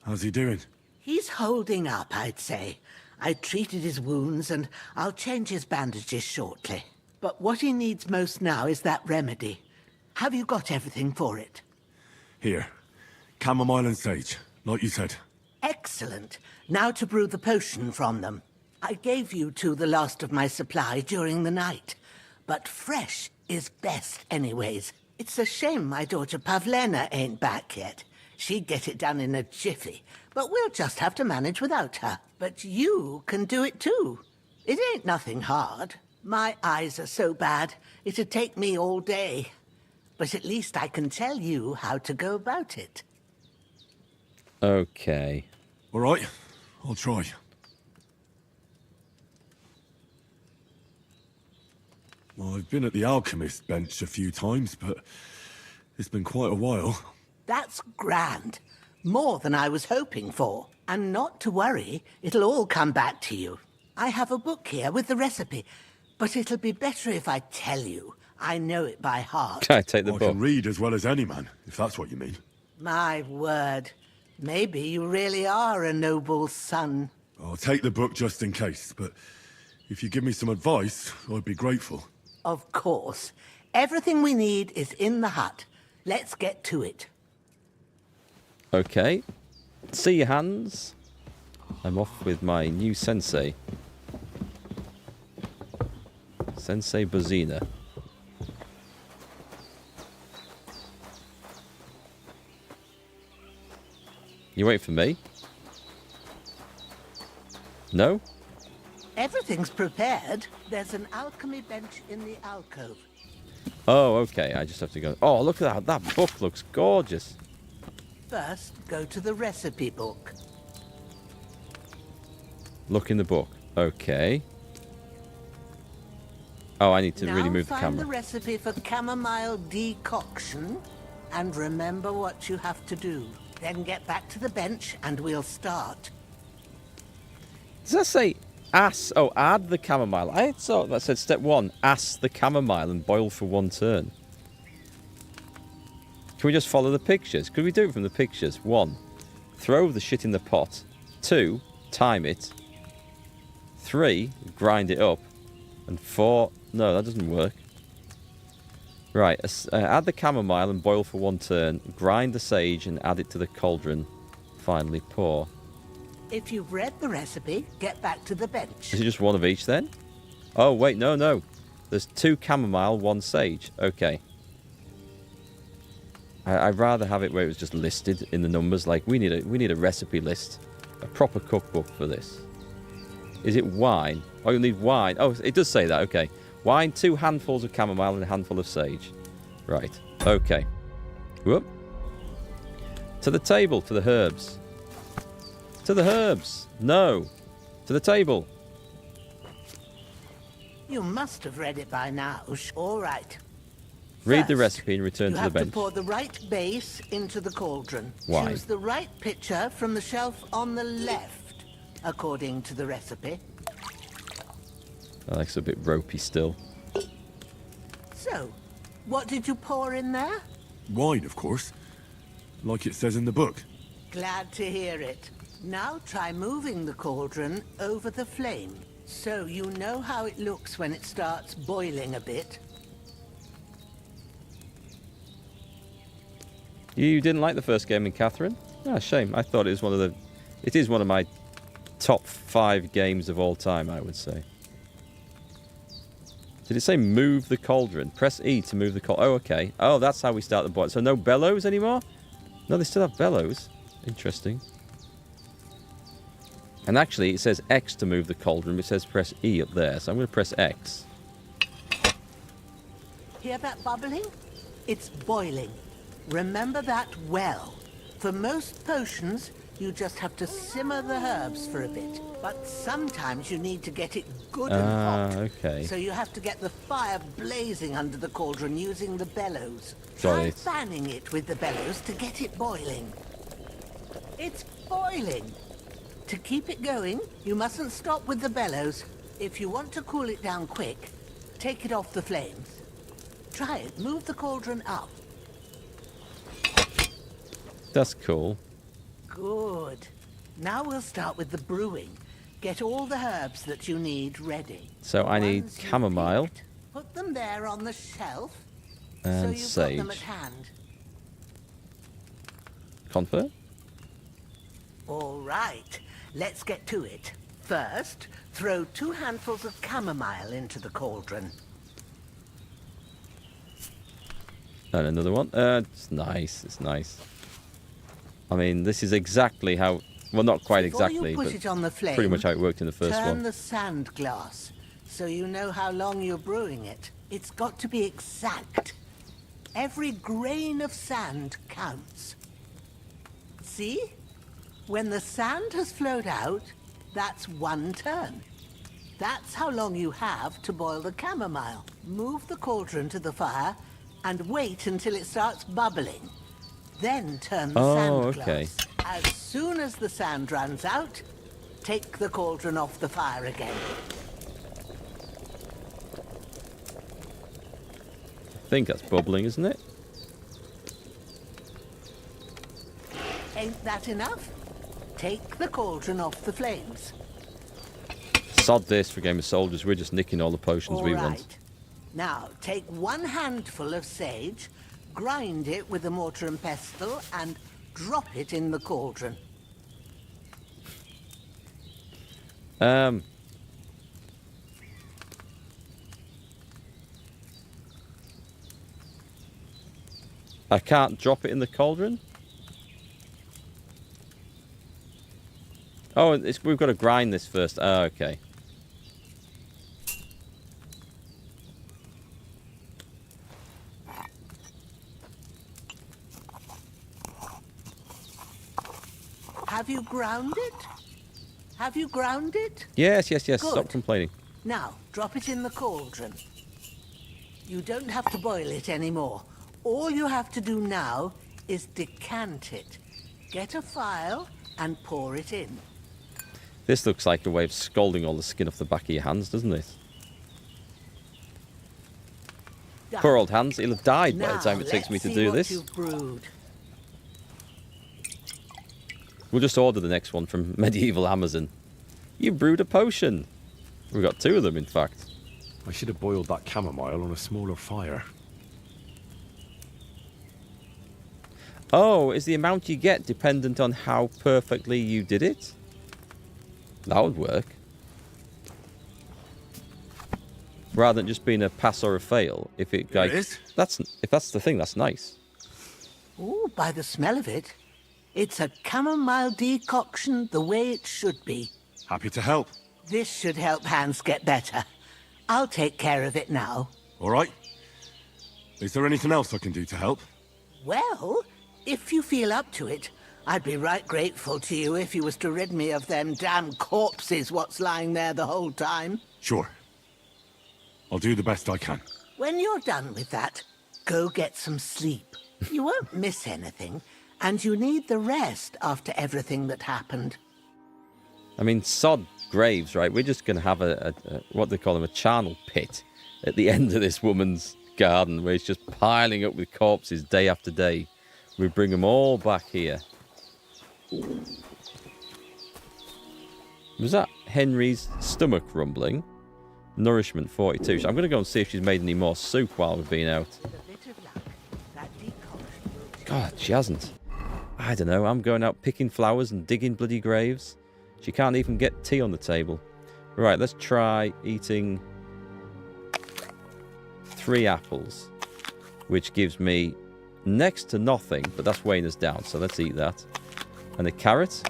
How's he doing? He's holding up, I'd say. I treated his wounds and I'll change his bandages shortly. But what he needs most now is that remedy. Have you got everything for it? Here. Chamomile and sage, like you said. Excellent. Now to brew the potion from them. I gave you two the last of my supply during the night. But fresh is best anyways. It's a shame my daughter Pavena ain't back yet. She'd get it done in a jiffy. But we'll just have to manage without her. But you can do it too. It ain't nothing hard. My eyes are so bad, it'd take me all day. But at least I can tell you how to go about it. Okay. All right, I'll try. Well, I've been at the alchemist bench a few times, but it's been quite a while. That's grand. More than I was hoping for. And not to worry, it'll all come back to you. I have a book here with the recipe, but it'll be better if I tell you. I know it by heart. Can I take the book? I can read as well as any man, if that's what you mean. My word. Maybe you really are a noble son. I'll take the book just in case, but if you give me some advice, I'd be grateful. Of course. Everything we need is in the hut. Let's get to it. Okay. See your hands. I'm off with my new sensei. Sensei Bozina. You wait for me? No? Everything's prepared. There's an alchemy bench in the alcove. Oh, okay. I just have to go. Oh, look at that. That book looks gorgeous. First, go to the recipe book. Look in the book. Okay. Oh, I need to really move the Now camera. find the recipe for chamomile decoction and remember what you have to do. Then get back to the bench and we'll start. Does that say add the chamomile? I thought that said step 1, ass the chamomile and boil for 1 turn. Can we just follow the pictures? Could we do it from the pictures? 1, throw the shit in the pot. 2, time it. 3, grind it up. And 4, no, that doesn't work. Right, add the chamomile and boil for 1 turn. Grind the sage and add it to the cauldron. Finally pour. If you've read the recipe, get back to the bench. Is it just 1 of each then? Oh, wait, no. There's 2 chamomile, 1 sage. Okay. I'd rather have it where it was just listed in the numbers. Like, we need a recipe list. A proper cookbook for this. Is it wine? Oh, you'll need wine. Oh, it does say that. Okay. Wine, 2 handfuls of chamomile and a handful of sage. Right. Okay. Whoop. To the table, to the herbs. To the herbs. No. To the table. You must have read it by now. All right. Read the recipe and return You to the have to bench. pour the right base into the cauldron. Why? Choose the right pitcher from the shelf on the left, according to the recipe. That looks a bit ropey still. So, what did you pour in there? Wine, of course. Like it says in the book. Glad to hear it. Now try moving the cauldron over the flame, so you know how it looks when it starts boiling a bit. You didn't like the first game in Catherine? Ah, shame. I thought it was one of the... It is one of my top 5 games of all time, I would say. Did it say move the cauldron? Press E to move the cauldron. Oh, okay. Oh, that's how we start the boil. So no bellows anymore? No, they still have bellows. Interesting. And actually, it says X to move the cauldron. It says press E up there. So I'm going to press X. Hear that bubbling? It's boiling. Remember that well. For most potions, you just have to simmer the herbs for a bit. But sometimes you need to get it good and hot. Okay. So you have to get the fire blazing under the cauldron using the bellows. Got Try it. fanning it with the bellows to get it boiling. It's boiling. To keep it going, you mustn't stop with the bellows. If you want to cool it down quick, take it off the flames. Try it. Move the cauldron up. That's cool. Good. Now we'll start with the brewing. Get all the herbs that you need ready. So I need Ones you chamomile picked, put them there on the shelf. and so you've sage. got them at hand. Confirm? All right. Let's get to it. First, throw 2 handfuls of chamomile into the cauldron. And another one. It's nice. It's nice. I mean, this is exactly how... Well, not quite Before exactly, you put but it on the flame, pretty much how it worked in the first turn one. the sand glass so you know how long you're brewing it. It's got to be exact. Every grain of sand counts. See? When the sand has flowed out, that's 1 turn. That's how long you have to boil the chamomile. Move the cauldron to the fire and wait until it starts bubbling. Then turn the sand glass. Okay. As soon as the sand runs out, take the cauldron off the fire again. I think that's bubbling, isn't it? Ain't that enough? Take the cauldron off the flames. Sod this for a game of soldiers. We're just nicking all the potions we want. Right. Now, take 1 handful of sage, grind it with a mortar and pestle, and drop it in the cauldron. I can't drop it in the cauldron? Oh, we've got to grind this first. Oh, okay. Have you ground it? Have you ground it? Yes, yes, yes. Good. Stop complaining. Now, drop it in the cauldron. You don't have to boil it anymore. All you have to do now is decant it. Get a file and pour it in. This looks like a way of scalding all the skin off the back of your hands, doesn't it? Done. Poor old Hans. He'll have died by the Now, time it takes me to let's see do what this. you've brewed. We'll just order the next one from Medieval Amazon. You brewed a potion. We've got 2 of them, in fact. I should have boiled that chamomile on a smaller fire. Oh, is the amount you get dependent on how perfectly you did it? That would work. Rather than just being a pass or a fail. If it if that's the thing, that's nice. Ooh, by the smell of it, it's a chamomile decoction the way it should be. Happy to help. This should help Hans get better. I'll take care of it now. All right. Is there anything else I can do to help? Well, if you feel up to it, I'd be right grateful to you if you was to rid me of them damn corpses what's lying there the whole time. Sure. I'll do the best I can. When you're done with that, go get some sleep. You won't miss anything, and you need the rest after everything that happened. I mean, sod graves, right? We're just going to have a what they call them, a charnel pit at the end of this woman's garden where it's just piling up with corpses day after day. We bring them all back here. Was that Henry's stomach rumbling? Nourishment 42. So I'm going to go and see if she's made any more soup while we've been out. God, she hasn't. I don't know. I'm going out picking flowers and digging bloody graves. She can't even get tea on the table. Right, let's try eating 3 apples, which gives me next to nothing, but that's weighing us down, so let's eat that. And a carrot.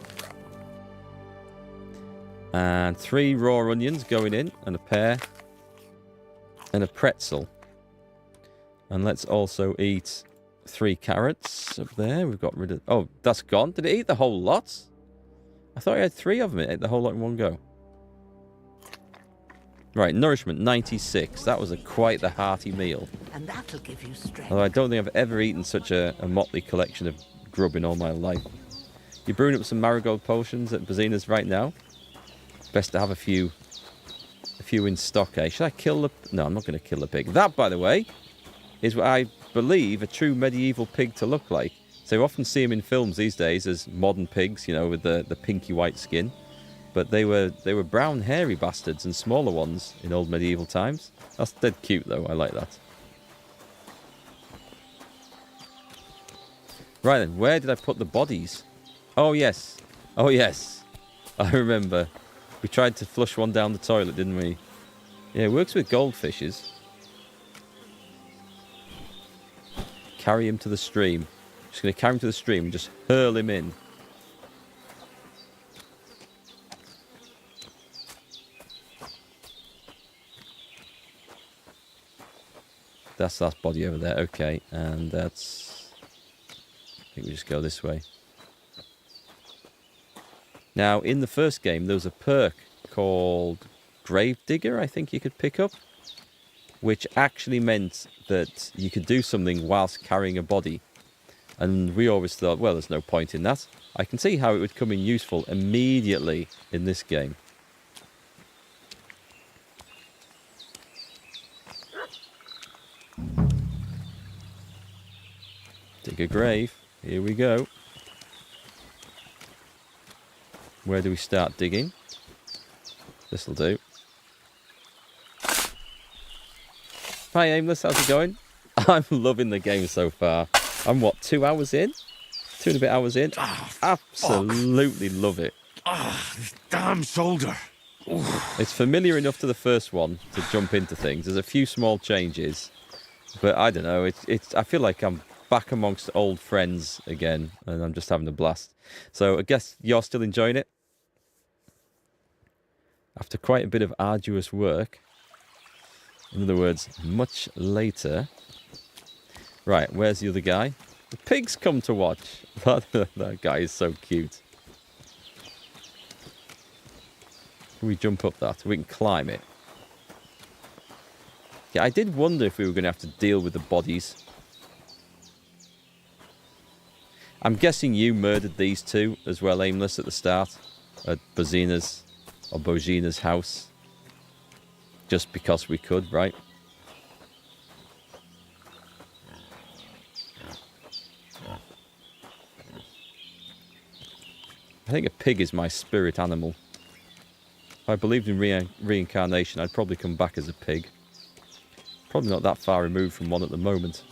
And 3 raw onions going in, and a pear. And a pretzel. And let's also eat 3 carrots up there. We've got rid of... Oh, that's gone. Did it eat the whole lot? I thought I had 3 of them. It ate the whole lot in one go. Right, nourishment 96. That was quite the hearty meal. And that'll give you strength. Although I don't think I've ever eaten such a motley collection of grub in all my life. You're brewing up some marigold potions at Bazina's right now. Best to have a few in stock, eh? Should I kill the... No, I'm not going to kill the pig. That, by the way, is what I believe a true medieval pig to look like. So you often see them in films these days as modern pigs, you know, with the pinky white skin. But they were brown, hairy bastards and smaller ones in old medieval times. That's dead cute, though. I like that. Right then, where did I put the bodies? Oh, yes. Oh, yes. I remember. We tried to flush one down the toilet, didn't we? Yeah, it works with goldfishes. Carry him to the stream. Just going to carry him to the stream and just hurl him in. That's that body over there. Okay, and that's... I think we just go this way. Now, in the first game, there was a perk called Gravedigger, I think you could pick up, which actually meant that you could do something whilst carrying a body. And we always thought, well, there's no point in that. I can see how it would come in useful immediately in this game. Dig a grave. Here we go. Where do we start digging? This'll do. Hi Aimless, how's it going? I'm loving the game so far. I'm what, 2 hours in? 2.5 hours in. Absolutely love it. This damn shoulder. It's familiar enough to the first one to jump into things. There's a few small changes, but I don't know. I feel like I'm back amongst old friends again, and I'm just having a blast. So I guess you're still enjoying it after quite a bit of arduous work. In other words, much later. Right, where's the other guy? The pigs come to watch. That guy is so cute. Can we jump up that? We can climb it. Yeah, I did wonder if we were going to have to deal with the bodies. I'm guessing you murdered these two as well, Aimless, at the start. At Bozina's house. Just because we could, right? I think a pig is my spirit animal. If I believed in reincarnation, I'd probably come back as a pig. Probably not that far removed from one at the moment.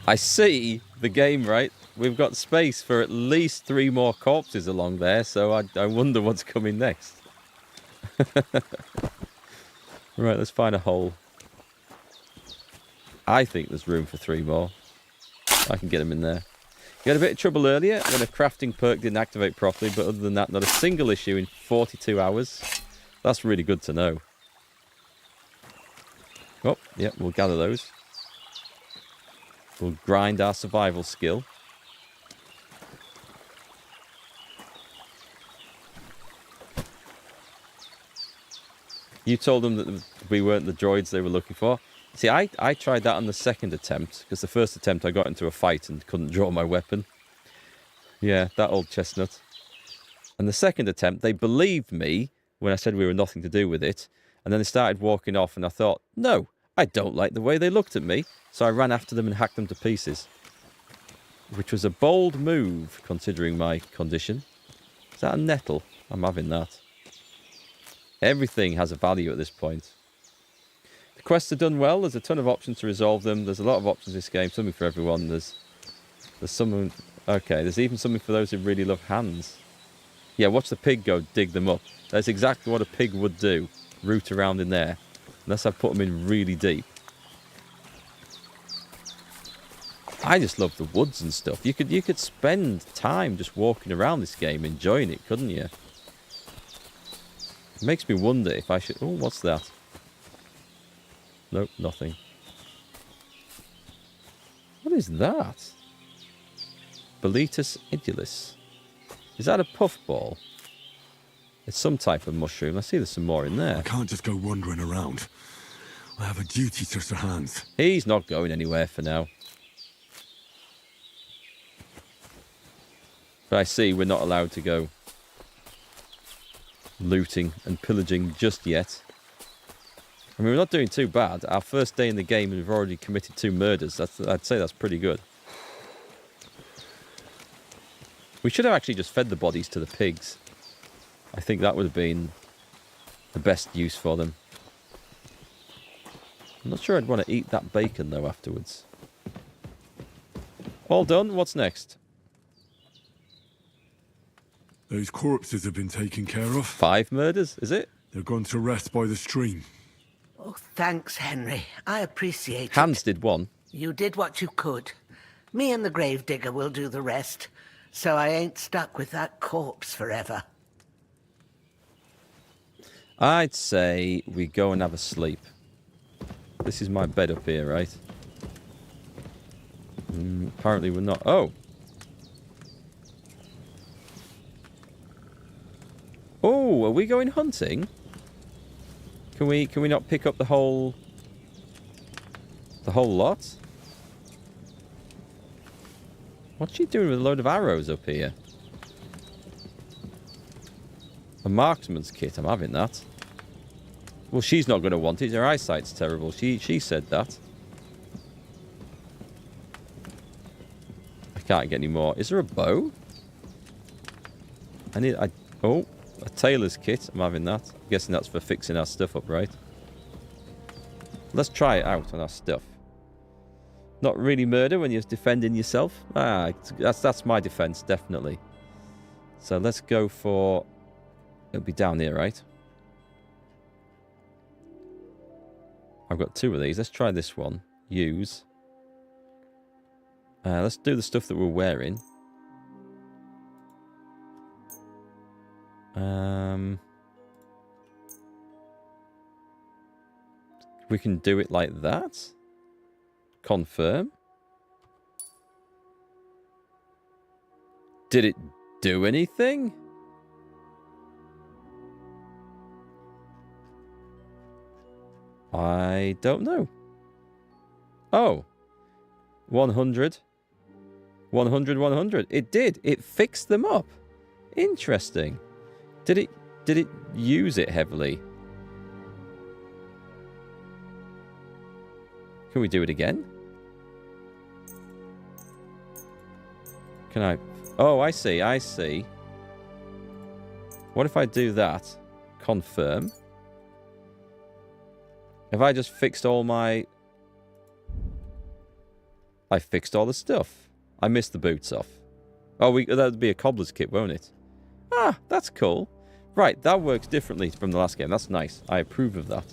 I see the game, right? We've got space for at least 3 more corpses along there, so I wonder what's coming next. Right, let's find a hole. I think there's room for 3 more. I can get them in there. We had a bit of trouble earlier when a crafting perk didn't activate properly, but other than that, not a single issue in 42 hours. That's really good to know. Oh, yeah, we'll gather those. We'll grind our survival skill. You told them that we weren't the droids they were looking for. See, I tried that on the second attempt, because the first attempt I got into a fight and couldn't draw my weapon. Yeah, that old chestnut. And the second attempt, they believed me when I said we were nothing to do with it, and then they started walking off, and I thought, no, I don't like the way they looked at me, so I ran after them and hacked them to pieces. Which was a bold move, considering my condition. Is that a nettle? I'm having that. Everything has a value at this point. The quests are done well. There's a ton of options to resolve them. There's a lot of options in this game. Something for everyone. There's someone... Okay, there's even something for those who really love hands. Yeah, watch the pig go dig them up. That's exactly what a pig would do. Root around in there. Unless I put them in really deep. I just love the woods and stuff. You could spend time just walking around this game enjoying it, couldn't you? It makes me wonder if I should... Oh, what's that? Nope, nothing. What is that? Boletus idulus. Is that a puffball? It's some type of mushroom. I see there's some more in there. I can't just go wandering around. I have a duty to Sir Hans. He's not going anywhere for now. But I see we're not allowed to go looting and pillaging just yet. I mean, we're not doing too bad. Our first day in the game and we've already committed 2 murders. I'd say that's pretty good. We should have actually just fed the bodies to the pigs. I think that would have been the best use for them. I'm not sure I'd want to eat that bacon, though, afterwards. All done. What's next? Those corpses have been taken care of. 5 murders, is it? They're gone to rest by the stream. Oh, thanks, Henry. I appreciate it. Hans did 1. You did what you could. Me and the gravedigger will do the rest, so I ain't stuck with that corpse forever. I'd say we go and have a sleep. This is my bed up here, right? Apparently we're not. Oh! Oh, are we going hunting? Can we not pick up the whole lot? What's she doing with a load of arrows up here? A marksman's kit, I'm having that. Well, she's not going to want it. Her eyesight's terrible. She said that. I can't get any more. Is there a bow? Oh, a tailor's kit. I'm having that. I'm guessing that's for fixing our stuff up, right? Let's try it out on our stuff. Not really murder when you're defending yourself. That's my defense, definitely. So let's go for... It'll be down here, right? I've got 2 of these. Let's try this one. Use. Let's do the stuff that we're wearing. We can do it like that. Confirm. Did it do anything? I don't know. Oh. 100. 100, 100. It did. It fixed them up. Interesting. Did it use it heavily? Can we do it again? Can I? Oh, I see. I see. What if I do that? Confirm. Have I just fixed all my... I fixed all the stuff. I missed the boots off. Oh, that would be a cobbler's kit, won't it? Ah, that's cool. Right, that works differently from the last game. That's nice. I approve of that.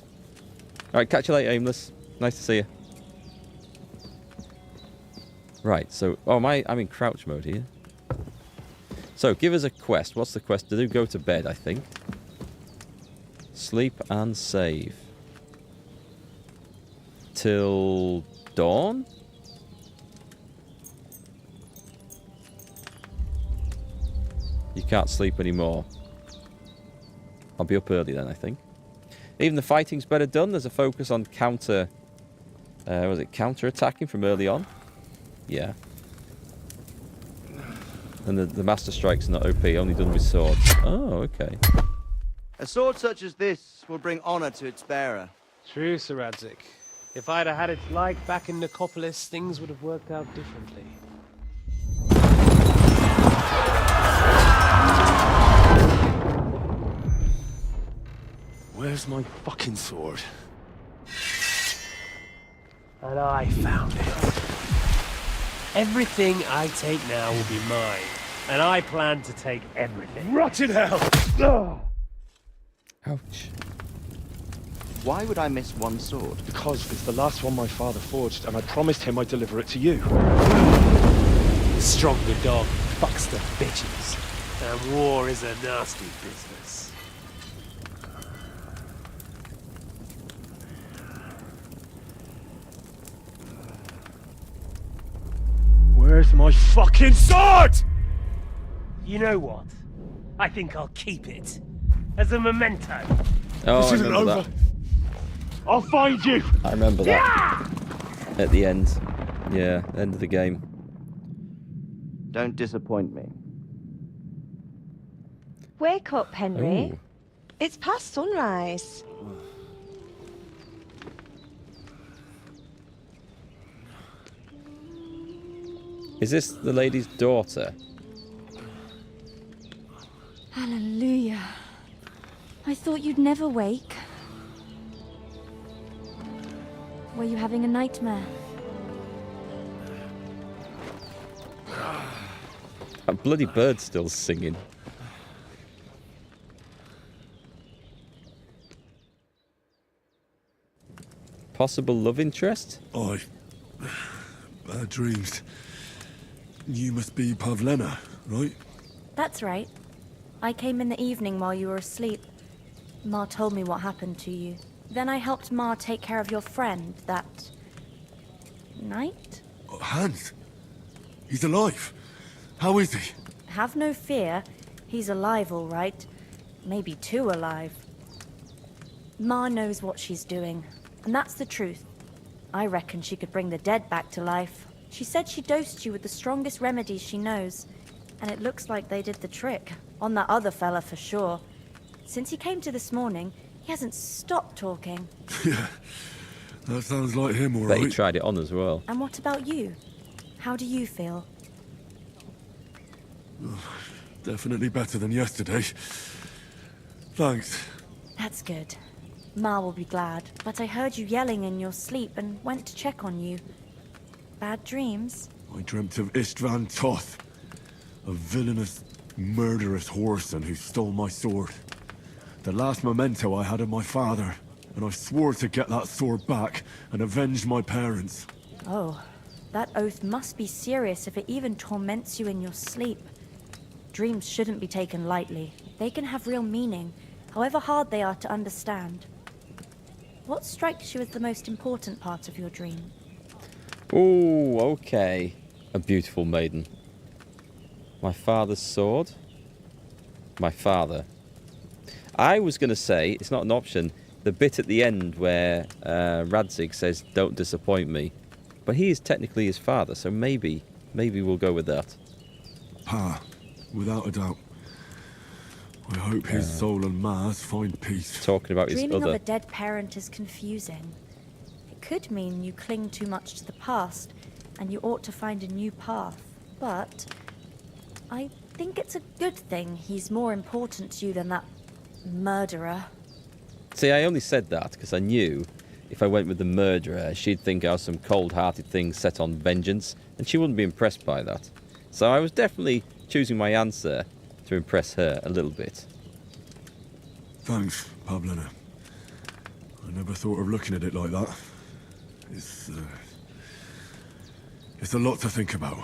Alright, catch you later, Aimless. Nice to see you. Right, so... Oh, I'm in crouch mode here. So, give us a quest. What's the quest to do? Go to bed, I think. Sleep and save. Till dawn? You can't sleep anymore. I'll be up early then, I think. Even the fighting's better done. There's a focus on counter... was it counter-attacking from early on? Yeah. And the Master Strike's not OP, only done with swords. Oh, okay. A sword such as this will bring honor to its bearer. True, Sir Radzik. If I'd have had it like back in Nicopolis, things would have worked out differently. Where's my fucking sword? And I found it. Everything I take now will be mine. And I plan to take everything. Rotted hell! Ugh. Ouch. Why would I miss one sword? Because it's the last one my father forged, and I promised him I'd deliver it to you. The stronger dog fucks the bitches. And war is a nasty business. Where's my fucking sword? You know what? I think I'll keep it. As a memento. Oh, this I isn't remember over. that. I'll find you! I remember that. At the end. Yeah, end of the game. Don't disappoint me. Wake up, Henry. Ooh. It's past sunrise. Is this the lady's daughter? Hallelujah. I thought you'd never wake. Were you having a nightmare? That bloody bird's still singing. Possible love interest? Bad dreams. You must be Pavena, right? That's right. I came in the evening while you were asleep. Ma told me what happened to you. Then I helped Ma take care of your friend that... night? Hans? He's alive. How is he? Have no fear. He's alive, all right. Maybe too alive. Ma knows what she's doing, and that's the truth. I reckon she could bring the dead back to life. She said she dosed you with the strongest remedies she knows, and it looks like they did the trick. On that other fella for sure. Since he came to this morning, he hasn't stopped talking. Yeah, that sounds like him, all Bet he right. tried it on as well. And what about you? How do you feel? Definitely better than yesterday. Thanks. That's good. Ma will be glad, but I heard you yelling in your sleep and went to check on you. Bad dreams? I dreamt of Istvan Toth, a villainous, murderous whoreson who stole my sword. The last memento I had of my father, and I swore to get that sword back and avenge my parents. Oh, that oath must be serious if it even torments you in your sleep. Dreams shouldn't be taken lightly. They can have real meaning, however hard they are to understand. What strikes you as the most important part of your dream? Oh, okay. A beautiful maiden. My father's sword? My father. I was going to say, it's not an option, the bit at the end where Radzig says, "Don't disappoint me." But he is technically his father, so maybe we'll go with that. Pa, without a doubt. I hope his soul and Ma's find peace. Talking about his Dreaming other... of a dead parent is confusing. It could mean you cling too much to the past, and you ought to find a new path. But I think it's a good thing he's more important to you than that murderer. See, I only said that because I knew if I went with the murderer, she'd think I was some cold-hearted thing set on vengeance, and she wouldn't be impressed by that. So I was definitely choosing my answer to impress her a little bit. Thanks, Pavena. I never thought of looking at it like that. It's a lot to think about.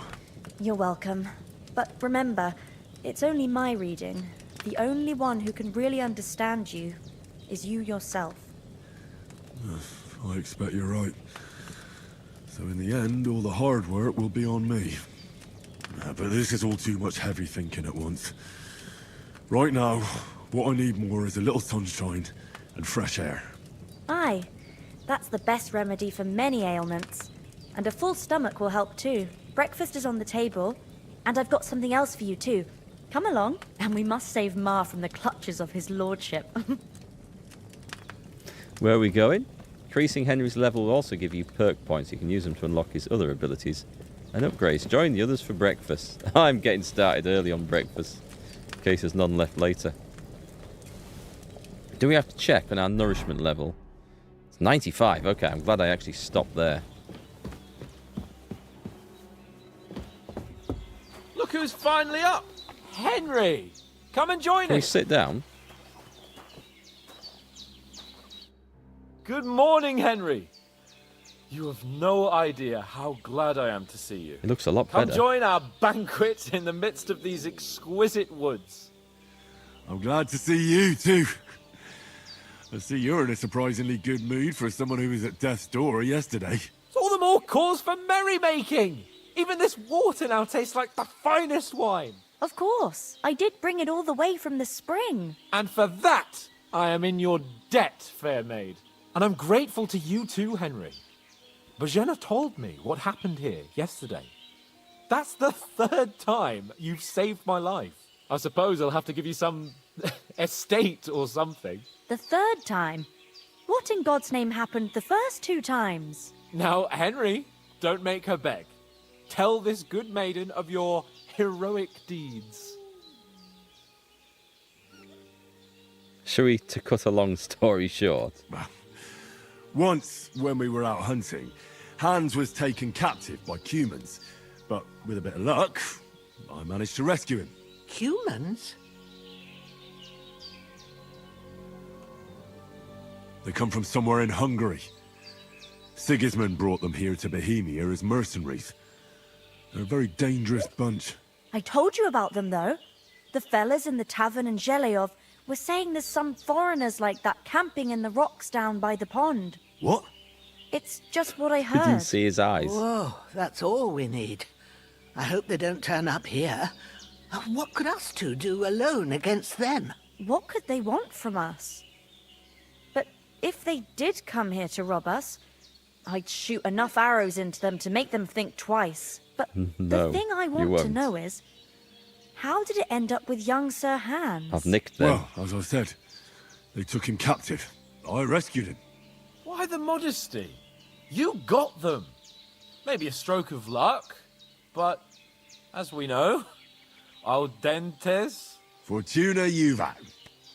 You're welcome. But remember, it's only my reading. The only one who can really understand you is you yourself. I expect you're right. So in the end, all the hard work will be on me. But this is all too much heavy thinking at once. Right now, what I need more is a little sunshine and fresh air. Aye, that's the best remedy for many ailments. And a full stomach will help too. Breakfast is on the table, and I've got something else for you too. Come along, and we must save Ma from the clutches of his lordship. Where are we going? Increasing Henry's level will also give you perk points. You can use them to unlock his other abilities and upgrades. Join the others for breakfast. I'm getting started early on breakfast, in case there's none left later. Do we have to check on our nourishment level? It's 95. Okay, I'm glad I actually stopped there. Look who's finally up! Henry! Come and join Can we us! sit down? Good morning, Henry! You have no idea how glad I am to see you. It looks a lot Come better. join our banquet in the midst of these exquisite woods. I'm glad to see you too. I see you're in a surprisingly good mood for someone who was at death's door yesterday. It's all the more cause for merrymaking! Even this water now tastes like the finest wine. Of course, I did bring it all the way from the spring. And for that, I am in your debt, fair maid. And I'm grateful to you too, Henry. Bojena told me what happened here yesterday. That's the 3rd time you've saved my life. I suppose I'll have to give you some estate or something. The 3rd time? What in God's name happened the first 2 times? Now, Henry, don't make her beg. Tell this good maiden of your heroic deeds. Shall we, to cut a long story short? Once, when we were out hunting, Hans was taken captive by humans. But with a bit of luck, I managed to rescue him. Humans? They come from somewhere in Hungary. Sigismund brought them here to Bohemia as mercenaries. They're a very dangerous bunch. I told you about them, though. The fellas in the tavern in Zheleyov were saying there's some foreigners like that camping in the rocks down by the pond. What? It's just what I You heard. didn't see his eyes. Whoa, that's all we need. I hope they don't turn up here. What could us two do alone against them? What could they want from us? But if they did come here to rob us, I'd shoot enough arrows into them to make them think twice. But No, the thing I you want to won't. know is, how did it end up with young Sir Hans? I've nicked them. Well, as I said, they took him captive. I rescued him. Why the modesty? You got them. Maybe a stroke of luck, but as we know, audentes. Fortuna juvat.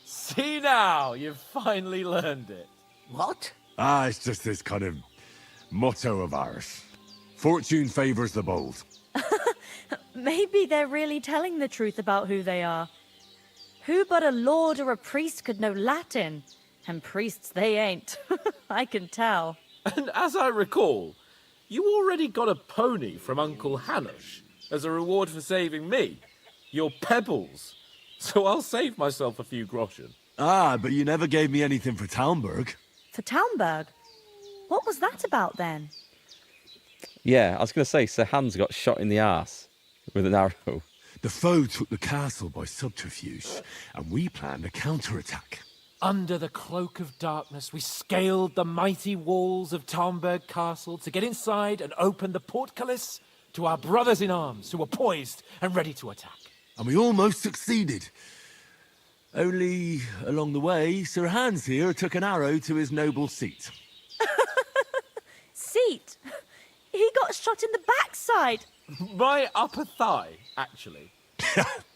See now, you've finally learned it. What? It's just this kind of motto of ours. Fortune favors the bold. Maybe they're really telling the truth about who they are. Who but a lord or a priest could know Latin? And priests they ain't. I can tell. And as I recall, you already got a pony from Uncle Hanush as a reward for saving me. Your pebbles. So I'll save myself a few groschen. Ah, but you never gave me anything for Talmberg. For Talmberg? What was that about then? Yeah, I was going to say, Sir Hans got shot in the arse with an arrow. The foe took the castle by subterfuge, and we planned a counterattack. Under the cloak of darkness, we scaled the mighty walls of Talmberg Castle to get inside and open the portcullis to our brothers in arms who were poised and ready to attack. And we almost succeeded. Only, along the way, Sir Hans here took an arrow to his noble seat. Seat? He got shot in the backside. My upper thigh, actually.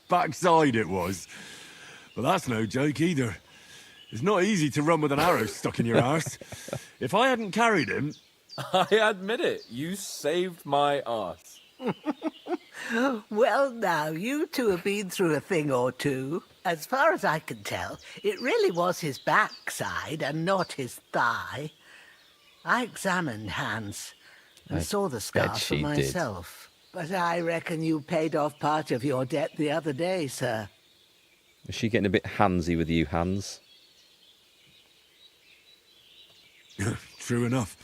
Backside it was. But that's no joke either. It's not easy to run with an arrow stuck in your arse. If I hadn't carried him... I admit it, you saved my arse. Well, now, you two have been through a thing or two. As far as I can tell, it really was his backside and not his thigh. I examined Hans and saw the scars for myself. But I reckon you paid off part of your debt the other day, sir. Is she getting a bit handsy with you, Hans? True enough.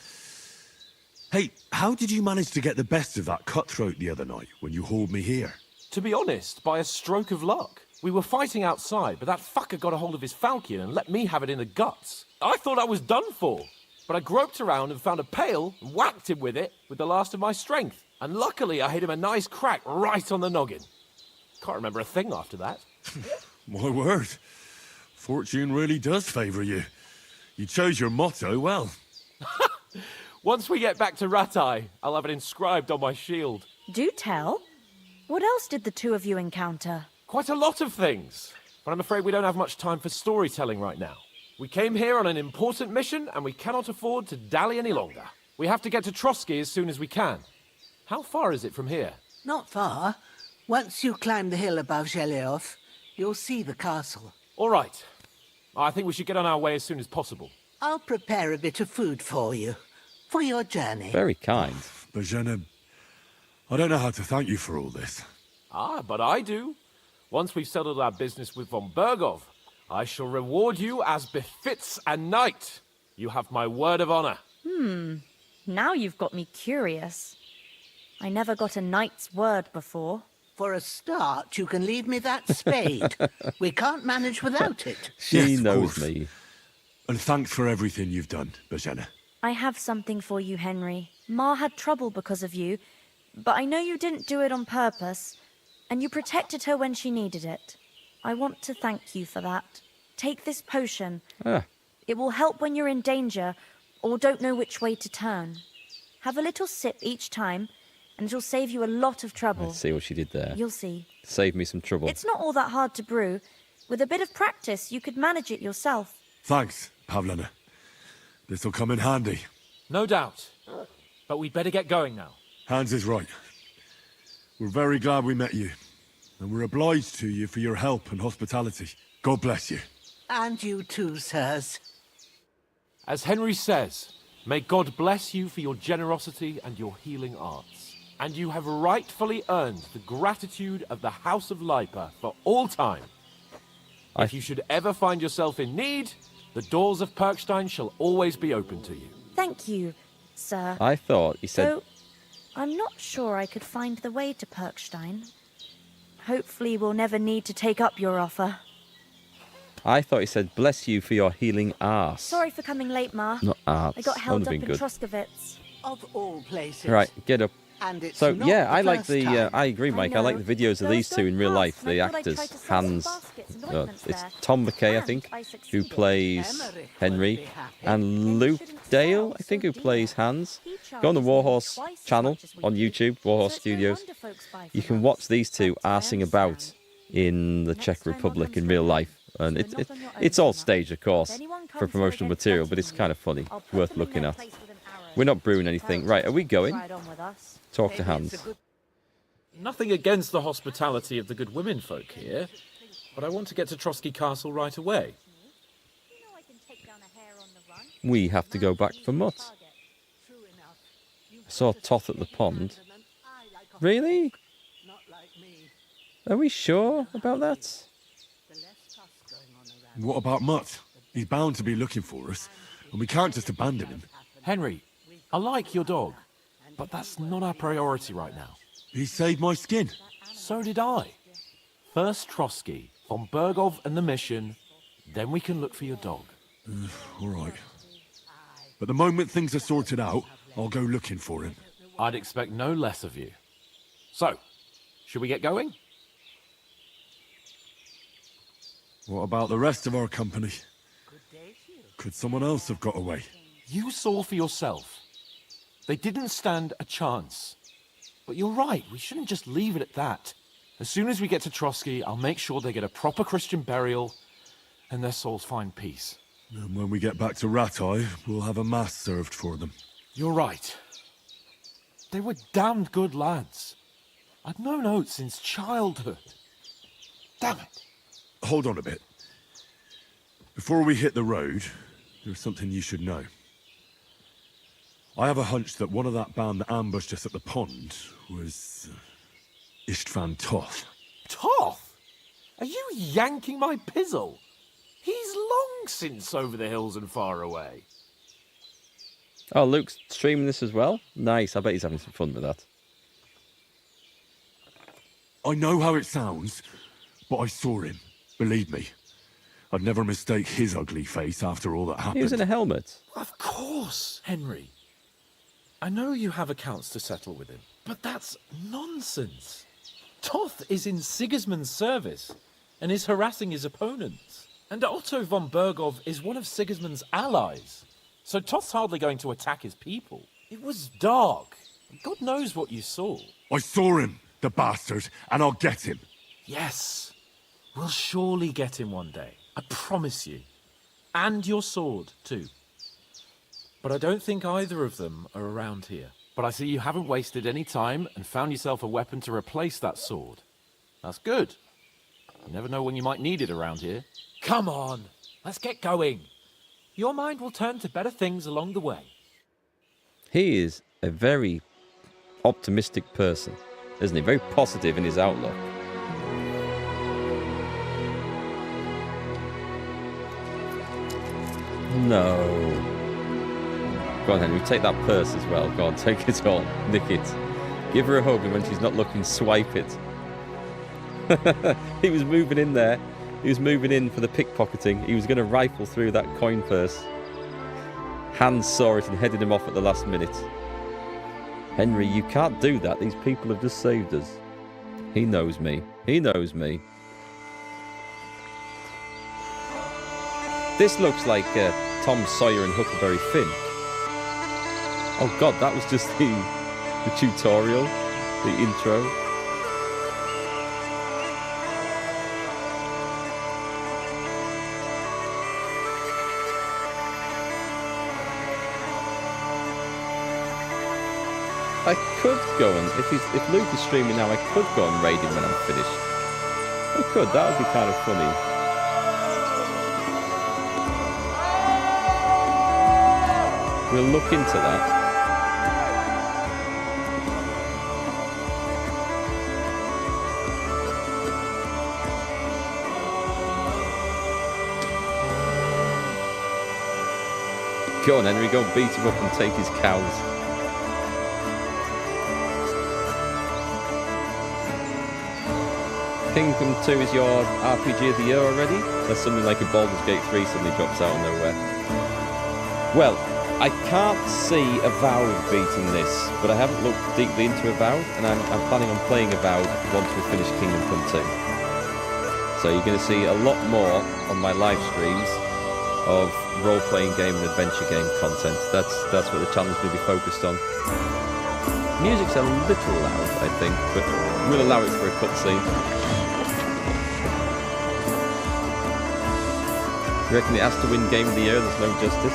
Hey, how did you manage to get the best of that cutthroat the other night when you hauled me here? To be honest, by a stroke of luck. We were fighting outside, but that fucker got a hold of his falchion and let me have it in the guts. I thought I was done for, but I groped around and found a pail and whacked him with it with the last of my strength. And luckily I hit him a nice crack right on the noggin. Can't remember a thing after that. My word. Fortune really does favour you. You chose your motto well. Once we get back to Ratai, I'll have it inscribed on my shield. Do tell. What else did the two of you encounter? Quite a lot of things, but I'm afraid we don't have much time for storytelling right now. We came here on an important mission, and we cannot afford to dally any longer. We have to get to Trotsky as soon as we can. How far is it from here? Not far. Once you climb the hill above Zheleov, you'll see the castle. All right. I think we should get on our way as soon as possible. I'll prepare a bit of food for you, for your journey. Very kind. Bozhena, I don't know how to thank you for all this. Ah, but I do. Once we've settled our business with von Bergov, I shall reward you as befits a knight. You have my word of honor. Now you've got me curious. I never got a knight's word before. For a start, you can leave me that spade. We can't manage without it. She knows me. And thanks for everything you've done, Bozhena. I have something for you, Henry. Ma had trouble because of you, but I know you didn't do it on purpose, and you protected her when she needed it. I want to thank you for that. Take this potion. It will help when you're in danger or don't know which way to turn. Have a little sip each time, and it'll save you a lot of trouble. Let's see what she did there. You'll see. Save me some trouble. It's not all that hard to brew. With a bit of practice, you could manage it yourself. Thanks, Pavlena. This'll come in handy. No doubt. But we'd better get going now. Hans is right. We're very glad we met you. And we're obliged to you for your help and hospitality. God bless you. And you too, sirs. As Henry says, may God bless you for your generosity and your healing arts. And you have rightfully earned the gratitude of the House of Lipa for all time. If you should ever find yourself in need, the doors of Perkstein shall always be open to you. Thank you, sir. I thought he said... Though I'm not sure I could find the way to Perkstein. Hopefully we'll never need to take up your offer. I thought he said, bless you for your healing arse. Sorry for coming late, Ma. Not arse. I got held up in good. Troskowitz. Of all places. Right, get up. And it's So, not yeah, the I like first the... time. I agree, Mike. I like the videos of these two in real life, the actors. Hans... it's Tom McKay, I think, who plays Henry. And Luke Dale, I think, who plays Hans. Go on the Warhorse channel on YouTube, Warhorse Studios. You can watch these two arsing about in the Czech Republic in real life. And it's all staged, of course, for promotional material, but it's kind of funny. Worth looking at. We're not brewing anything. Right, are we going? Ride on with us. Talk to Hans. Nothing against the hospitality of the good women folk here, but I want to get to Trotsky Castle right away. We have to go back for Mutt. I saw Toth at the pond. Really? Are we sure about that? What about Mutt? He's bound to be looking for us, and we can't just abandon him. Henry, I like your dog, but that's not our priority right now. He saved my skin. So did I. First Trotsky, von Bergov and the mission, then we can look for your dog. All right. But the moment things are sorted out, I'll go looking for him. I'd expect no less of you. So, should we get going? What about the rest of our company? Could someone else have got away? You saw for yourself. They didn't stand a chance. But you're right, we shouldn't just leave it at that. As soon as we get to Trotsky, I'll make sure they get a proper Christian burial and their souls find peace. And when we get back to Rattay, we'll have a mass served for them. You're right. They were damned good lads. I'd known Oates since childhood. Damn it. Hold on a bit. Before we hit the road, there's something you should know. I have a hunch that one of that band that ambushed us at the pond was Istvan Toth. Toth? Are you yanking my pizzle? He's long since over the hills and far away. Oh, Luke's streaming this as well? Nice, I bet he's having some fun with that. I know how it sounds, but I saw him. Believe me. I'd never mistake his ugly face after all that happened. He was in a helmet. Of course, Henry. I know you have accounts to settle with him, but that's nonsense. Toth is in Sigismund's service and is harassing his opponents. And Otto von Bergov is one of Sigismund's allies. So Toth's hardly going to attack his people. It was dark. God knows what you saw. I saw him, the bastard, and I'll get him. Yes. We'll surely get him one day. I promise you. And your sword, too. But I don't think either of them are around here. But I see you haven't wasted any time and found yourself a weapon to replace that sword. That's good. You never know when you might need it around here. Come on, let's get going. Your mind will turn to better things along the way. He is a very optimistic person, isn't he? Very positive in his outlook. No. Go on, Henry, take that purse as well. Go on, take it all. Nick it. Give her a hug, and when she's not looking, swipe it. He was moving in there. He was moving in for the pickpocketing. He was going to rifle through that coin purse. Hans saw it and headed him off at the last minute. Henry, you can't do that. These people have just saved us. He knows me. He knows me. This looks like Tom Sawyer and Huckleberry Finn. Oh god, that was just the tutorial, the intro. I could go and, if Luke is streaming now, I could go and raid him when I'm finished. I could, that would be kind of funny. We'll look into that. Go on, Henry, go beat him up and take his cows. Kingdom 2 is your RPG of the year already? There's something like a Baldur's Gate 3 suddenly drops out of nowhere. Well, I can't see Avowed beating this, but I haven't looked deeply into Avowed, and I'm planning on playing Avowed once we finish Kingdom Come 2. So you're going to see a lot more on my live streams of role-playing game and adventure game content. That's what the channel's going to be focused on. Music's a little loud, I think, but we'll allow it for a cutscene. You reckon it has to win Game of the Year? There's no justice.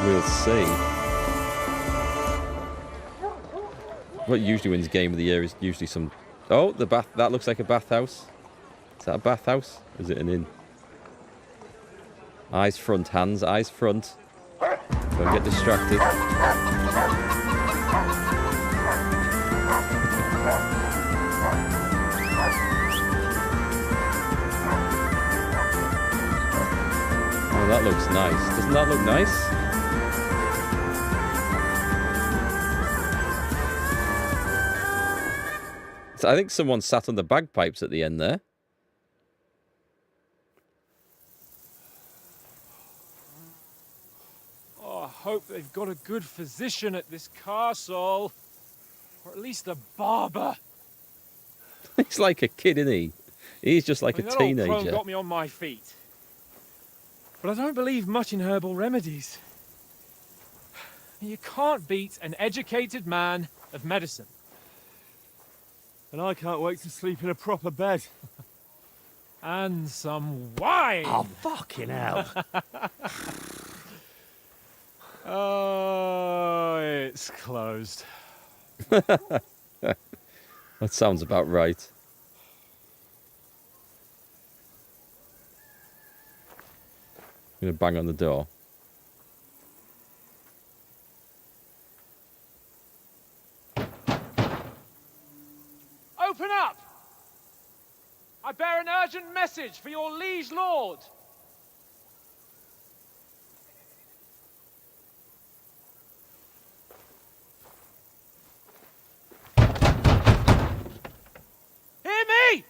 We'll see. What usually wins Game of the Year is usually some... Oh, the bath. That looks like a bathhouse. Is that a bathhouse? Or is it an inn? Eyes front, hands. Eyes front. Don't get distracted. Oh, that looks nice. Doesn't that look nice? So I think someone sat on the bagpipes at the end there. Oh, I hope they've got a good physician at this castle. Or at least a barber. He's like a kid, isn't he? He's just like a that old crone teenager. got me on my feet. But I don't believe much in herbal remedies. You can't beat an educated man of medicine. And I can't wait to sleep in a proper bed. And some wine! Oh, fucking hell. Oh, it's closed. That sounds about right. I'm going to bang on the door. Open up! I bear an urgent message for your liege lord. Hear me!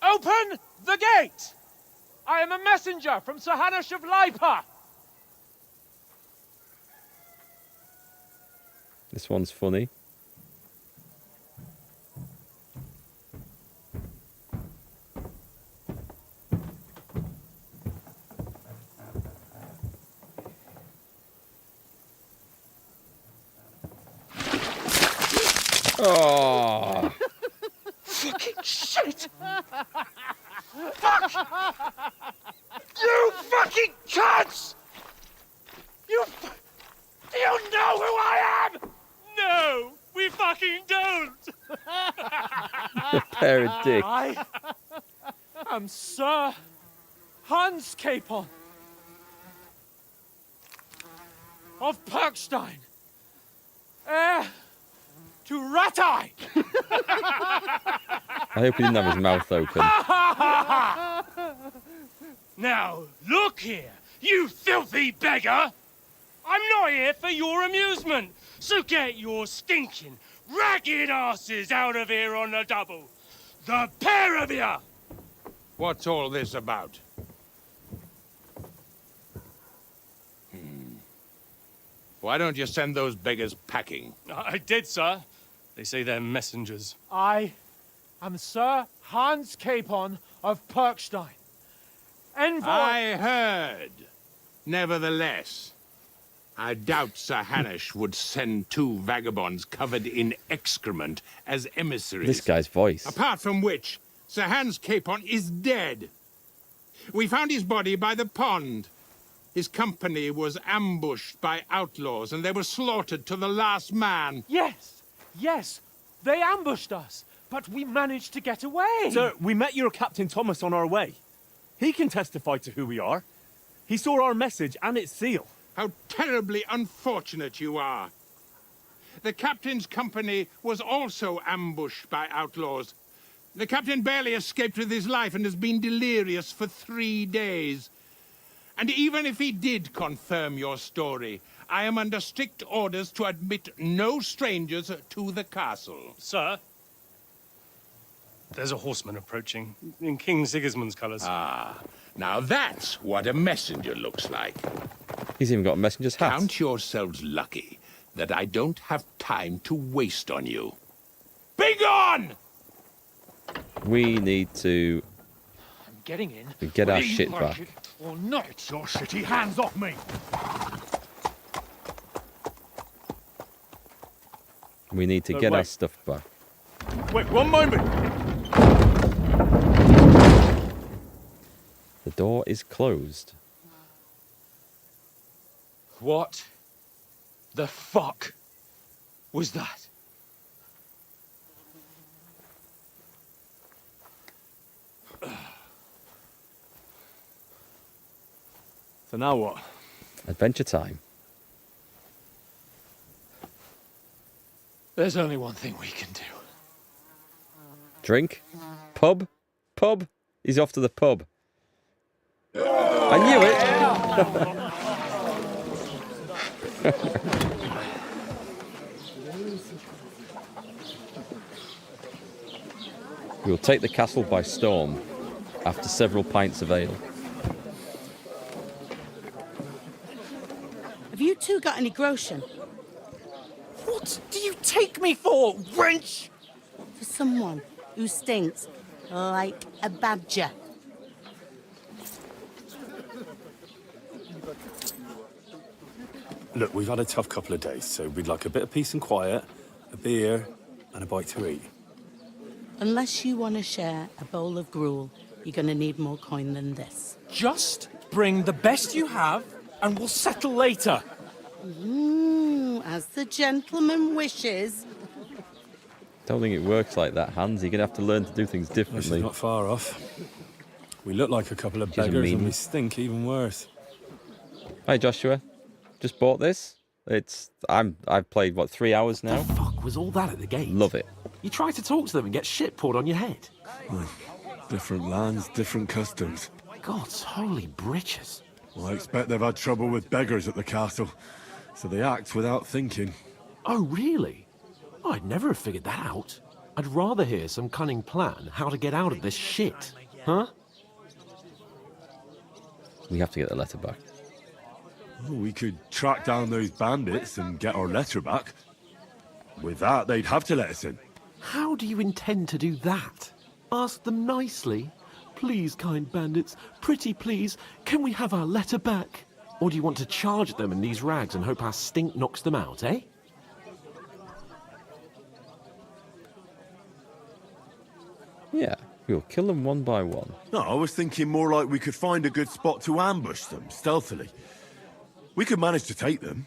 Open the gate! I am a messenger from Sir Hanush of Lipa. This one's funny. Oh. Fucking shit! Fuck! You fucking cunts! Do you know who I am? No, we fucking don't! A pair of dicks. I am Sir Hans Capon of Perkstein, heir to Ratai. I hope he didn't have his mouth open. Now, look here, you filthy beggar! I'm not here for your amusement, so get your stinking, ragged asses out of here on the double. The pair of you! What's all this about? Why don't you send those beggars packing? I did, sir. They say they're messengers. I am Sir Hans Capon of Perkstein. Envoy... I heard. Nevertheless, I doubt Sir Hanush would send two vagabonds covered in excrement as emissaries. This guy's voice. Apart from which, Sir Hans Capon is dead. We found his body by the pond. His company was ambushed by outlaws, and they were slaughtered to the last man. Yes, yes, they ambushed us, but we managed to get away. Sir, we met your Captain Thomas on our way. He can testify to who we are. He saw our message and its seal. How terribly unfortunate you are. The captain's company was also ambushed by outlaws. The captain barely escaped with his life and has been delirious for 3 days. And even if he did confirm your story, I am under strict orders to admit no strangers to the castle. Sir, there's a horseman approaching in King Sigismund's colours. Ah, now that's what a messenger looks like. He's even got a messenger's hat. Count yourselves lucky that I don't have time to waste on you. Be gone! We need to Getting in. get our shit like back. it or not. Get your shitty hands off me! We need to No, get our wait. stuff back. Wait, one moment! The door is closed. What the fuck was that? So now what? Adventure time. There's only one thing we can do. Drink? Pub? Pub? He's off to the pub. I knew it! We will take the castle by storm after several pints of ale. Have you two got any groschen? What do you take me for, wench? For someone who stinks like a badger. Look, we've had a tough couple of days, so we'd like a bit of peace and quiet, a beer, and a bite to eat. Unless you want to share a bowl of gruel, you're going to need more coin than this. Just bring the best you have, and we'll settle later. As the gentleman wishes. Don't think it works like that, Hans. You're going to have to learn to do things differently. This is not far off. We look like a couple of beggars and we stink even worse. Hi, Joshua. Just bought this. I've played, what, 3 hours now? The fuck was all that at the gate? Love it. You try to talk to them and get shit poured on your head. Different lands, different customs. God's holy britches. Well, I expect they've had trouble with beggars at the castle, so they act without thinking. Oh, really? I'd never have figured that out. I'd rather hear some cunning plan how to get out of this shit. Huh? We have to get the letter back. Well, we could track down those bandits and get our letter back. With that, they'd have to let us in. How do you intend to do that? Ask them nicely. Please, kind bandits, pretty please, can we have our letter back? Or do you want to charge at them in these rags and hope our stink knocks them out, eh? Yeah, we'll kill them one by one. No, I was thinking more like we could find a good spot to ambush them, stealthily. We could manage to take them,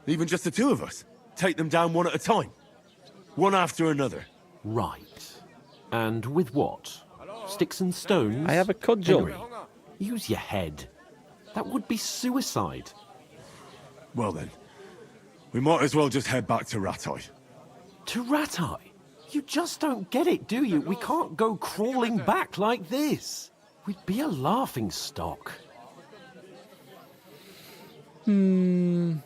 even just the two of us. Take them down one at a time. One after another. Right. And with what? Sticks and stones? I have a cudgel. Henry, use your head. That would be suicide. Well then, we might as well just head back to Rattay. To Rattay? You just don't get it, do you? We can't go crawling back like this. We'd be a laughing stock. A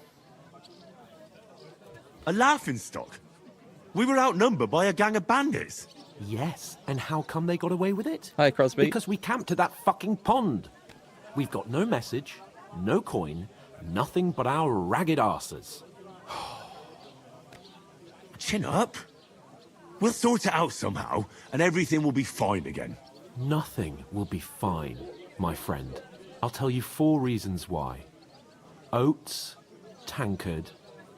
laughing stock? We were outnumbered by a gang of bandits. Yes, and how come they got away with it? Hi, Crosby. Because we camped at that fucking pond. We've got no message, no coin, nothing but our ragged arses. Chin up. We'll sort it out somehow, and everything will be fine again. Nothing will be fine, my friend. I'll tell you 4 reasons why. Oates, Tankard,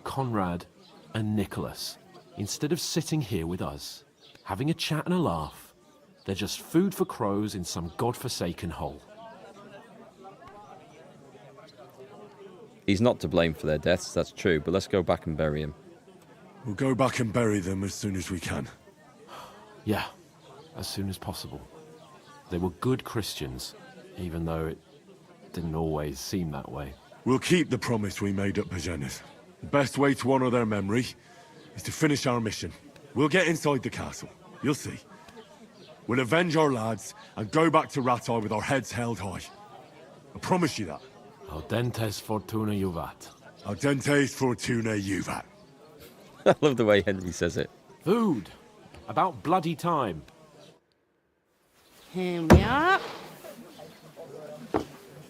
Conrad, and Nicholas, instead of sitting here with us, having a chat and a laugh, they're just food for crows in some godforsaken hole. He's not to blame for their deaths, that's true, but let's go back and bury him. We'll go back and bury them as soon as we can. Yeah, as soon as possible. They were good Christians, even though it didn't always seem that way. We'll keep the promise we made at Pagenis. The best way to honor their memory is to finish our mission. We'll get inside the castle. You'll see. We'll avenge our lads and go back to Rattay with our heads held high. I promise you that. Audentes fortuna juvat. Audentes fortuna juvat. I love the way Henry says it. Food. About bloody time. Here we are.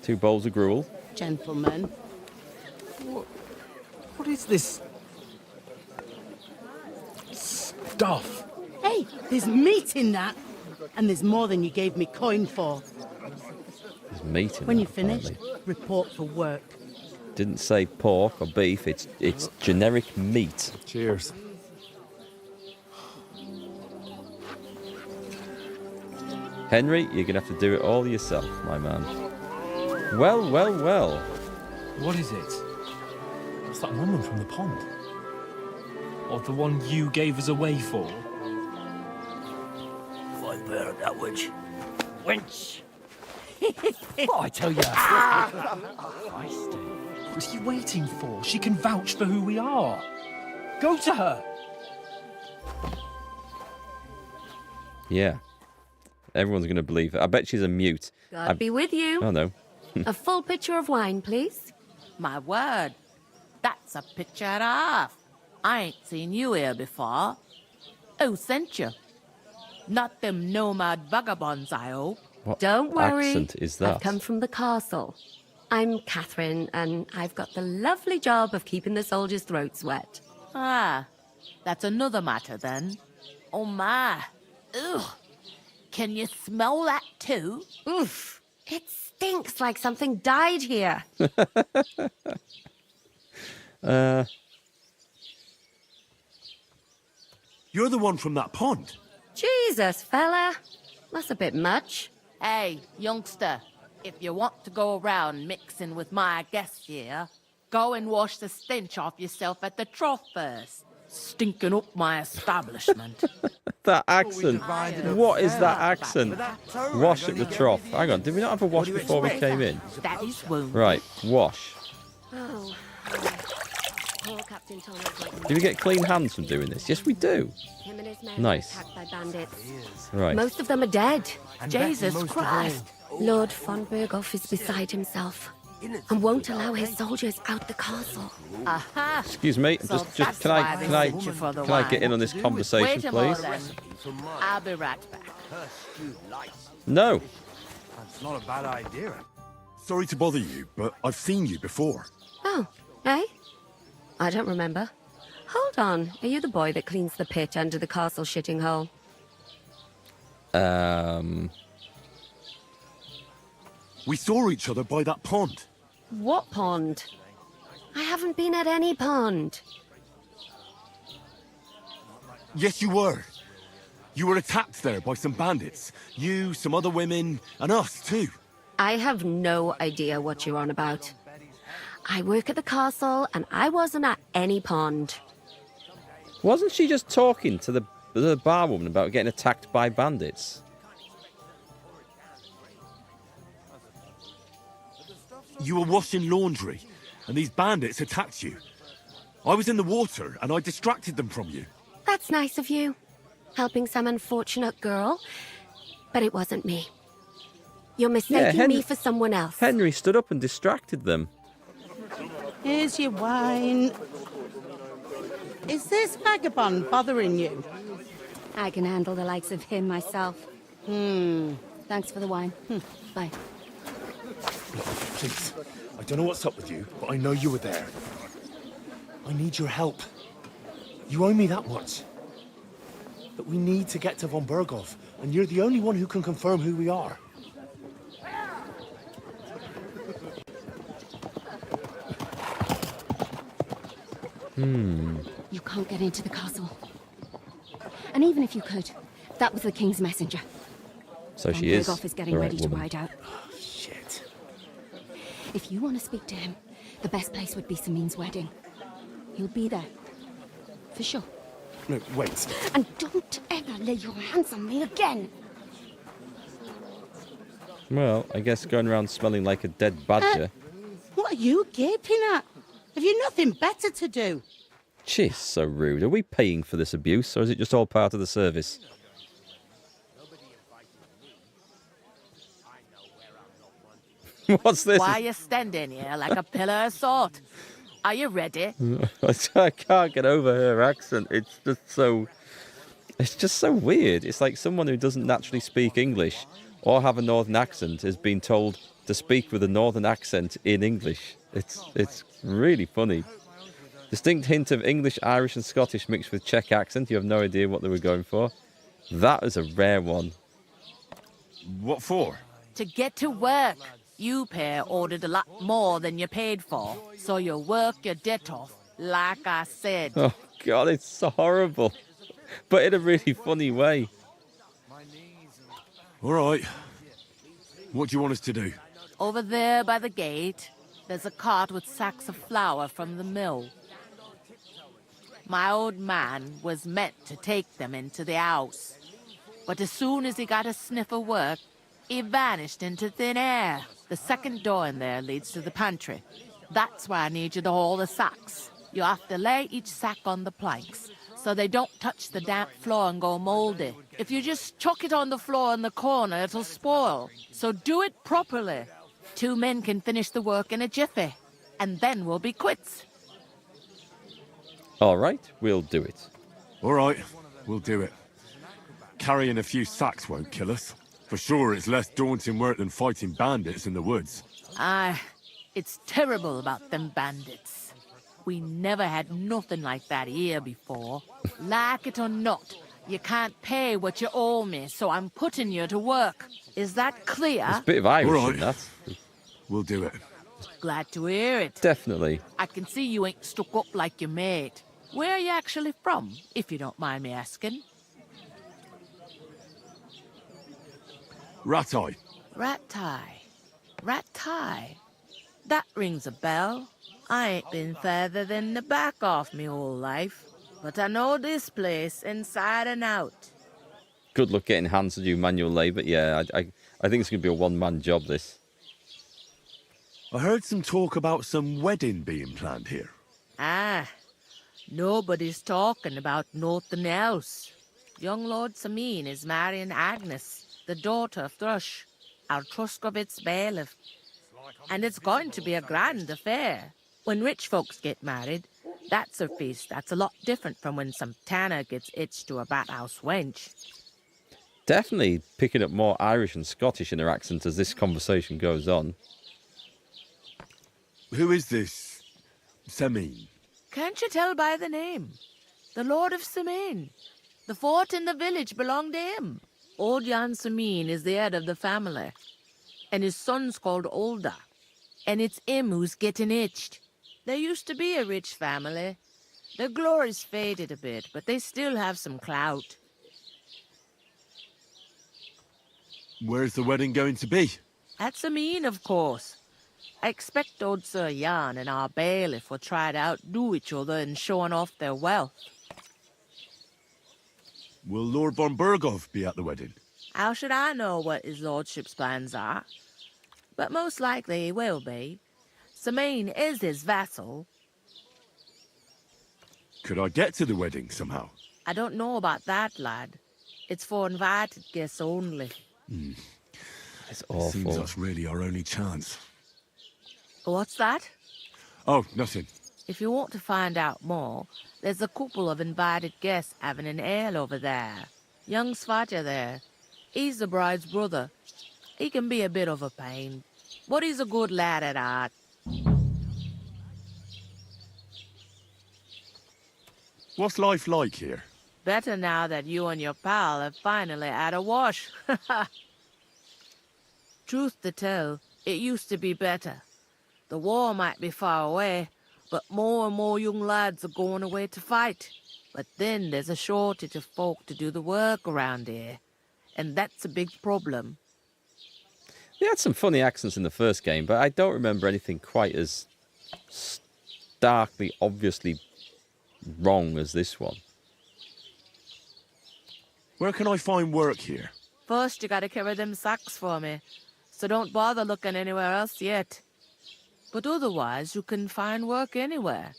2 bowls of gruel. Gentlemen. What is this stuff? Hey, there's meat in that. And there's more than you gave me coin for. There's meat in When that, you're finished, apparently. report for work. Didn't say pork or beef, it's generic meat. Cheers. Henry, you're going to have to do it all yourself, my man. Well, well, well. What is it? It's that woman from the pond. Or the one you gave us away for. I bear that witch. Wench! What I tell you? What are you waiting for? She can vouch for who we are. Go to her. Yeah. Everyone's going to believe it. I bet she's a mute. God be with you. Oh, no. A full pitcher of wine, please. My word. That's a picture and a half. I ain't seen you here before. Who sent you? Not them nomad vagabonds, I hope. What Don't worry. accent is that? I've come from the castle. I'm Catherine, and I've got the lovely job of keeping the soldiers' throats wet. Ah, that's another matter then. Oh my. Ugh. Can you smell that too? Oof. It stinks like something died here. You're the one from that pond. Jesus, fella. That's a bit much. Hey, youngster, if you want to go around mixing with my guests here, go and wash the stench off yourself at the trough first. Stinking up my establishment. That accent. What is that accent? Wash at the trough. Hang on, did we not have a wash before we came in? That is wound. Right, wash. Oh. Poor Captain Thomas. Do we get clean hands from doing this? Yes, we do. Him and his men Nice. attacked by bandits. Right. Most of them are dead. Jesus Christ. Lord von Berghoff is beside himself and won't allow his soldiers out the castle. Aha. Excuse me, So just that's can why I they can I sent you for the can I get wine. in on this conversation, Wait a please? moment. I'll be right back. No. That's not a bad idea. Sorry to bother you, but I've seen you before. Oh, eh? I don't remember. Hold on. Are you the boy that cleans the pit under the castle shitting hole? We saw each other by that pond. What pond? I haven't been at any pond. Yes, you were. You were attacked there by some bandits. You, some other women, and us too. I have no idea what you're on about. I work at the castle, and I wasn't at any pond. Wasn't she just talking to the barwoman about getting attacked by bandits? You were washing laundry, and these bandits attacked you. I was in the water, and I distracted them from you. That's nice of you. Helping some unfortunate girl. But it wasn't me. You're mistaking me for someone else. Henry stood up and distracted them. Here's your wine. Is this vagabond bothering you? I can handle the likes of him myself. Thanks for the wine. Bye. Please, I don't know what's up with you, but I know you were there. I need your help. You owe me that much. But we need to get to von Berghoff, and you're the only one who can confirm who we are. You can't get into the castle. And even if you could, that was the king's messenger. So Von she is Berghoff is getting the right ready to woman. ride out. Shit. If you want to speak to him, the best place would be Samin's wedding. He'll be there. For sure. No, wait. And don't ever lay your hands on me again! Well, I guess going around smelling like a dead badger. What are you gaping at? Have you nothing better to do? Jeez, so rude. Are we paying for this abuse, or is it just all part of the service? What's this? Why are you standing here like a pillar of salt? Are you ready? I can't get over her accent. It's just so weird. It's like someone who doesn't naturally speak English or have a northern accent is being told to speak with a northern accent in English. It's really funny. Distinct hint of English, Irish and Scottish mixed with Czech accent. You have no idea what they were going for. That is a rare one. What for? To get to work. You pair ordered a lot more than you paid for, so you work your debt off, like I said. Oh, God, it's so horrible. But in a really funny way. All right. What do you want us to do? Over there by the gate, there's a cart with sacks of flour from the mill. My old man was meant to take them into the house. But as soon as he got a sniff of work, he vanished into thin air. The second door in there leads to the pantry. That's why I need you to haul the sacks. You have to lay each sack on the planks so they don't touch the damp floor and go moldy. If you just chuck it on the floor in the corner, it'll spoil. So do it properly. 2 men can finish the work in a jiffy, and then we'll be quits. All right, we'll do it. All right, we'll do it. Carrying a few sacks won't kill us. For sure, it's less daunting work than fighting bandits in the woods. Aye, it's terrible about them bandits. We never had nothing like that here before. Like it or not, you can't pay what you owe me, so I'm putting you to work. Is that clear? There's a bit of Irish in that. We'll do it. Glad to hear it. Definitely. I can see you ain't stuck up like your mate. Where are you actually from, if you don't mind me asking? Ratai. Ratai. That rings a bell. I ain't been further than the back off me whole life, but I know this place inside and out. Good luck getting hands to do manual labour. Yeah, I think it's going to be a one-man job, this. I heard some talk about some wedding being planned here. Ah, nobody's talking about nothing else. Young Lord Sameen is marrying Agnes, the daughter of Thrush, our Truscovitz bailiff. And it's going to be a grand affair. When rich folks get married, that's a feast that's a lot different from when some tanner gets hitched to a bathouse wench. Definitely picking up more Irish and Scottish in their accents as this conversation goes on. Who is this Sameen? Can't you tell by the name? The Lord of Sameen. The fort in the village belonged to him. Old Jan Sameen is the head of the family, and his son's called Olda, and it's him who's getting hitched. There used to be a rich family. Their glory's faded a bit, but they still have some clout. Where's the wedding going to be? At Sameen, of course. I expect old Sir Jan and our bailiff will try to outdo each other in showing off their wealth. Will Lord von Burgov be at the wedding? How should I know what his lordship's plans are? But most likely he will be. Sameen is his vassal. Could I get to the wedding somehow? I don't know about that, lad. It's for invited guests only. It's awful. Seems that's really our only chance. What's that? Oh, nothing. If you want to find out more, there's a couple of invited guests having an ale over there. Young Svaja there. He's the bride's brother. He can be a bit of a pain, but he's a good lad at heart. What's life like here? Better now that you and your pal have finally had a wash. Truth to tell, it used to be better. The war might be far away, but more and more young lads are going away to fight. But then there's a shortage of folk to do the work around here, and that's a big problem. They had some funny accents in the first game, but I don't remember anything quite as starkly, obviously wrong as this one. Where can I find work here? First, you gotta carry them sacks for me, so don't bother looking anywhere else yet. But otherwise, you can find work anywhere.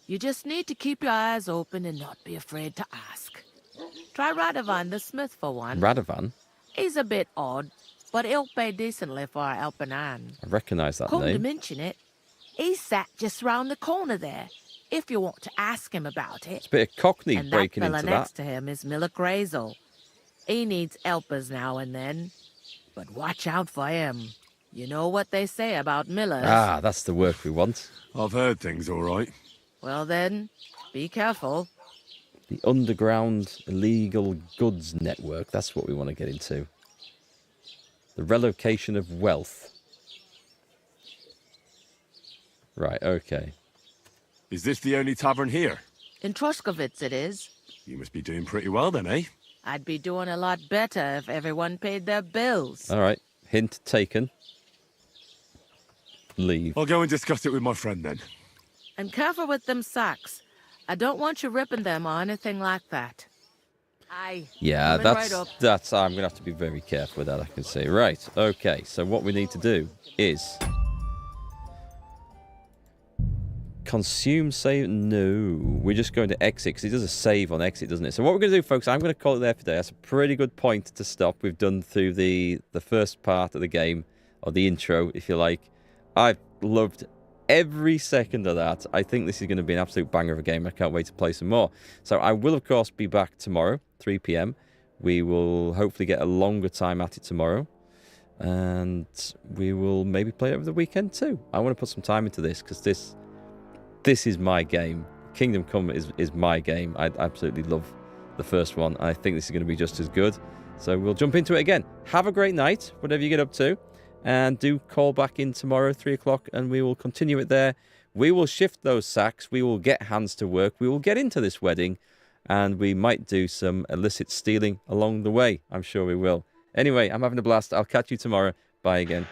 You just need to keep your eyes open and not be afraid to ask. Try Radovan the smith for one. Radovan? He's a bit odd, but he'll pay decently for a helping hand. I recognise that Come to name. mention it, he's sat just round the corner there, if you want to ask him about it. It's a bit of Cockney And breaking that fella into next that. to him is Miller Crazel. He needs helpers now and then, but watch out for him. You know what they say about Millers. Ah, that's the work we want. I've heard things all right. Well then, be careful. The underground illegal goods network, that's what we want to get into. The relocation of wealth. Right, okay. Is this the only tavern here? In Truscovitz it is. You must be doing pretty well then, eh? I'd be doing a lot better if everyone paid their bills. All right, hint taken. leave. I'll go and discuss it with my friend then. And careful with them sacks. I don't want you ripping them or anything like that. Yeah, coming right up. that's. I'm gonna have to be very careful with that. I can see. Right. Okay. So what we need to do is consume save. No, we're just going to exit because it does a save on exit, doesn't it? So what we're going to do, folks, I'm going to call it there for today. That's a pretty good point to stop. We've done through the first part of the game, or the intro, if you like. I've loved every second of that. I think this is going to be an absolute banger of a game. I can't wait to play some more. So I will, of course, be back tomorrow, 3 p.m. We will hopefully get a longer time at it tomorrow. And we will maybe play it over the weekend too. I want to put some time into this because this is my game. Kingdom Come is my game. I absolutely love the first one. I think this is going to be just as good. So we'll jump into it again. Have a great night, whatever you get up to. And do call back in tomorrow, 3 o'clock, and we will continue it there. We will shift those sacks. We will get hands to work. We will get into this wedding. And we might do some illicit stealing along the way. I'm sure we will. Anyway, I'm having a blast. I'll catch you tomorrow. Bye again.